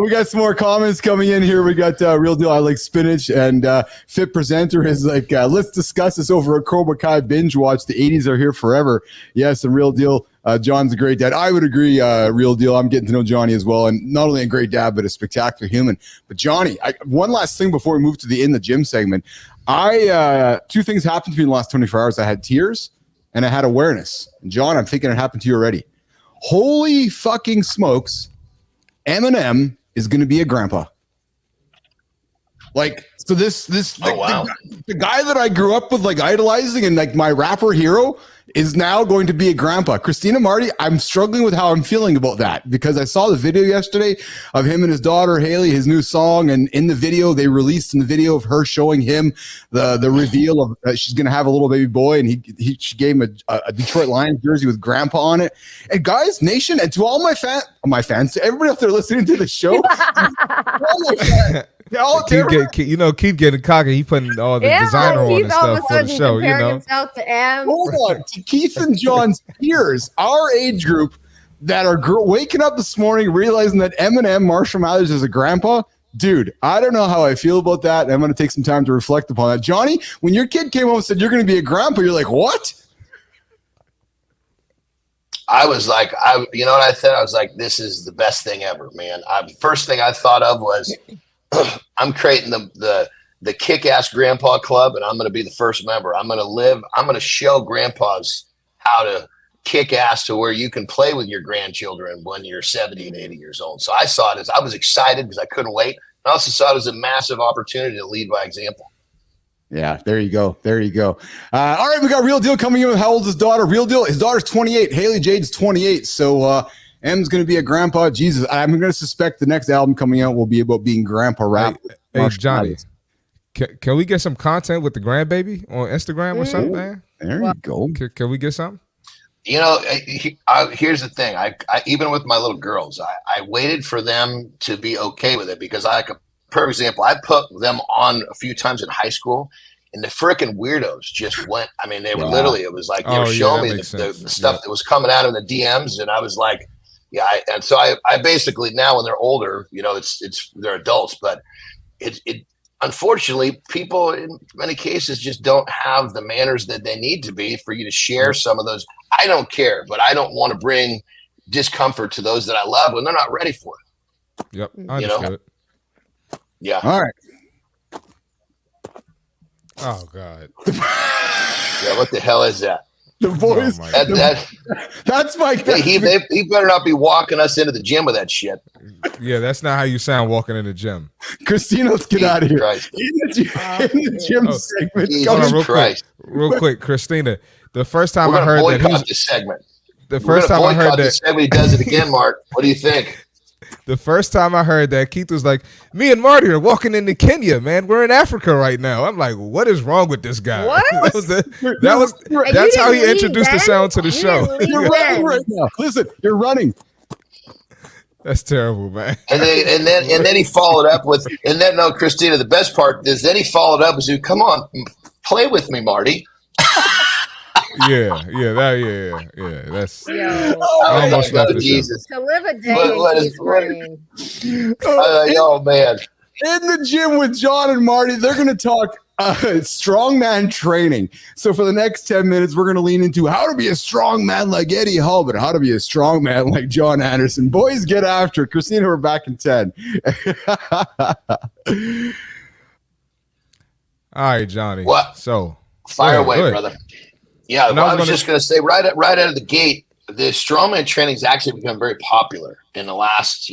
We got some more comments coming in here. We got Real Deal. I like spinach, and Fit Presenter is like, let's discuss this over a Cobra Kai binge watch. The 80s are here forever. Yes, and Real Deal. John's a great dad. I would agree, Real Deal. I'm getting to know Johnny as well, and not only a great dad, but a spectacular human. But Johnny, one last thing before we move to the In the Gym segment. Two things happened to me in the last 24 hours. I had tears and I had awareness. And John, I'm thinking it happened to you already. Holy fucking smokes, Eminem is going to be a grandpa. Like, so the guy that I grew up with, like, idolizing and like my rapper hero is now going to be a grandpa. Kristina, Marty, I'm struggling with how I'm feeling about that because I saw the video yesterday of him and his daughter, Haley, his new song. And in the video, they released in the video of her showing him the reveal of she's going to have a little baby boy. And she gave him a Detroit Lions jersey with grandpa on it. And guys, nation, and to all my fans, to everybody out there listening to the show, keep getting cocky. He putting all the designer on and stuff for the show. Himself to M. Hold on, to Keith and John's peers, our age group that are waking up this morning realizing that Eminem, Marshall Mathers, is a grandpa. Dude, I don't know how I feel about that. And I'm going to take some time to reflect upon that. Johnny, when your kid came home and said you're going to be a grandpa, you're like, what? I was like, you know what I said? I was like, this is the best thing ever, man. First thing I thought of was, I'm creating the kick-ass grandpa club, and I'm going to be the first member. I'm going to show grandpas how to kick ass to where you can play with your grandchildren when you're 70 and 80 years old. So I saw it as, I was excited because I couldn't wait. I also saw it as a massive opportunity to lead by example. Yeah, there you go. All right, we got Real Deal coming in with how old is his daughter? Real Deal, his daughter's 28. Haley Jade's 28. So M's going to be a grandpa. Jesus, I'm going to suspect the next album coming out will be about being grandpa rap. Hey Johnny, can we get some content with the grandbaby on Instagram or something, man? There you go. Can we get something? Here's the thing. I even with my little girls, I waited for them to be okay with it because for example, I put them on a few times in high school, and the frickin' weirdos just went. I mean, they were literally. It was like they were showing me the stuff that was coming out in the DMs, and I was like, yeah. So I basically now when they're older, it's they're adults, but it unfortunately, people in many cases just don't have the manners that they need to be for you to share some of those. I don't care, but I don't want to bring discomfort to those that I love when they're not ready for it. Yep, I understood. Yeah. All right. Oh God. Yeah. What the hell is that? The voice. That's my. He better not be walking us into the gym with that shit. Yeah, that's not how you sound walking in the gym. Kristina, let's get out of here. In the gym segment. Real quick, Kristina. The first time I heard that this segment. The first time I heard that segment, he does it again, Mark. What do you think? The first time I heard that, Keith was like, "Me and Marty are walking into Kenya, man. We're in Africa right now." I'm like, "What is wrong with this guy?" What? That's how he introduced the sound to the show. You're running right now. Listen, you're running. That's terrible, man. And then he followed up with, Kristina, the best part is then he followed up with, "Come on, play with me, Marty." Yeah. That's I almost left the Jesus. To live a day in Keith's brain. Oh man! In the gym with Jon and Marty, they're going to talk strongman training. So for the next 10 minutes, we're going to lean into how to be a strong man like Eddie Hall, but how to be a strong man like Jon Andersen. Boys, get after it. Kristina, we're back in 10. All right, Johnny. What? So fire away, brother. Yeah, I was just going to say right out of the gate, the strongman training has actually become very popular in the last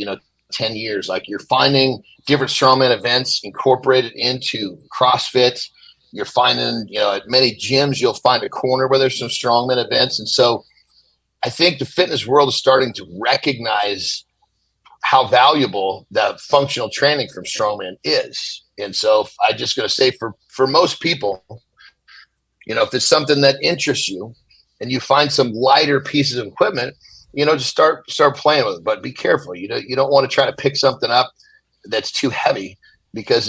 10 years. Like you're finding different strongman events incorporated into CrossFit. You're finding, at many gyms, you'll find a corner where there's some strongman events. And so I think the fitness world is starting to recognize how valuable that functional training from strongman is. And so I'm just going to say for most people, if it's something that interests you and you find some lighter pieces of equipment, just start playing with it, but be careful. You don't want to try to pick something up that's too heavy because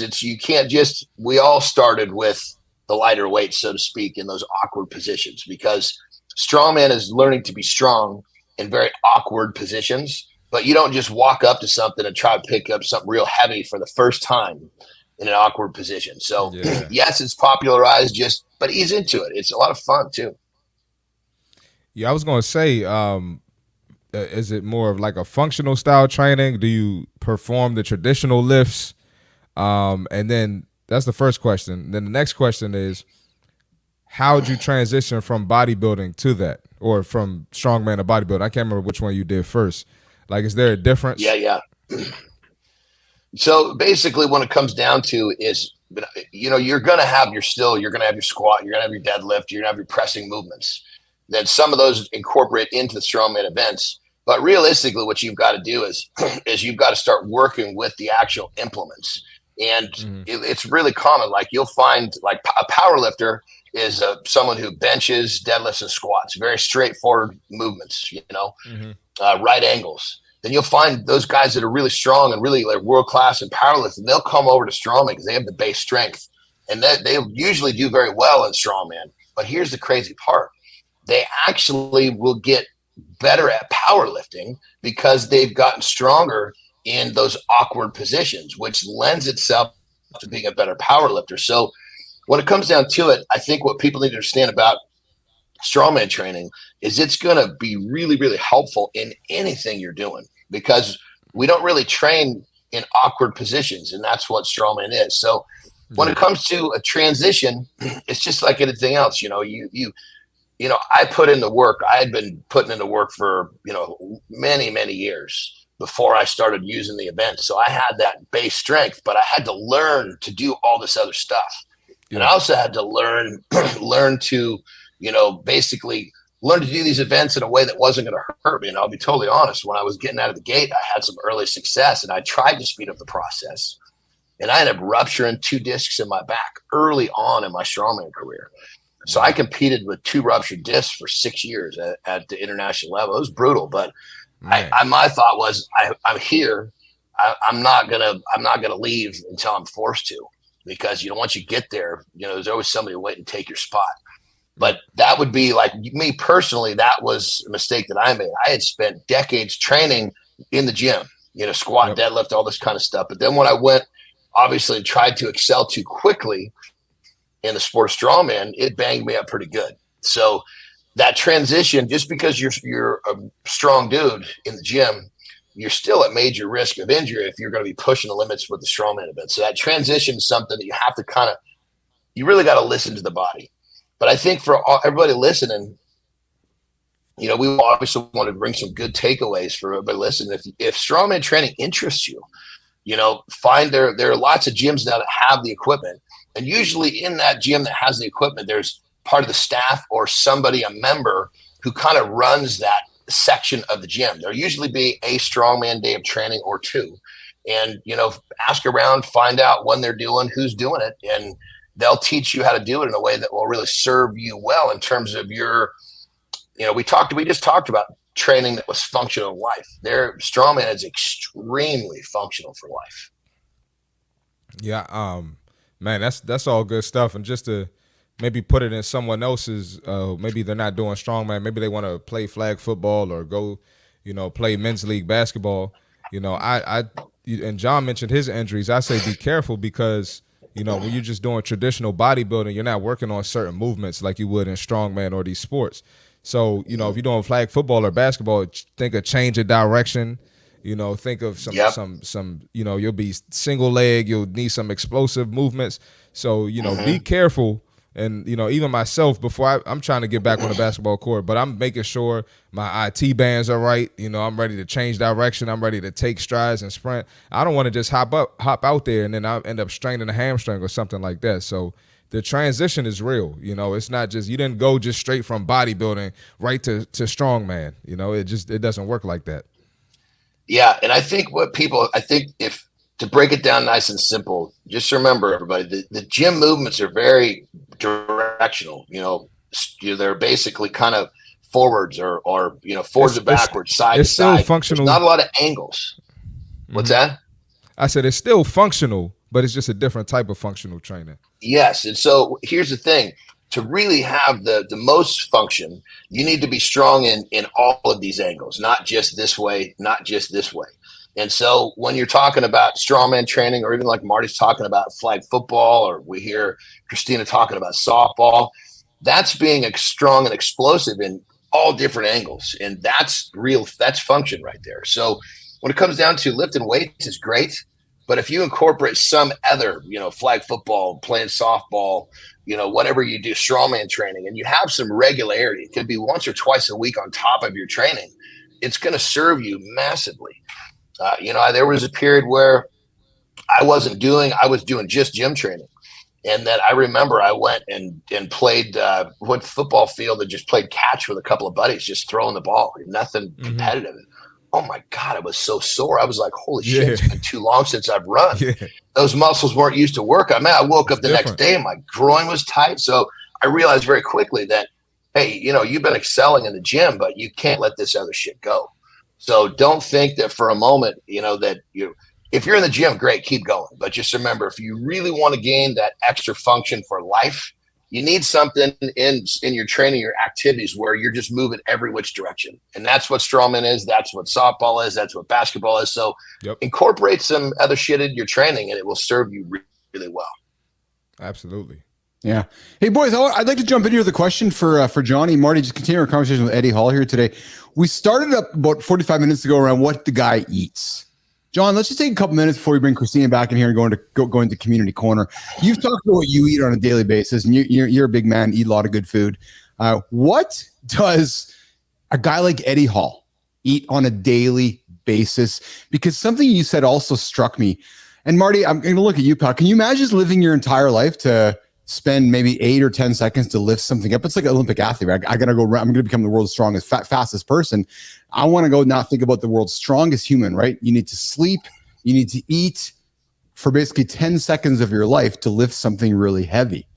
we all started with the lighter weight, so to speak, in those awkward positions because strongman is learning to be strong in very awkward positions, but you don't just walk up to something and try to pick up something real heavy for the first time in an awkward position. So yes, it's popularized but ease into it. It's a lot of fun too. Yeah, I was going to say, is it more of like a functional style training? Do you perform the traditional lifts? And then that's the first question. Then the next question is, how did you transition from bodybuilding to that, or from strongman to bodybuilding? I can't remember which one you did first. Like, is there a difference? Yeah. So basically what it comes down to is, you're going to have your squat, you're going to have your deadlift, you're going to have your pressing movements. Then some of those incorporate into the strongman events. But realistically, what you've got to do is you've got to start working with the actual implements. And it's really common. Like you'll find like a power lifter is someone who benches, deadlifts, and squats, very straightforward movements, right angles. Then you'll find those guys that are really strong and really like world-class in powerlifting, they'll come over to strongman because they have the base strength. And they usually do very well in strongman. But here's the crazy part. They actually will get better at powerlifting because they've gotten stronger in those awkward positions, which lends itself to being a better powerlifter. So when it comes down to it, I think what people need to understand about strongman training is it's going to be really, really helpful in anything you're doing because we don't really train in awkward positions, and that's what strongman is. So when it comes to a transition, it's just like anything else. I put in the work. I had been putting in the work for, many, many years before I started using the event. So I had that base strength, but I had to learn to do all this other stuff. Yeah. And I also had to learn to, basically learn to do these events in a way that wasn't going to hurt me. And I'll be totally honest, when I was getting out of the gate, I had some early success and I tried to speed up the process. And I ended up rupturing 2 discs in my back early on in my strongman career. So I competed with 2 ruptured discs for 6 years at the international level. It was brutal, but my thought was, I'm here. I'm not gonna leave until I'm forced to, because once you get there, there's always somebody waiting to take your spot. But that would be like me personally. That was a mistake that I made. I had spent decades training in the gym, squat, deadlift, all this kind of stuff. But then when I went obviously tried to excel too quickly in the sport of strongman, it banged me up pretty good. So that transition, just because you're a strong dude in the gym, you're still at major risk of injury if you're going to be pushing the limits with the strongman event. So that transition is something that you have to you really got to listen to the body. But I think for everybody listening, we obviously want to bring some good takeaways for everybody listening. If strongman training interests you, find there are lots of gyms now that have the equipment. And usually in that gym that has the equipment, there's part of the staff or somebody, a member, who kind of runs that section of the gym. There'll usually be a strongman day of training or two. And, ask around, find out when they're doing, who's doing it. And they'll teach you how to do it in a way that will really serve you well in terms of your, we just talked about training that was functional in life. Their strongman is extremely functional for life. Yeah. Man, that's all good stuff. And just to maybe put it in someone else's, maybe they're not doing strongman. Maybe they want to play flag football or go, play men's league basketball. And John mentioned his injuries. I say be careful because, when you're just doing traditional bodybuilding, you're not working on certain movements like you would in strongman or these sports. So, if you're doing flag football or basketball, think of change of direction. Think of some, you'll be single leg, you'll need some explosive movements. So, be careful. And, even myself, before I'm trying to get back on the basketball court, but I'm making sure my IT bands are right. I'm ready to change direction. I'm ready to take strides and sprint. I don't want to just hop out there and then I end up straining a hamstring or something like that. So the transition is real. It's not just, you didn't go just straight from bodybuilding right to strongman. It doesn't work like that. Yeah. And I think if to break it down nice and simple, just remember, everybody, the gym movements are very directional. They're basically kind of forwards or forwards or backwards, side to side. Still functional. There's not a lot of angles. What's that? I said it's still functional, but it's just a different type of functional training. Yes. And so here's the thing. To really have the most function, you need to be strong in all of these angles, not just this way, not just this way. And so when you're talking about strongman training, or even like Marty's talking about flag football, or we hear Kristina talking about softball, that's being strong and explosive in all different angles. And that's function right there. So when it comes down to lifting weights is great, but if you incorporate some other, flag football, playing softball, whatever you do, strongman training, and you have some regularity, it could be once or twice a week on top of your training, it's going to serve you massively. There was a period where I was doing just gym training. And then I remember I went and played, went to the football field and just played catch with a couple of buddies, just throwing the ball, nothing competitive. Oh my God, I was so sore. I was like, holy shit, it's been too long since I've run. Yeah. Those muscles weren't used to work. I woke up the next day and my groin was tight. So I realized very quickly that, hey, you've been excelling in the gym, but you can't let this other shit go. So don't think that for a moment, that if you're in the gym, great, keep going. But just remember, if you really want to gain that extra function for life, you need something in your training, your activities, where you're just moving every which direction. And that's what strongman is. That's what softball is. That's what basketball is. So incorporate some other shit in your training and it will serve you really well. Absolutely. Yeah. Hey, boys, I'd like to jump in here with a question for Johnny. Marty, just continue our conversation with Eddie Hall here today. We started up about 45 minutes ago around what the guy eats. John, let's just take a couple minutes before we bring Kristina back in here and go into community corner. You've talked about what you eat on a daily basis, and you're a big man, eat a lot of good food. What does a guy like Eddie Hall eat on a daily basis? Because something you said also struck me. And Marty, I'm going to look at you, pal. Can you imagine living your entire life to spend maybe 8 or 10 seconds to lift something up? It's like an Olympic athlete, right? I got to go around. I'm going to become the world's strongest, fastest person. I want to go now think about the world's strongest human, right? You need to sleep. You need to eat for basically 10 seconds of your life to lift something really heavy.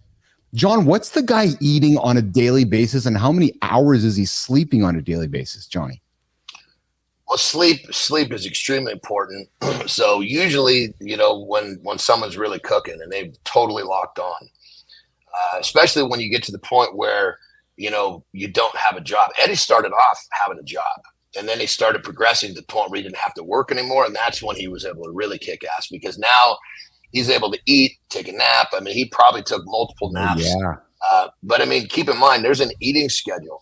John, what's the guy eating on a daily basis, and how many hours is he sleeping on a daily basis, Johnny? Well, sleep is extremely important. So usually, when someone's really cooking and they've totally locked on, especially when you get to the point where, you don't have a job. Eddie started off having a job, and then he started progressing to the point where he didn't have to work anymore. And that's when he was able to really kick ass, because now He's able to eat, take a nap. I mean, he probably took multiple naps. But I mean, keep in mind, there's an eating schedule,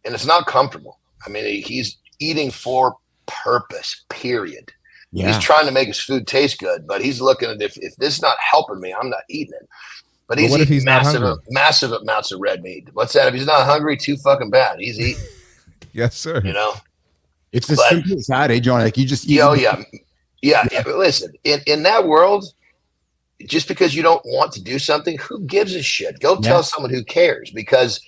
and it's not comfortable. I mean, he's eating for purpose, period. He's trying to make his food taste good, but he's looking at if this is not helping me, I'm not eating it. But he's eating massive amounts of red meat. What's that? If he's not hungry, too fucking bad. He's eating. Yes, sir. You know, it's the simple as that, John. Like you just eat. Oh yeah. But listen, in that world, just because you don't want to do something, who gives a shit? Go tell someone who cares, because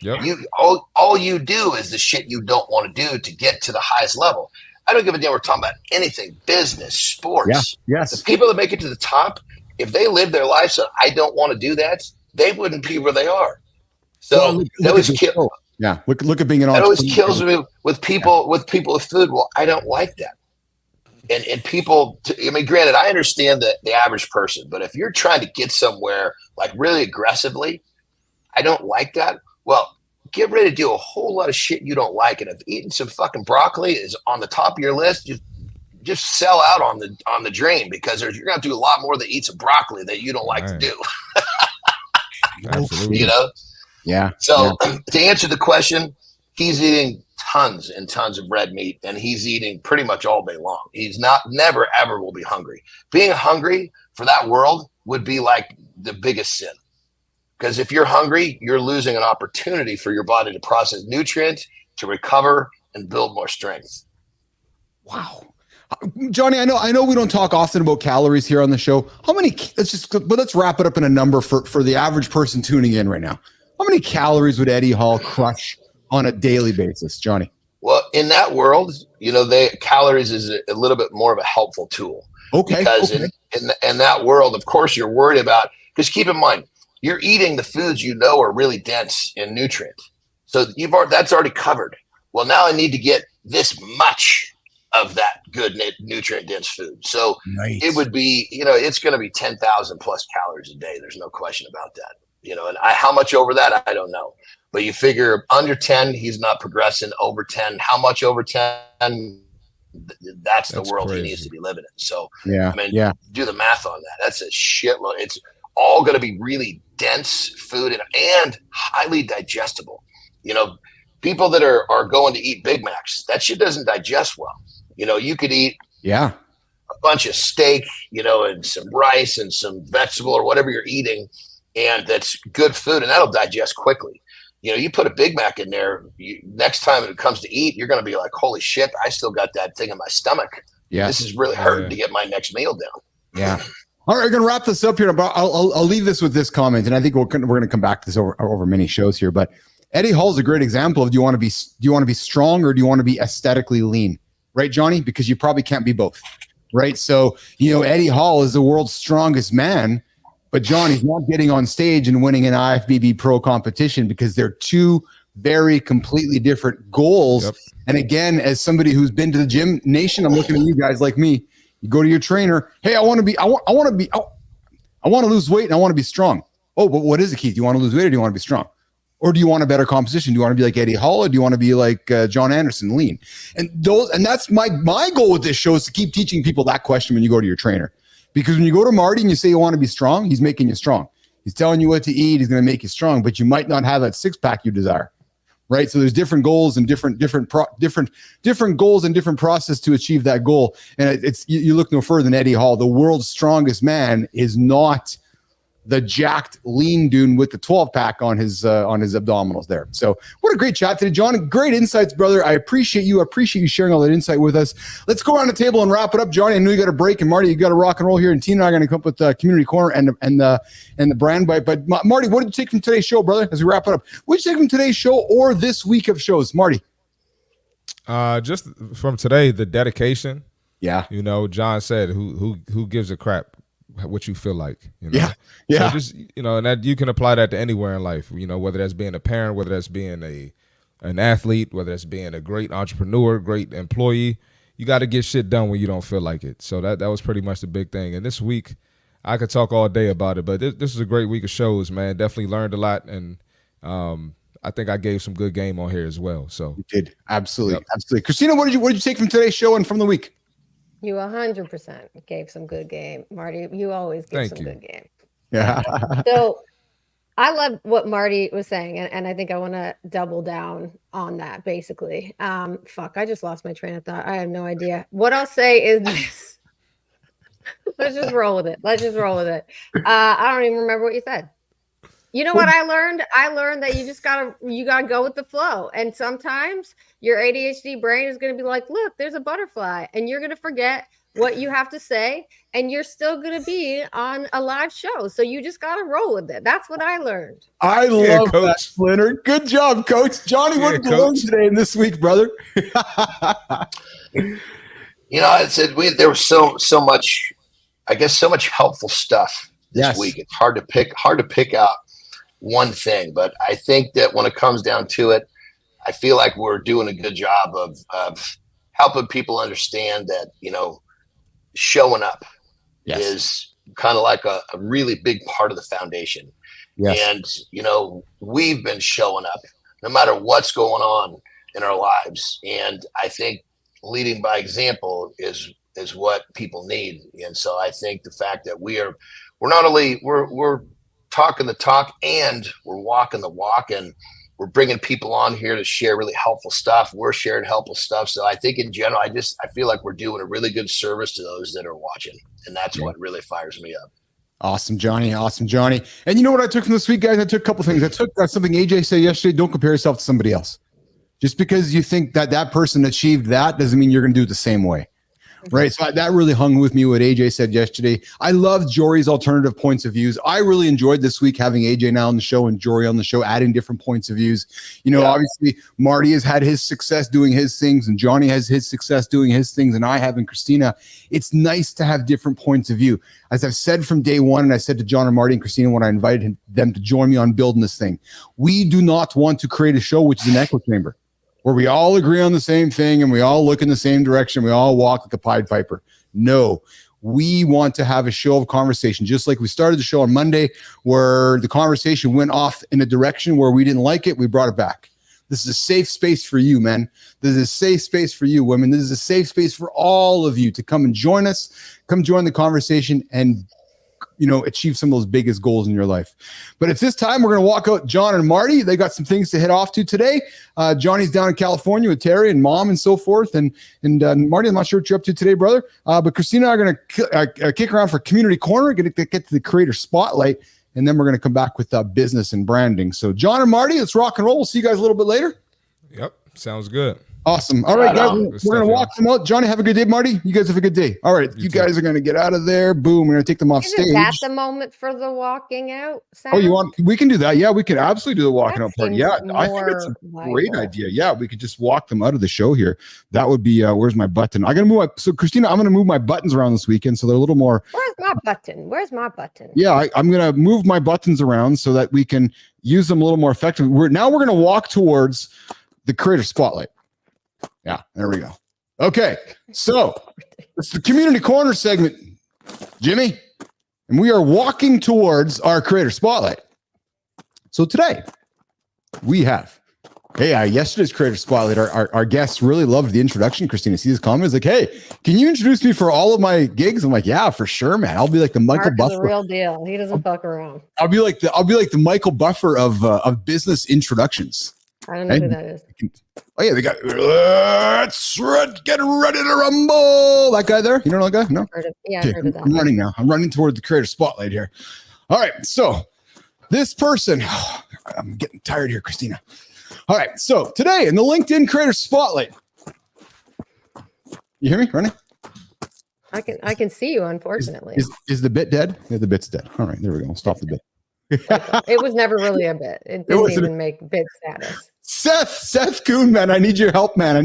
all you do is the shit you don't want to do to get to the highest level. I don't give a damn. We're talking about anything, business, sports. Yes. The people that make it to the top, if they live their life so I don't want to do that, they wouldn't be where they are. So that always kills. Yeah, look at being an entrepreneur. That always kills me with people with food. Well, I don't like that. And people, I mean, granted, I understand the average person, but if you're trying to get somewhere like really aggressively, I don't like that. Well, get ready to do a whole lot of shit you don't like. And if eating some fucking broccoli is on the top of your list, just sell out on the dream, because you're going to do a lot more than eat some broccoli that you don't like to do. Absolutely. You know? Yeah. So to answer the question, he's eating tons and tons of red meat, and he's eating pretty much all day long. He's never, ever will be hungry. Being hungry for that world would be like the biggest sin. Because if you're hungry, you're losing an opportunity for your body to process nutrients, to recover, and build more strength. Wow. Johnny, I know we don't talk often about calories here on the show. How many, let's wrap it up in a number for the average person tuning in right now. How many calories would Eddie Hall crush on a daily basis, Johnny? Well, in that world, calories is a little bit more of a helpful tool. Okay. Because in that world, of course, you're worried about, because keep in mind, you're eating the foods are really dense in nutrients. So that's already covered. Well, now I need to get this much of that good nutrient dense food. So It would be, it's going to be 10,000 plus calories a day. There's no question about that. And how much over that, I don't know. But you figure under 10, he's not progressing. Over 10, how much over 10? That's the world crazy. He needs to be living in. So, do the math on that. That's a shitload. It's all going to be really dense food and highly digestible. People that are going to eat Big Macs, that shit doesn't digest well. You could eat a bunch of steak, and some rice and some vegetable or whatever you're eating, and that's good food, and that'll digest quickly. You put a Big Mac in there, next time it comes to eat, you're going to be like, holy shit, I still got that thing in my stomach. Yeah. This is really hurting to get my next meal down. Yeah. All right, we're going to wrap this up here. I'll leave this with this comment, and I think we're going to come back to this over many shows here. But Eddie Hall is a great example of do you want to be strong or do you want to be aesthetically lean, right, Johnny? Because you probably can't be both, right? So Eddie Hall is the world's strongest man, but Johnny's not getting on stage and winning an IFBB Pro competition because they're two very completely different goals. Yep. And again, as somebody who's been to the gym nation, I'm looking at you guys like me. You go to your trainer. Hey, I want to lose weight and I want to be strong. Oh, but what is it, Keith? Do you want to lose weight or do you want to be strong? Or do you want a better composition? Do you want to be like Eddie Hall or do you want to be like Jon Andersen, lean? And that's my goal with this show is to keep teaching people that question when you go to your trainer. Because when you go to Marty and you say you want to be strong, he's making you strong. He's telling you what to eat. He's going to make you strong, but you might not have that six pack you desire. Right. So there's different goals and different goals and different process to achieve that goal. And you look no further than Eddie Hall. The world's strongest man is not the jacked lean dude with the 12 pack on his abdominals there. So what a great chat today, John. Great insights, brother. I appreciate you. sharing all that insight with us. Let's go around the table and wrap it up. Johnny, I know you got a break, and Marty, you got to rock and roll here. And Tina and I are going to come up with the community corner and the brand bite. But Marty, what did you take from today's show, brother? As we wrap it up, what did you take from today's show or this week of shows, Marty? Just from today, the dedication. Yeah. John said, who gives a crap what you feel like, Yeah. So just, and that you can apply that to anywhere in life, whether that's being a parent, whether that's being an athlete, whether that's being a great entrepreneur, great employee. You got to get shit done when you don't feel like it. So that was pretty much the big thing. And this week, I could talk all day about it, but this is a great week of shows, man. Definitely learned a lot, and I think I gave some good game on here as well. So you did. Absolutely. Yep. Absolutely. Kristina, what did you take from today's show and from the week? You 100% gave some good game, Marty. You always give some good game. Yeah. So I love what Marty was saying, and I think I want to double down on that, basically. Fuck, I just lost my train of thought. I have no idea. What I'll say is this. Let's just roll with it. I don't even remember what you said. You know what I learned? I learned that you gotta go with the flow. And sometimes your ADHD brain is gonna be like, look, there's a butterfly, and you're gonna forget what you have to say, and you're still gonna be on a live show. So you just gotta roll with it. That's what I learned. I love that, Splinter. Good job, Coach. Johnny, what learned today and this week, brother? I said there was so much, I guess, so much helpful stuff this week. It's hard to pick out one thing, but I think that when it comes down to it, I feel like we're doing a good job of helping people understand that, showing up is kind of like a really big part of the foundation. Yes. And, we've been showing up no matter what's going on in our lives. And I think leading by example is what people need. And so I think the fact that we're not only we're talking the talk and we're walking the walk, and we're bringing people on here to share really helpful stuff. We're sharing helpful stuff. So I think in general, I feel like we're doing a really good service to those that are watching. And that's what really fires me up. Awesome, Johnny. Awesome, Johnny. And you know what I took from this week, guys? I took a couple things. I took something AJ said yesterday. Don't compare yourself to somebody else. Just because you think that person achieved that doesn't mean you're going to do it the same way. Right. So that really hung with me what AJ said yesterday. I loved Jory's alternative points of views. I really enjoyed this week having AJ now on the show and Jory on the show, adding different points of views. Obviously Marty has had his success doing his things, and Johnny has his success doing his things, and I have, and Kristina. It's nice to have different points of view. As I've said from day one, and I said to John and Marty and Kristina when I invited them to join me on building this thing, we do not want to create a show which is an echo chamber, where we all agree on the same thing and we all look in the same direction. We all walk like a Pied Piper. No, we want to have a show of conversation, just like we started the show on Monday, where the conversation went off in a direction where we didn't like it. We brought it back. This is a safe space for you, men. This is a safe space for you, women. This is a safe space for all of you to come and join us, come join the conversation, and achieve some of those biggest goals in your life. But it's this time we're going to walk out John and Marty. They got some things to head off to today. Johnny's down in California with Terry and mom and so forth. And Marty, I'm not sure what you're up to today, brother. But Kristina and I are going to kick around for Community Corner, get to the Creator Spotlight, and then we're going to come back with business and branding. So John and Marty, let's rock and roll. We'll see you guys a little bit later. Yep. Sounds good. Awesome. All right, guys, we're going to walk them out. Johnny, have a good day. Marty, you guys have a good day. All right, you guys are going to get out of there. Boom. We're going to take them off stage. Is that the moment for the walking out sound? Oh, we can do that. Yeah, we can absolutely do the walking out part. Yeah, I think it's a great idea. Yeah, we could just walk them out of the show here. That would be, where's my button? I'm going to move so Kristina, I'm going to move my buttons around this weekend so they're a little more. Where's my button? Yeah, I'm going to move my buttons around so that we can use them a little more effectively. We're going to walk towards the Creator Spotlight. Yeah, there we go. Okay, so it's the Community Corner segment, Jimmy, and we are walking towards our Creator Spotlight. So today we have, yesterday's Creator Spotlight, our guests really loved the introduction. Kristina, see this comment? It's like, hey, can you introduce me for all of my gigs? I'm like, yeah, for sure, man. I'll be like the Michael Buffer. The real deal. He doesn't fuck around. I'll be like the Michael Buffer of business introductions. I don't know who that is. Oh yeah, they got get ready to rumble. That guy there, you know that guy? No. I've heard of that. I'm running now. I'm running toward the Creator Spotlight here. All right, so this person, I'm getting tired here, Kristina. All right, so today in the LinkedIn Creator Spotlight, you hear me running? I can see you. Unfortunately, is the bit dead? Yeah, the bit's dead. All right, there we go. I'll stop the bit. It was never really a bit. It didn't even make bit status. Seth Kuhn, man, I need your help, man.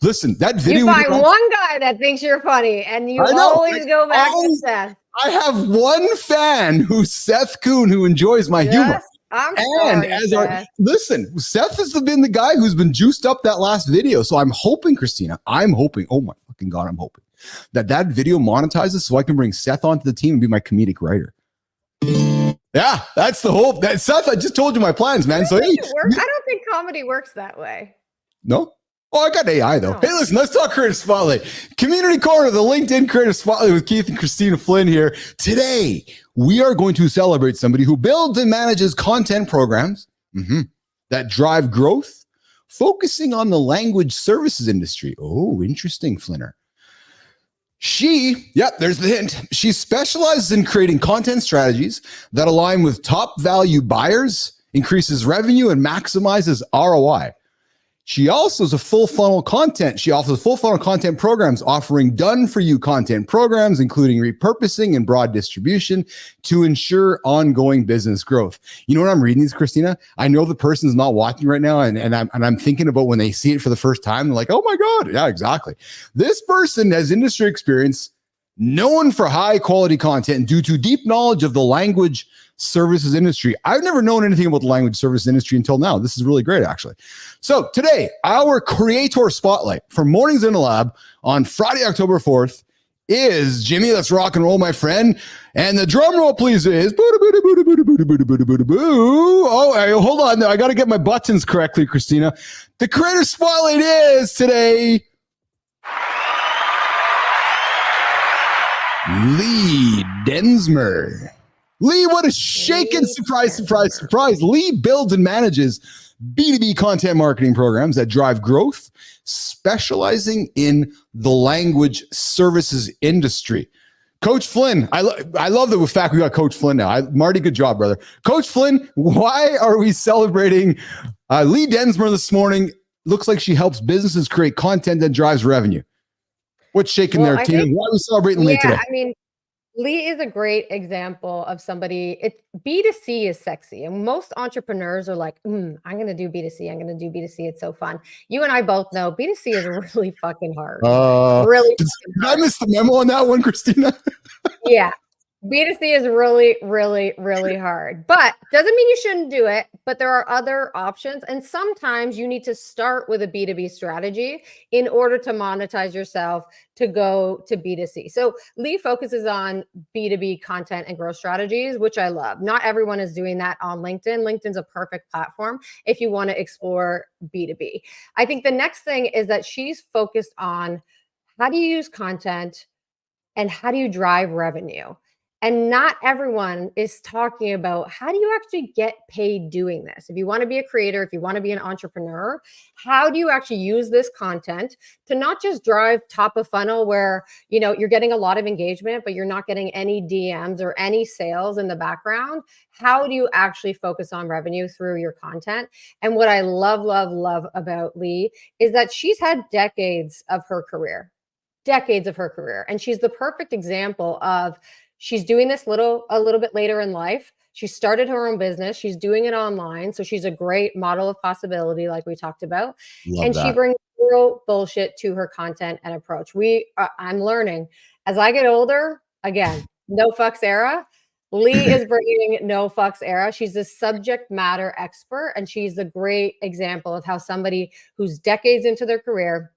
Listen, that video. You find one guy that thinks you're funny, and you always go back to Seth. I have one fan who's Seth Kuhn who enjoys my humor. I'm sorry, listen, Seth has been the guy who's been juiced up that last video. So I'm hoping, Kristina, oh my fucking God, I'm hoping that video monetizes so I can bring Seth onto the team and be my comedic writer. Yeah, that's the hope. Seth, I just told you my plans, man. So I don't think comedy works that way. No? Oh, I got AI though. No. Hey, listen, let's talk Creator Spotlight. Community Corner, the LinkedIn Creator Spotlight with Keith and Kristina Flynn here. Today, we are going to celebrate somebody who builds and manages content programs that drive growth, focusing on the language services industry. Oh, interesting, Flinner. There's the hint. She specializes in creating content strategies that align with top value buyers, increases revenue, and maximizes ROI. She also is a full funnel content. She offers full funnel content programs offering done for you content programs, including repurposing and broad distribution to ensure ongoing business growth. You know what I'm reading these, Kristina? I know the person's not watching right now, and I'm thinking about when they see it for the first time, they're like, oh my God. Yeah, exactly. This person has industry experience, known for high quality content due to deep knowledge of the language services industry. I've never known anything about the language services industry until now. This is really great, actually. So today, our creator spotlight for Mornings in the Lab on Friday, October 4th is Jimmy. Let's rock and roll, my friend. And the drum roll, please, is oh, hold on. I got to get my buttons correctly, Kristina. The creator spotlight is today Lee Densmer. Lee, what a shaken surprise. Lee builds and manages B2B content marketing programs that drive growth, specializing in the language services industry. Coach Flynn, I love the fact we got Coach Flynn now. Marty, good job, brother. Coach Flynn, why are we celebrating Lee Densmer this morning? Looks like she helps businesses create content that drives revenue. What's shaking there, Tina? Why are we celebrating Lee today? I mean, Lee is a great example of somebody. B2C is sexy, and most entrepreneurs are like, I'm going to do B2C. I'm going to do B2C. It's so fun. You and I both know B2C is really fucking hard. Really. Did I miss the memo on that one, Kristina? Yeah. B2C is really, really, really hard, but doesn't mean you shouldn't do it. But there are other options. And sometimes you need to start with a B2B strategy in order to monetize yourself to go to B2C. So Lee focuses on B2B content and growth strategies, which I love. Not everyone is doing that on LinkedIn. LinkedIn's a perfect platform if you want to explore B2B. I think the next thing is that she's focused on how do you use content and how do you drive revenue? And not everyone is talking about how do you actually get paid doing this? If you want to be a creator, if you want to be an entrepreneur, how do you actually use this content to not just drive top of funnel where, you're getting a lot of engagement, but you're not getting any DMs or any sales in the background? How do you actually focus on revenue through your content? And what I love, love, love about Lee is that she's had decades of her career. And she's the perfect example of she's doing this a little bit later in life. She started her own business. She's doing it online. So she's a great model of possibility, like we talked about. She brings real bullshit to her content and approach. I'm learning as I get older, again, no fucks era. Lee is bringing no fucks era. She's a subject matter expert. And she's a great example of how somebody who's decades into their career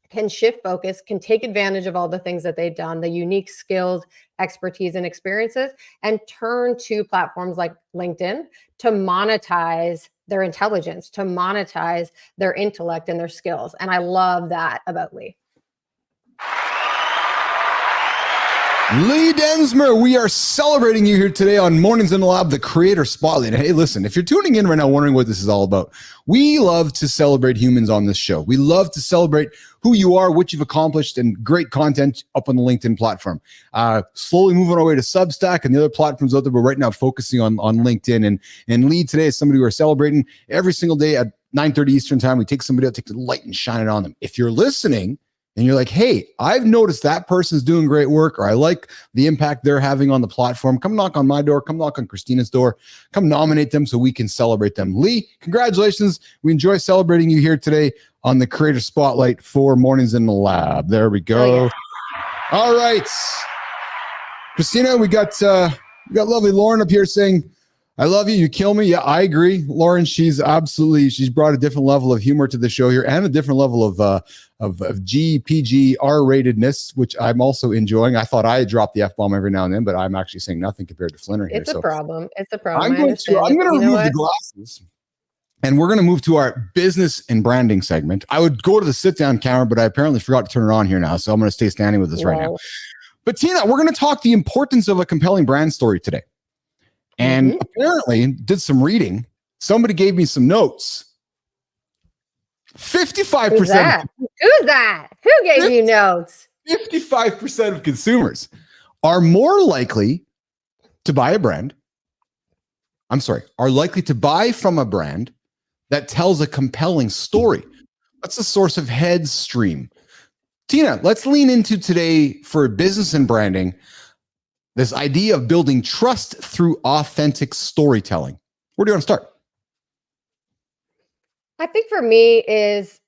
can shift focus, can take advantage of all the things that they've done, the unique skills, expertise, and experiences, and turn to platforms like LinkedIn to monetize their intelligence, to monetize their intellect and their skills. And I love that about Lee. Lee Densmer, we are celebrating you here today on Mornings in the Lab, the Creator Spotlight. Hey, listen, if you're tuning in right now wondering what this is all about, we love to celebrate humans on this show. We love to celebrate who you are, what you've accomplished, and great content up on the LinkedIn platform. Slowly moving our way to Substack and the other platforms out there, but right now focusing on LinkedIn. And Lee today is somebody we're celebrating every single day at 9:30 Eastern time. We take somebody out, take the light and shine it on them. If you're listening, and you're like, hey, I've noticed that person's doing great work, or I like the impact they're having on the platform, come knock on my door, come knock on Kristina's door, come nominate them so we can celebrate them. Lee, congratulations. We enjoy celebrating you here today on the Creator Spotlight for Mornings in the Lab. There we go. Oh, yeah. All right. Kristina, we got lovely Lauren up here saying, I love you. You kill me. Yeah, I agree. Lauren, she's brought a different level of humor to the show here and a different level of GPG R-ratedness, which I'm also enjoying. I thought I dropped the F-bomb every now and then, but I'm actually saying nothing compared to Flinner here. It's a problem. It's a problem. I'm going to remove the glasses And we're going to move to our business and branding segment. I would go to the sit down camera, but I apparently forgot to turn it on here now. So I'm going to stay standing with this right now. But Tina, we're going to talk the importance of a compelling brand story today. And apparently did some reading. Somebody gave me some notes. 55%. Who's that? Who gave you notes? 55% of consumers are more likely to buy a brand. Are likely to buy from a brand that tells a compelling story. That's the source of head stream. Tina, let's lean into today for business and branding, this idea of building trust through authentic storytelling. Where do you want to start? I think for me is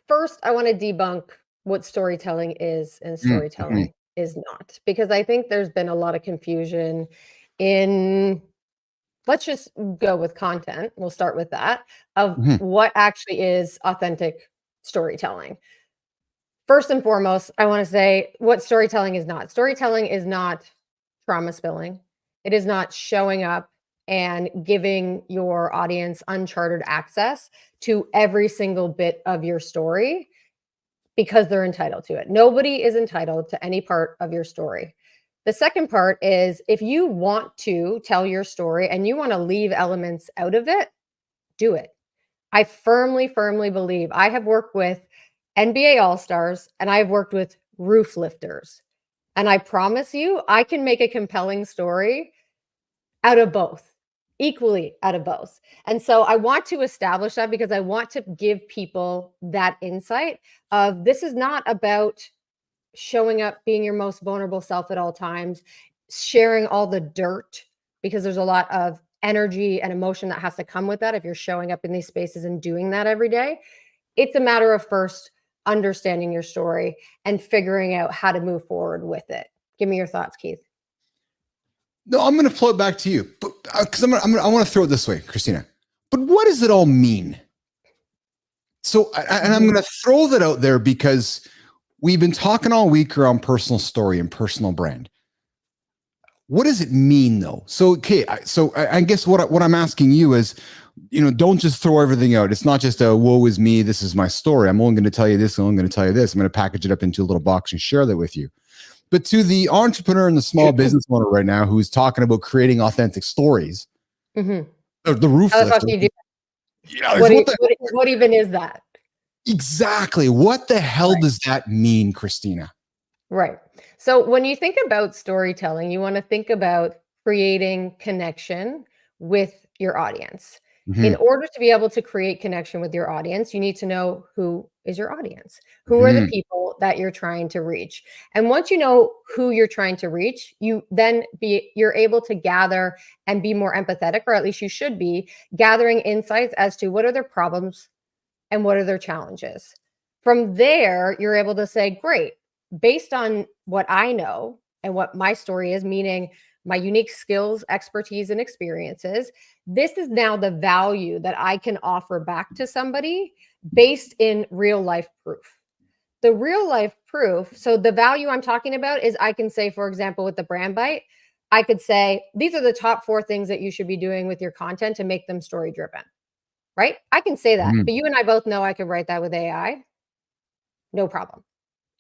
first, I want to debunk what storytelling is and storytelling is not, because I think there's been a lot of confusion in, let's just go with content. We'll start with that of what actually is authentic storytelling. First and foremost, I want to say what storytelling is not. Storytelling is not trauma spilling. It is not showing up and giving your audience uncharted access to every single bit of your story because they're entitled to it. Nobody is entitled to any part of your story. The second part is if you want to tell your story and you want to leave elements out of it, do it. I firmly believe I have worked with NBA All-Stars and I've worked with roof lifters. And I promise you, I can make a compelling story out of both, equally out of both. And so I want to establish that because I want to give people that insight of this is not about showing up, being your most vulnerable self at all times, sharing all the dirt, because there's a lot of energy and emotion that has to come with that if you're showing up in these spaces and doing that every day. It's a matter of first understanding your story and figuring out how to move forward with it. Give me your thoughts, Keith. No, I'm going to float back to you, but because I want to throw it this way, Kristina. But what does it all mean? So, and I'm going to throw that out there because we've been talking all week around personal story and personal brand. What does it mean, though? So, okay, I guess what I'm asking you is, don't just throw everything out. It's not just a woe is me. This is my story. I'm only going to tell you this. I'm only going to tell you this. I'm going to package it up into a little box and share that with you. But to the entrepreneur and the small business owner right now who's talking about creating authentic stories, the roof lifter. What even is that? Exactly. What the hell does that mean, Kristina? Right. So when you think about storytelling, you want to think about creating connection with your audience. In order to be able to create connection with your audience, you need to know who is your audience. Who are the people that you're trying to reach? And once you know who you're trying to reach, you're able to gather and be more empathetic, or at least you should be gathering insights as to what are their problems and what are their challenges. From there, you're able to say, great, based on what I know and what my story is, meaning my unique skills, expertise, and experiences, this is now the value that I can offer back to somebody based in real life proof. The real life proof, so the value I'm talking about is I can say, for example, with the brand bite, I could say, these are the top 4 things that you should be doing with your content to make them story driven, right? I can say that, but you and I both know I could write that with AI. No problem.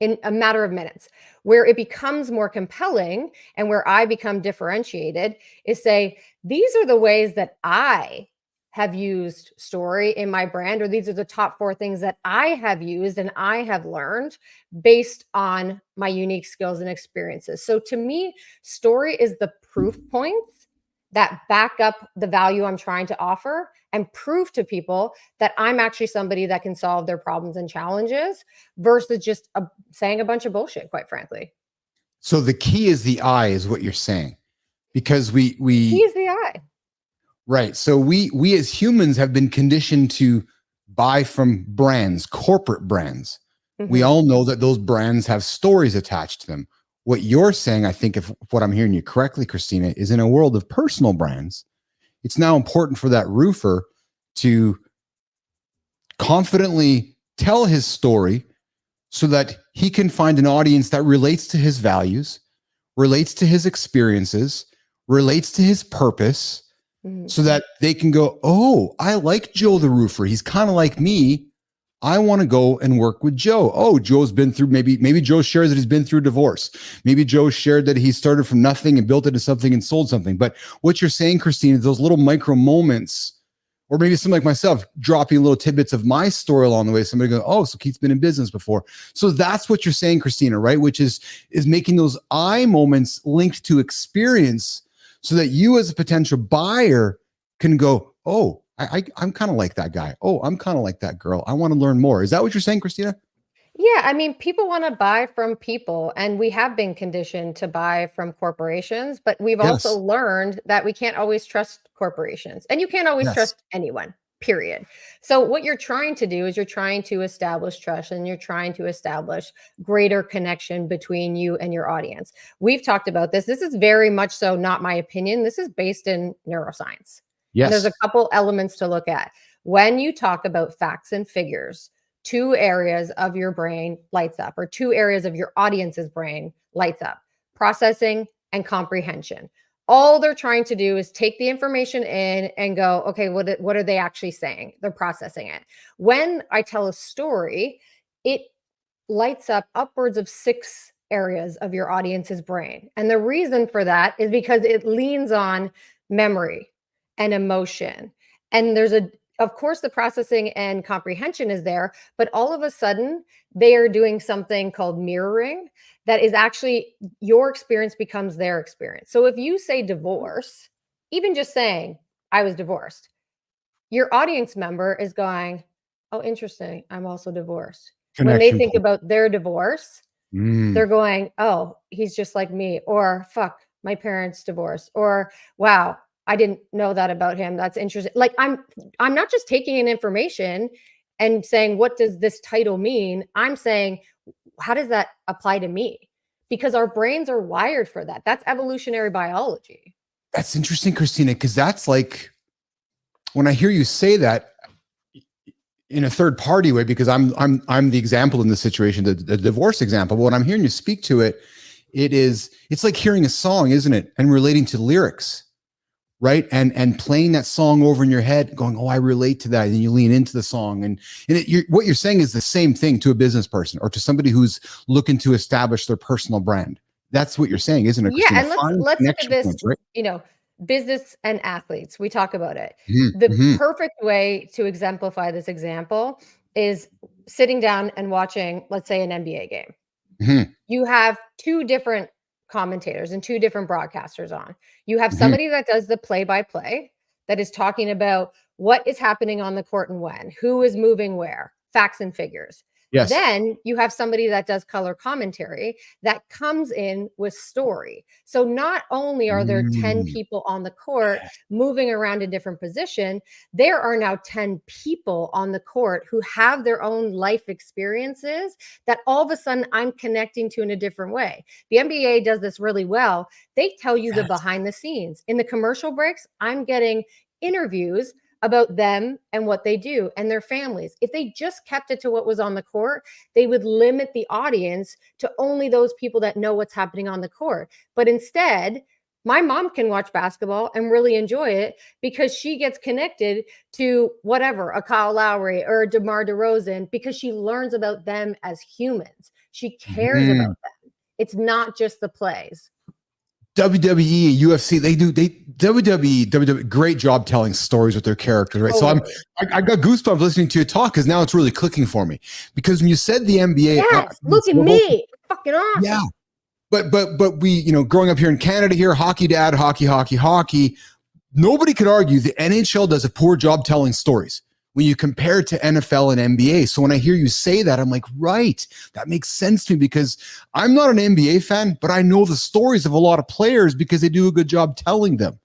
In a matter of minutes. Where it becomes more compelling and where I become differentiated is say, these are the ways that I have used story in my brand, or these are the top 4 things that I have used and I have learned based on my unique skills and experiences. So to me, story is the proof points that back up the value I'm trying to offer and prove to people that I'm actually somebody that can solve their problems and challenges versus just saying a bunch of bullshit, quite frankly. So the key is the I, is what you're saying, because the key is the I. Right. So we as humans have been conditioned to buy from brands, corporate brands. We all know that those brands have stories attached to them. What you're saying, I think, if what I'm hearing you correctly, Kristina, is in a world of personal brands, it's now important for that roofer to confidently tell his story so that he can find an audience that relates to his values, relates to his experiences, relates to his purpose, so that they can go, oh, I like Joe the roofer. He's kind of like me. I want to go and work with Joe. Oh, Joe's been through, maybe Joe shares that he's been through divorce. Maybe Joe shared that he started from nothing and built it into something and sold something. But what you're saying, Kristina, is those little micro moments, or maybe something like myself, dropping little tidbits of my story along the way. Somebody go, oh, so Keith's been in business before. So that's what you're saying, Kristina, right? Which is making those I moments linked to experience so that you as a potential buyer can go, oh, I'm kind of like that guy. Oh, I'm kind of like that girl. I want to learn more. Is that what you're saying, Kristina? Yeah, I mean, people want to buy from people, and we have been conditioned to buy from corporations, but we've also learned that we can't always trust corporations, and you can't always trust anyone, period. So what you're trying to do is you're trying to establish trust, and you're trying to establish greater connection between you and your audience. We've talked about this. This is very much so not my opinion. This is based in neuroscience. Yes. And there's a couple elements to look at. When you talk about facts and figures, 2 areas of your brain lights up, or 2 areas of your audience's brain lights up: processing and comprehension. All they're trying to do is take the information in and go, okay, what are they actually saying? They're processing it. When I tell a story, it lights up upwards of 6 areas of your audience's brain. And the reason for that is because it leans on memory and emotion. And of course, the processing and comprehension is there, but all of a sudden they are doing something called mirroring that is actually your experience becomes their experience. So if you say divorce, even just saying I was divorced, your audience member is going, oh, interesting, I'm also divorced. When they think about their divorce, they're going, oh, he's just like me, or fuck, my parents divorced, or wow, I didn't know that about him. That's interesting. Like I'm not just taking in information and saying, what does this title mean? I'm saying, how does that apply to me? Because our brains are wired for that. That's evolutionary biology. That's interesting, Kristina, because that's like, when I hear you say that in a third party way, because I'm the example in this situation, the divorce example. But when I'm hearing you speak to it, it's like hearing a song, isn't it? And relating to lyrics. Right. And playing that song over in your head, going, oh, I relate to that. And you lean into the song. And what you're saying is the same thing to a business person or to somebody who's looking to establish their personal brand. That's what you're saying, isn't it, Kristina? Yeah. And let's look at this, points, right? Business and athletes. We talk about it. The perfect way to exemplify this example is sitting down and watching, let's say, an NBA game. You have 2 different commentators and 2 different broadcasters on. You have somebody that does the play-by-play that is talking about what is happening on the court and when, who is moving where, facts and figures. Yes. Then you have somebody that does color commentary that comes in with story. So not only are there 10 people on the court moving around a different position, there are now 10 people on the court who have their own life experiences that all of a sudden I'm connecting to in a different way. The NBA does this really well. They tell you the behind the scenes. In the commercial breaks, I'm getting interviews about them and what they do and their families. If they just kept it to what was on the court, they would limit the audience to only those people that know what's happening on the court. But instead, my mom can watch basketball and really enjoy it because she gets connected to whatever, a Kyle Lowry or a DeMar DeRozan, because she learns about them as humans. She cares about them. It's not just the plays. WWE, UFC, WWE, great job telling stories with their characters, right? Totally. So I got goosebumps listening to you talk because now it's really clicking for me. Because when you said the NBA, yes, look at me, fucking awesome. Yeah, but we, growing up here in Canada, here, hockey dad, hockey. Nobody could argue the NHL does a poor job telling stories when you compare it to NFL and NBA. So when I hear you say that, I'm like, right, that makes sense to me because I'm not an NBA fan, but I know the stories of a lot of players because they do a good job telling them.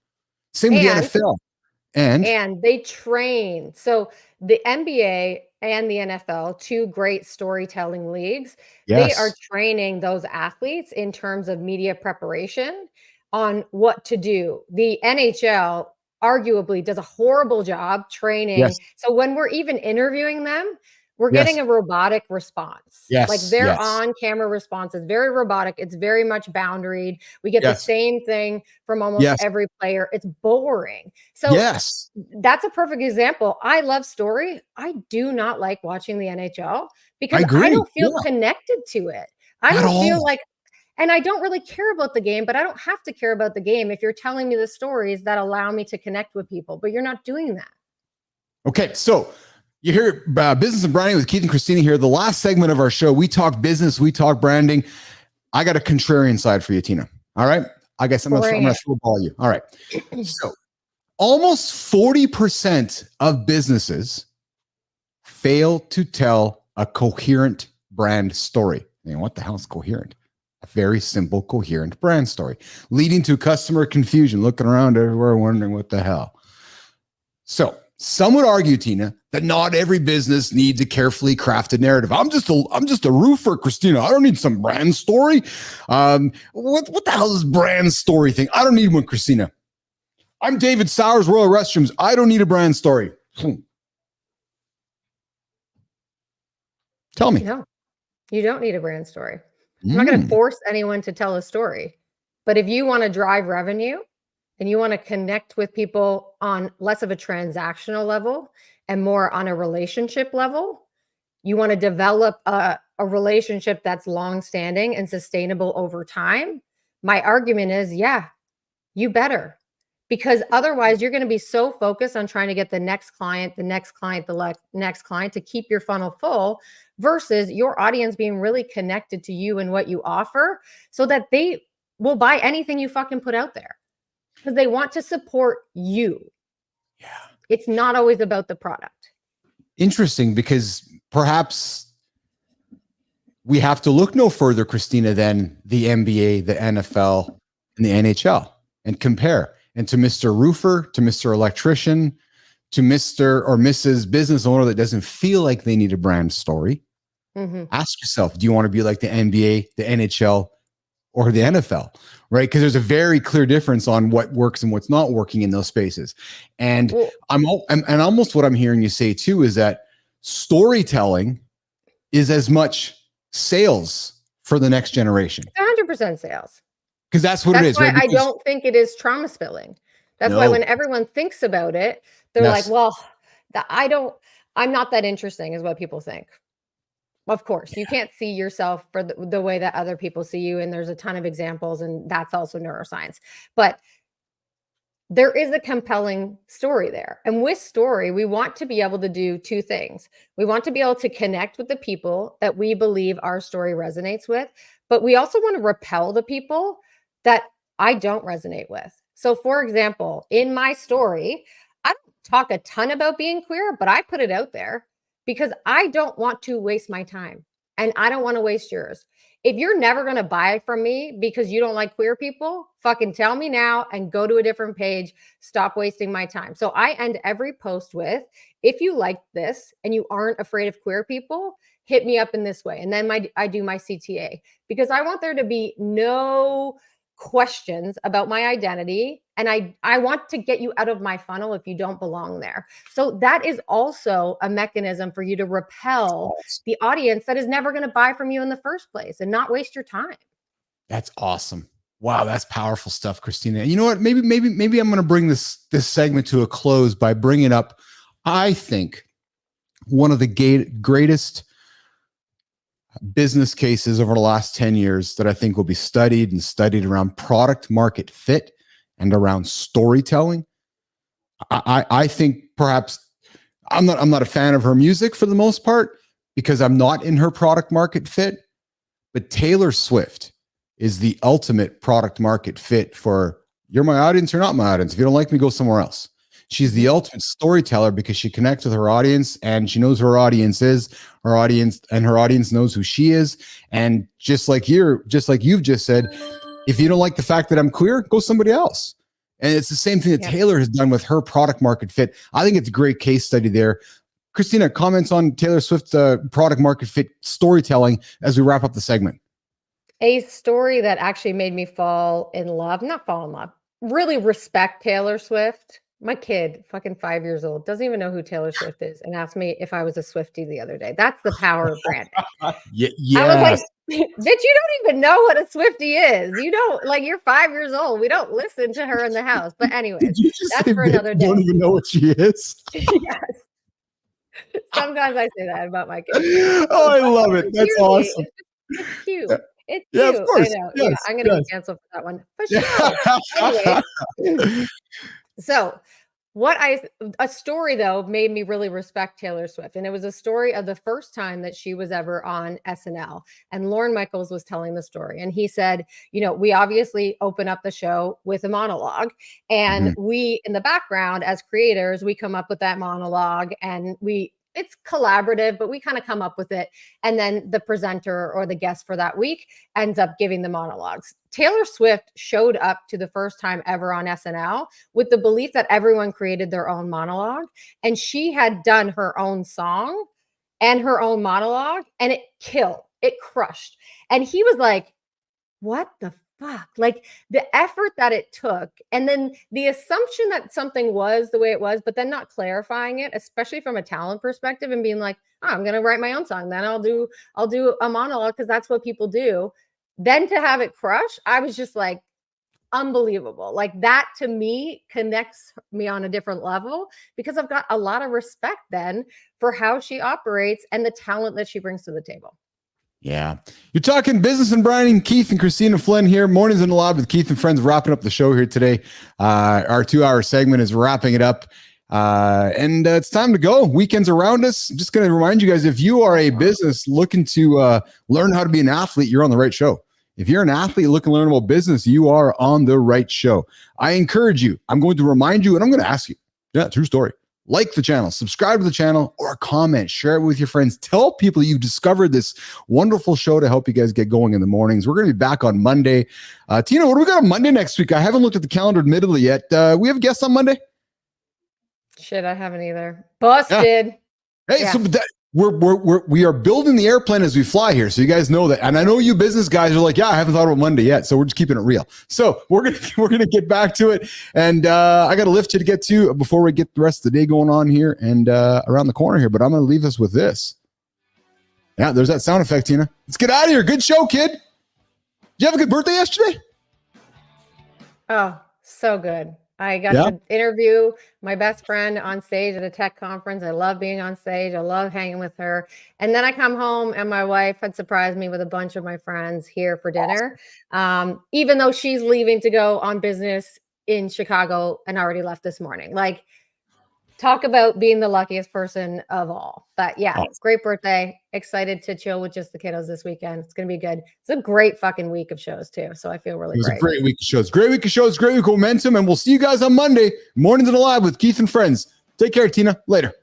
Same with the NFL. And they train. So the NBA and the NFL, 2 great storytelling leagues, they are training those athletes in terms of media preparation on what to do. The NHL arguably does a horrible job training. So when we're even interviewing them, We're Yes. getting a robotic response. Yes, Like their yes. on-camera response is very robotic. It's very much boundaried. We get the Yes. same thing from almost Yes. every player. It's boring. So Yes. that's a perfect example. I love story. I do not like watching the NHL because I agree. I don't feel Yeah. connected to it. I At don't feel all. like, and I don't really care about the game, but I don't have to care about the game if you're telling me the stories that allow me to connect with people, but you're not doing that. Okay, so you hear Business and Branding with Keith and Kristina here. The last segment of our show, we talk business, we talk branding. I got a contrarian side for you, Tina. All right. I guess I'm going to throw ball you. All right. So almost 40% of businesses fail to tell a coherent brand story. What the hell is coherent? A very simple, coherent brand story, leading to customer confusion, looking around everywhere, wondering what the hell. So some would argue, Tina, that not every business needs a carefully crafted narrative. I'm just a roofer, Kristina. I don't need some brand story. What the hell is brand story thing? I don't need one, Kristina. I'm David Sowers, Royal Restrooms. I don't need a brand story. Tell me. No, you don't need a brand story. I'm not going to force anyone to tell a story. But if you want to drive revenue and you want to connect with people on less of a transactional level and more on a relationship level, you want to develop a relationship that's long-standing and sustainable over time, my argument is, yeah, you better. Because otherwise, you're going to be so focused on trying to get the next client, the next client, the next client to keep your funnel full versus your audience being really connected to you and what you offer so that they will buy anything you fucking put out there because they want to support you. Yeah. It's not always about the product. Interesting, because perhaps we have to look no further, Kristina, than the NBA, the NFL, and the NHL and compare. And to Mr. Roofer, to Mr. Electrician, to Mr. or Mrs. Business owner that doesn't feel like they need a brand story, ask yourself, do you want to be like the NBA, the NHL, or the NFL, right? Because there's a very clear difference on what works and what's not working in those spaces. And and almost what I'm hearing you say too is that storytelling is as much sales for the next generation. 100% sales. Because that's what it is, why right? I don't think it is trauma spilling. That's why when everyone thinks about it, they're like, well, I'm not that interesting is what people think. Of course, you can't see yourself for the way that other people see you. And there's a ton of examples, and that's also neuroscience. But there is a compelling story there. And with story, we want to be able to do two things. We want to be able to connect with the people that we believe our story resonates with, but we also want to repel the people that I don't resonate with. So for example, in my story, I don't talk a ton about being queer, but I put it out there because I don't want to waste my time and I don't want to waste yours. If you're never going to buy from me because you don't like queer people, fucking tell me now and go to a different page. Stop wasting my time. So I end every post with, if you like this and you aren't afraid of queer people, hit me up in this way. And then I do my CTA because I want there to be no questions about my identity. And I want to get you out of my funnel if you don't belong there. So that is also a mechanism for you to repel the audience that is never going to buy from you in the first place and not waste your time. That's awesome. Wow, that's powerful stuff, Kristina. You know what? Maybe I'm going to bring this segment to a close by bringing up, I think, one of the greatest business cases over the last 10 years that I think will be studied around product market fit and around storytelling. I think perhaps I'm not a fan of her music for the most part because I'm not in her product market fit, but Taylor Swift is the ultimate product market fit for you're my audience, you're not my audience. If you don't like me, go somewhere else. She's the ultimate storyteller because she connects with her audience and she knows who her audience is, her audience knows who she is. And just like you've just said, if you don't like the fact that I'm queer, go somebody else. And it's the same thing that Taylor has done with her product market fit. I think it's a great case study there. Kristina, comments on Taylor Swift's product market fit storytelling as we wrap up the segment. A story that actually made me really respect Taylor Swift My kid, fucking 5 years old, doesn't even know who Taylor Swift is, and asked me if I was a Swiftie the other day. That's the power of branding. I was like, bitch, you don't even know what a Swiftie is. You don't, like, you're 5 years old. We don't listen to her in the house. But anyways, that's for another day. Don't even know what she is. Yes. Sometimes I say that about my kids. Oh, I love it. That's awesome. It's cute. It's Yeah, cute. of course. I know. Yes, Yeah, I'm gonna get canceled for that one. For sure. Anyways, so a story though made me really respect Taylor Swift. And it was a story of the first time that she was ever on SNL. And Lorne Michaels was telling the story. And he said, we obviously open up the show with a monologue. And we, in the background as creators, we come up with that monologue and it's collaborative, but we kind of come up with it. And then the presenter or the guest for that week ends up giving the monologues. Taylor Swift showed up to the first time ever on SNL with the belief that everyone created their own monologue. And she had done her own song and her own monologue, and it killed, it crushed. And he was like, what the fuck? Like the effort that it took, and then the assumption that something was the way it was, but then not clarifying it, especially from a talent perspective, and being like, oh, I'm gonna write my own song, then I'll do a monologue because that's what people do. Then to have it crush, I was just like, unbelievable. Like that to me connects me on a different level because I've got a lot of respect then for how she operates and the talent that she brings to the table. Yeah. You're talking business and branding. Keith and Kristina Flynn here. Mornings in the Lab with Keith and friends, wrapping up the show here today. Our 2-hour segment is wrapping it up. And it's time to go. Weekends around us. I'm just going to remind you guys, if you are a business looking to learn how to be an athlete, you're on the right show. If you're an athlete looking to learn about business, you are on the right show. I encourage you. I'm going to remind you, and I'm going to ask you. Yeah, true story. Like the channel, subscribe to the channel, or comment, share it with your friends. Tell people you've discovered this wonderful show to help you guys get going in the mornings. We're going to be back on Monday. Tina, what do we got on Monday next week? I haven't looked at the calendar admittedly yet. We have guests on Monday? Shit, I haven't either. Busted. Yeah. Hey, yeah. So we are building the airplane as we fly here, so you guys know that. And I know you business guys are like, yeah, I haven't thought about Monday yet, so we're just keeping it real. So we're gonna get back to it, and I got a lift you to get to before we get the rest of the day going on here and around the corner here. But I'm gonna leave us with this. Yeah, there's that sound effect, Tina. Let's get out of here. Good show, kid. Did you have a good birthday yesterday? Oh, so good. I got to interview my best friend on stage at a tech conference. I love being on stage. I love hanging with her. And then I come home and my wife had surprised me with a bunch of my friends here for dinner. Even though she's leaving to go on business in Chicago and already left this morning. Like, talk about being the luckiest person of all. But yeah, great birthday. Excited to chill with just the kiddos this weekend. It's going to be good. It's a great fucking week of shows too. So I feel really great. It was a great week of shows. Great week of shows. Great week of momentum. And we'll see you guys on Monday. Mornings in the Lab with Keith and friends. Take care, Tina. Later.